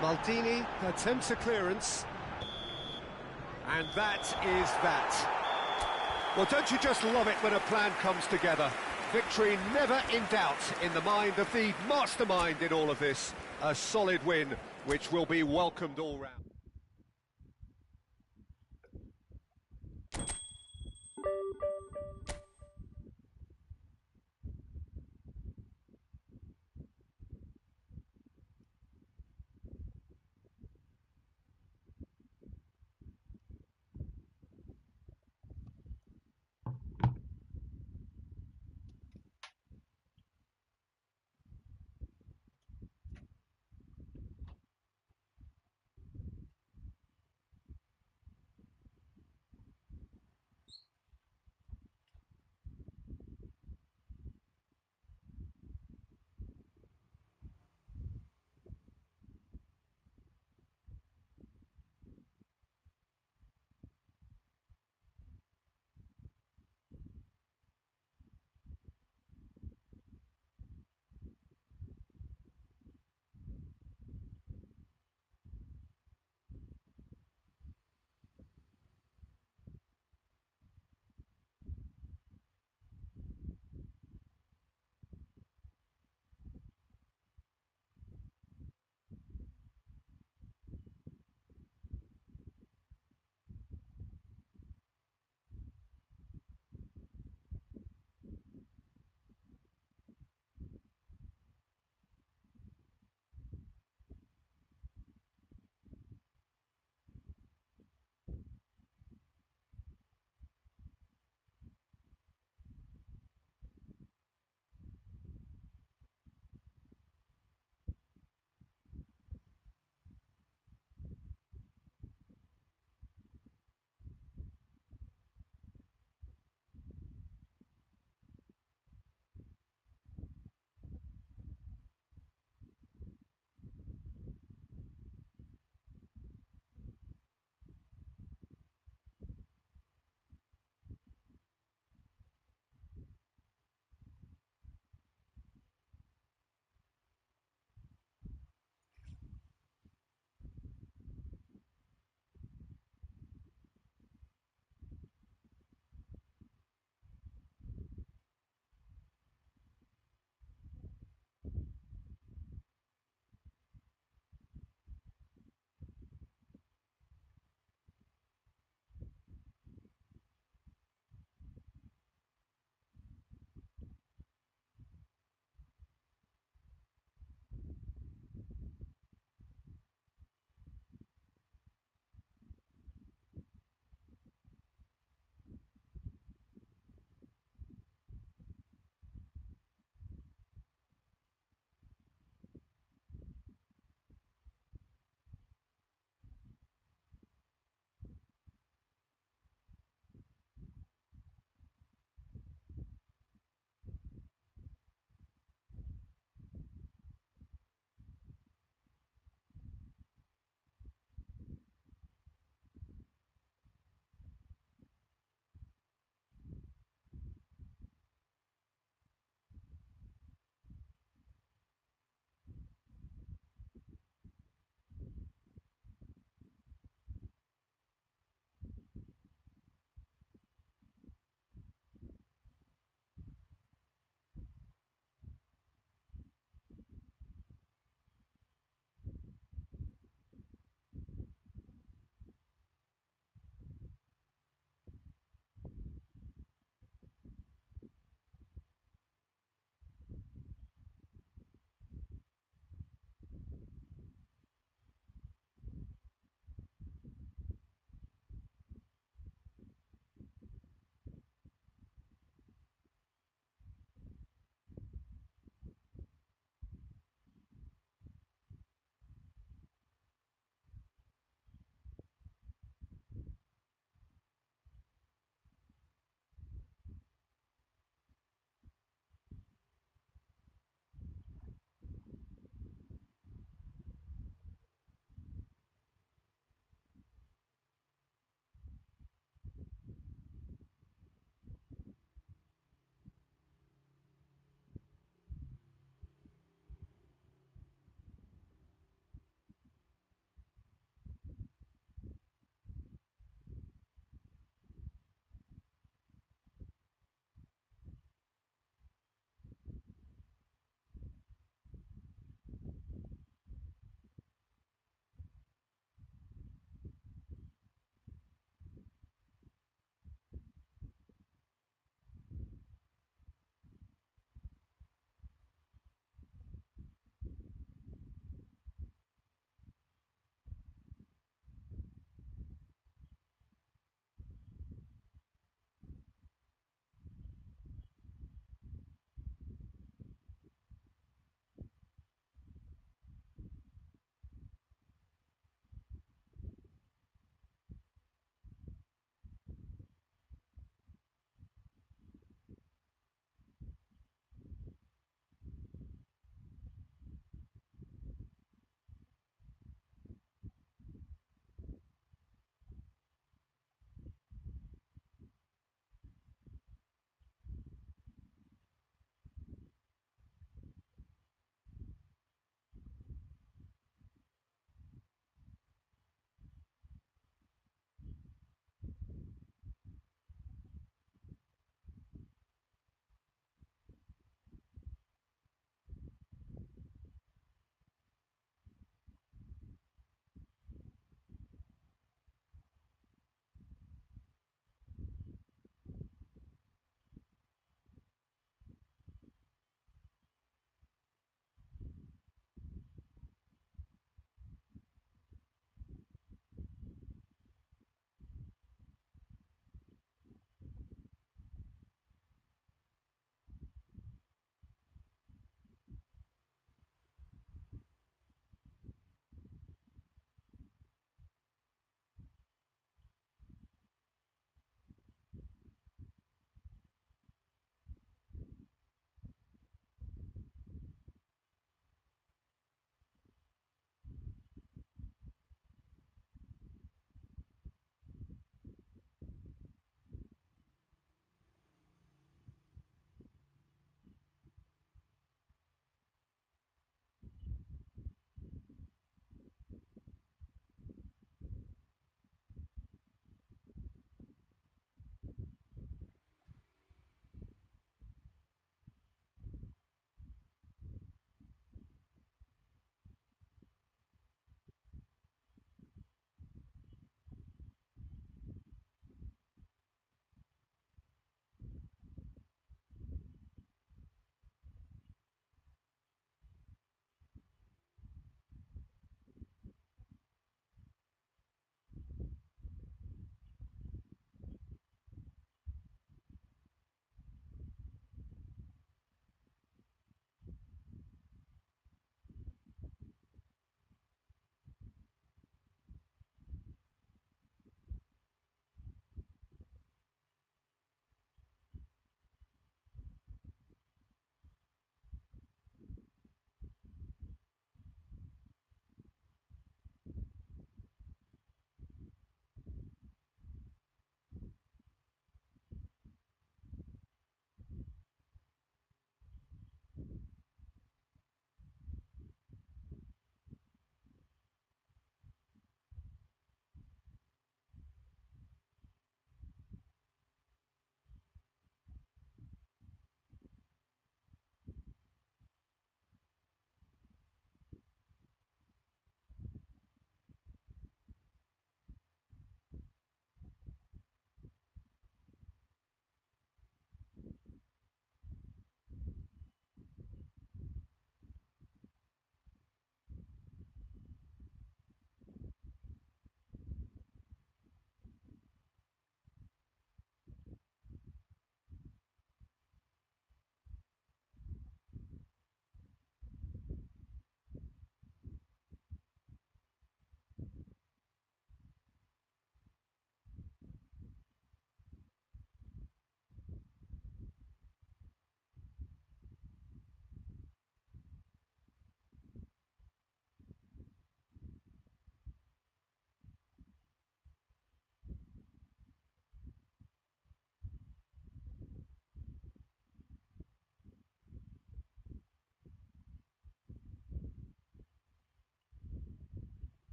Maldini attempts a clearance. And that is that. Well, don't you just love it when a plan comes together? Victory never in doubt in the mind of the mastermind in all of this. A solid win, which will be welcomed all round.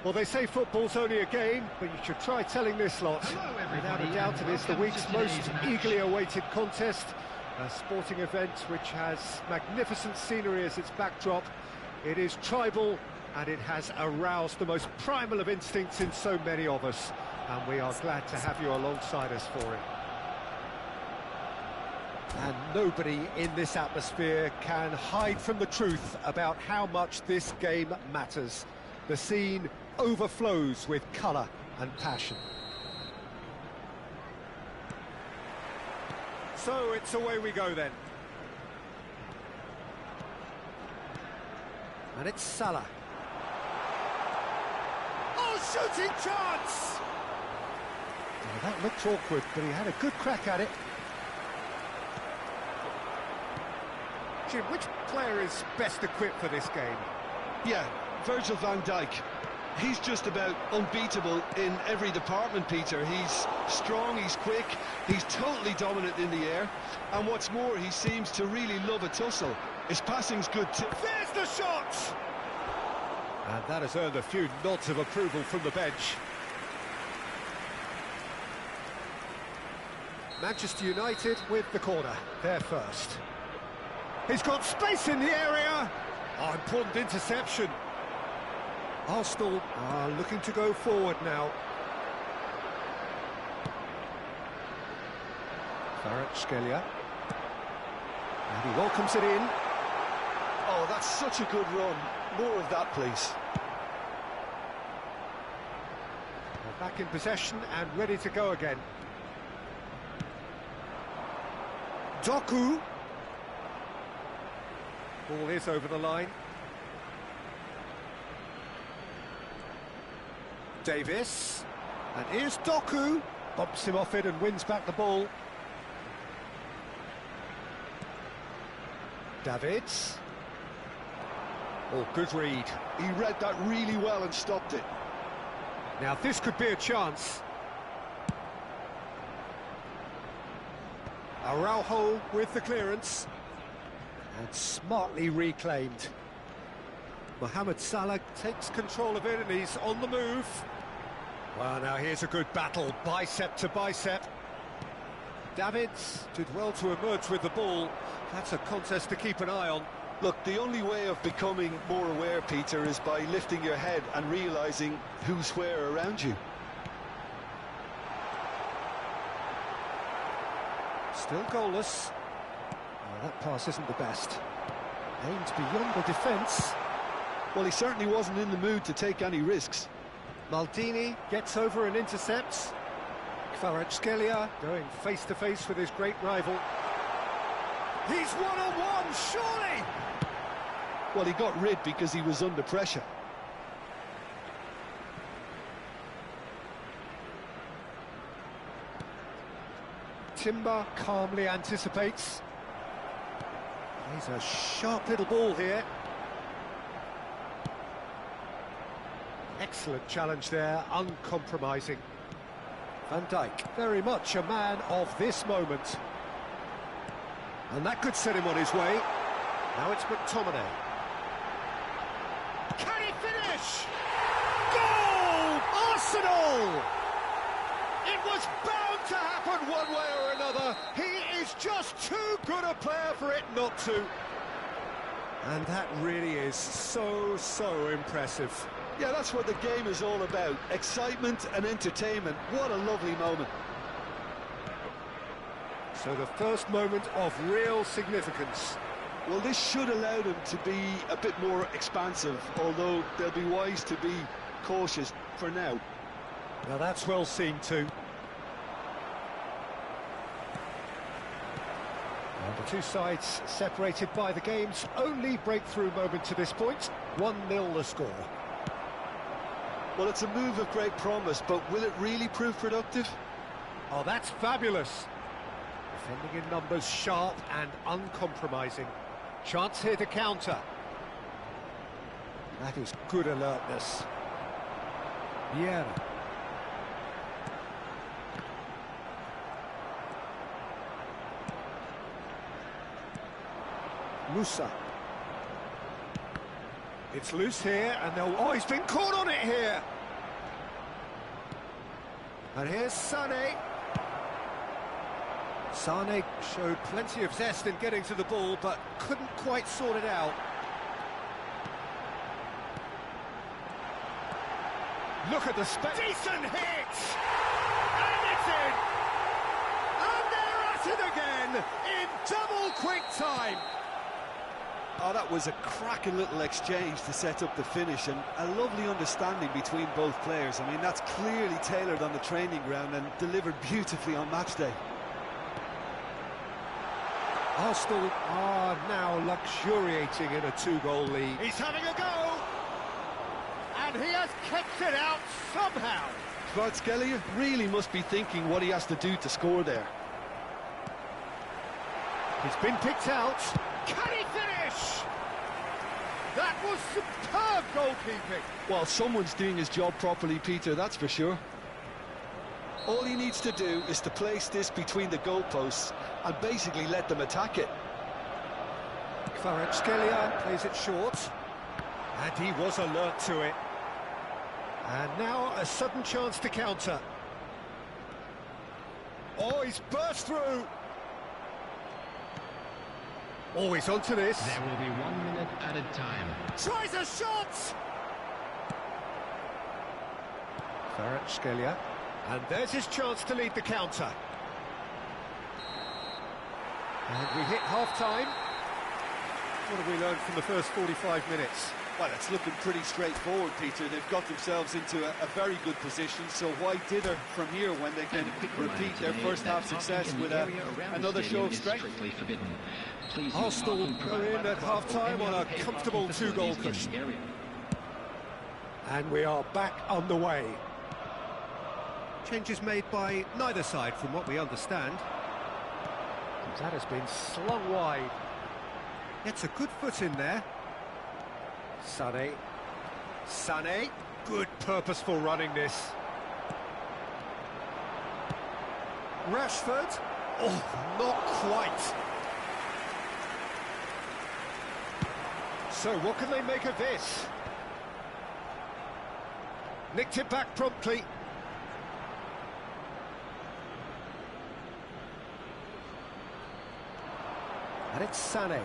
Well, they say football's only a game, but you should try telling this lot. Hello, Without a everybody, doubt, it and is the welcome week's to most today's match. eagerly awaited contest. A sporting event which has magnificent scenery as its backdrop. It is tribal, and it has aroused the most primal of instincts in so many of us. And we are glad to have you alongside us for it. And nobody in this atmosphere can hide from the truth about how much this game matters. The scene overflows with colour and passion. So it's away we go then. And it's Salah. Oh, shooting chance! Well, that looked awkward, but he had a good crack at it. Jim, which player is best equipped for this game? Yeah, Virgil van Dijk. He's just about unbeatable in every department, Peter. He's strong, he's quick, he's totally dominant in the air, and what's more, he seems to really love a tussle. His passing's good too. There's the shot! And that has earned a few nods of approval from the bench. Manchester United with the corner, there first. He's got space in the area! Oh, important interception. Arsenal are looking to go forward now. Kvaratskhelia. And he welcomes it in. Oh, that's such a good run. More of that, please. They're back in possession and ready to go again. Doku. Ball is over the line. Davis. And here's Doku. Bumps him off it and wins back the ball. Davids. Oh, good read. He read that really well and stopped it. Now this could be a chance. Araujo with the clearance. And smartly reclaimed. Mohamed Salah takes control of it and he's on the move. Well, now here's a good battle, bicep to bicep. Davids did well to emerge with the ball. That's a contest to keep an eye on. Look, the only way of becoming more aware, Peter, is by lifting your head and realising who's where around you. Still goalless. Well, that pass isn't the best. Aimed beyond the defence. Well, he certainly wasn't in the mood to take any risks. Maldini gets over and intercepts. Kvaratskhelia going face-to-face with his great rival. He's one-on-one, surely! Well, he got rid because he was under pressure. Timber calmly anticipates. He's a sharp little ball here. Excellent challenge there, uncompromising. Van Dijk, very much a man of this moment. And that could set him on his way. Now it's McTominay. Can he finish? Goal! Arsenal! It was bound to happen one way or another. He is just too good a player for it not to. And that really is so impressive. Yeah, that's what the game is all about. Excitement and entertainment. What a lovely moment. So the first moment of real significance. Well, this should allow them to be a bit more expansive, although they'll be wise to be cautious for now. Now that's well seen too. And the two sides separated by the game's only breakthrough moment to this point. 1-0 the score. Well, it's a move of great promise, but will it really prove productive? Oh, that's fabulous. Defending in numbers, sharp and uncompromising. Chance here to counter. That is good alertness. Vieira. Musa. It's loose here, and they'll... Oh, he's been caught on it here! And here's Sané. Sané showed plenty of zest in getting to the ball, but couldn't quite sort it out. Look at the decent hit! And it's in! And they're at it again, in double quick time! Oh, that was a cracking little exchange to set up the finish, and a lovely understanding between both players. I mean, that's clearly tailored on the training ground and delivered beautifully on match day. Arsenal are now luxuriating in a two-goal lead. He's having a go! And he has kept it out somehow! Kvaratskhelia really must be thinking what he has to do to score there. He's been picked out. Can he finish? That was superb goalkeeping. Well, someone's doing his job properly, Peter, that's for sure. All he needs to do is to place this between the goalposts and basically let them attack it. Kvaratskhelia plays it short. And he was alert to it. And now a sudden chance to counter. Oh, he's burst through. Always onto this. There will be 1 minute added time. Tries a shot! Kvaratskhelia. And there's his chance to lead the counter. And we hit half-time. What have we learned from the first 45 minutes? Well, it's looking pretty straightforward, Peter. They've got themselves into a very good position, so why dither from here when they can repeat their first half success with another show of strength? Arsenal are in at half-time on a comfortable two-goal cushion. And we are back on the way. Changes made by neither side, from what we understand. That has been slung wide. Gets a good foot in there. Sané. Sané. Good purposeful running this. Rashford. Oh, not quite. So what can they make of this? Nicked it back promptly. And it's Sané.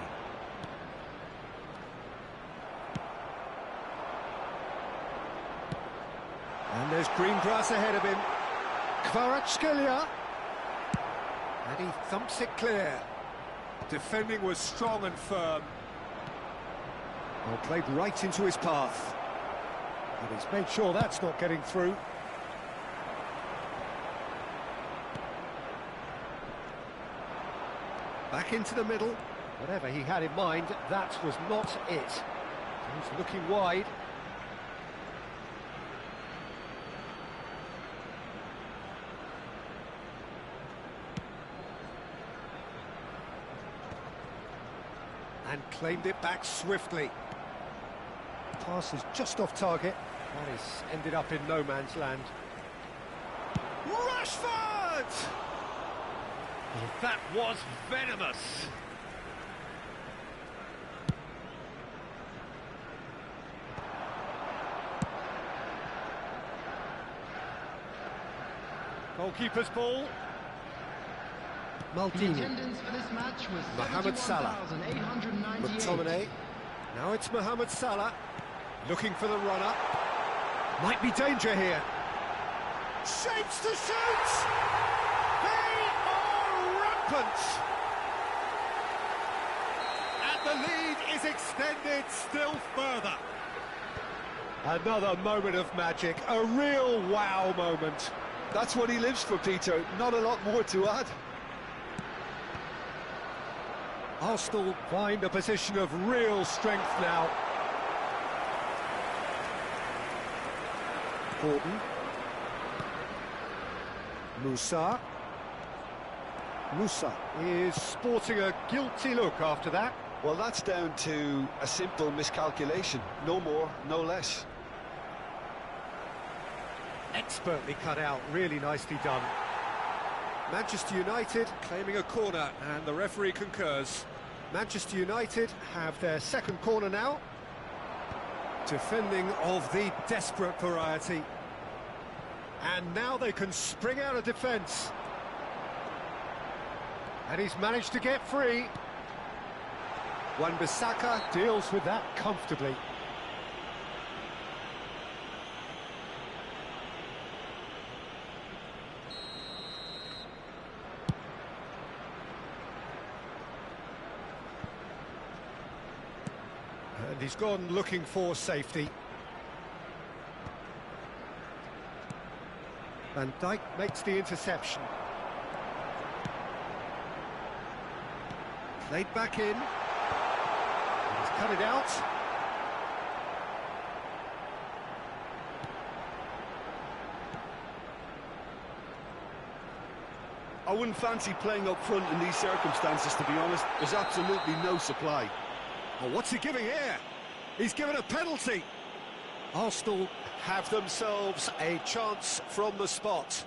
And there's green grass ahead of him. Kvaratskhelia. And he thumps it clear. Defending was strong and firm. Well, played right into his path. And he's made sure that's not getting through. Back into the middle. Whatever he had in mind, that was not it. He's looking wide. And claimed it back swiftly. Pass is just off target. That is ended up in no man's land. Rashford! That was venomous. Goalkeeper's ball. Maldini. Attendance for this match was Mohamed Salah. 71,898. McTominay. Now it's Mohamed Salah. Looking for the runner. Might be danger here. Shapes to shoot! They are rampant! And the lead is extended still further. Another moment of magic, a real wow moment. That's what he lives for, Peter. Not a lot more to add. Arsenal find a position of real strength now. Gordon. Musa. Musa is sporting a guilty look after that. Well, that's down to a simple miscalculation. No more, no less. Expertly cut out, really nicely done. Manchester United claiming a corner, and the referee concurs. Manchester United have their second corner now. Defending of the desperate variety. And now they can spring out of defence. And he's managed to get free. Wan-Bissaka deals with that comfortably. And he's gone looking for safety. Van Dijk makes the interception. Played back in. He's cut it out. I wouldn't fancy playing up front in these circumstances, to be honest. There's absolutely no supply. Oh, what's he giving here? He's given a penalty. Arsenal have themselves a chance from the spot.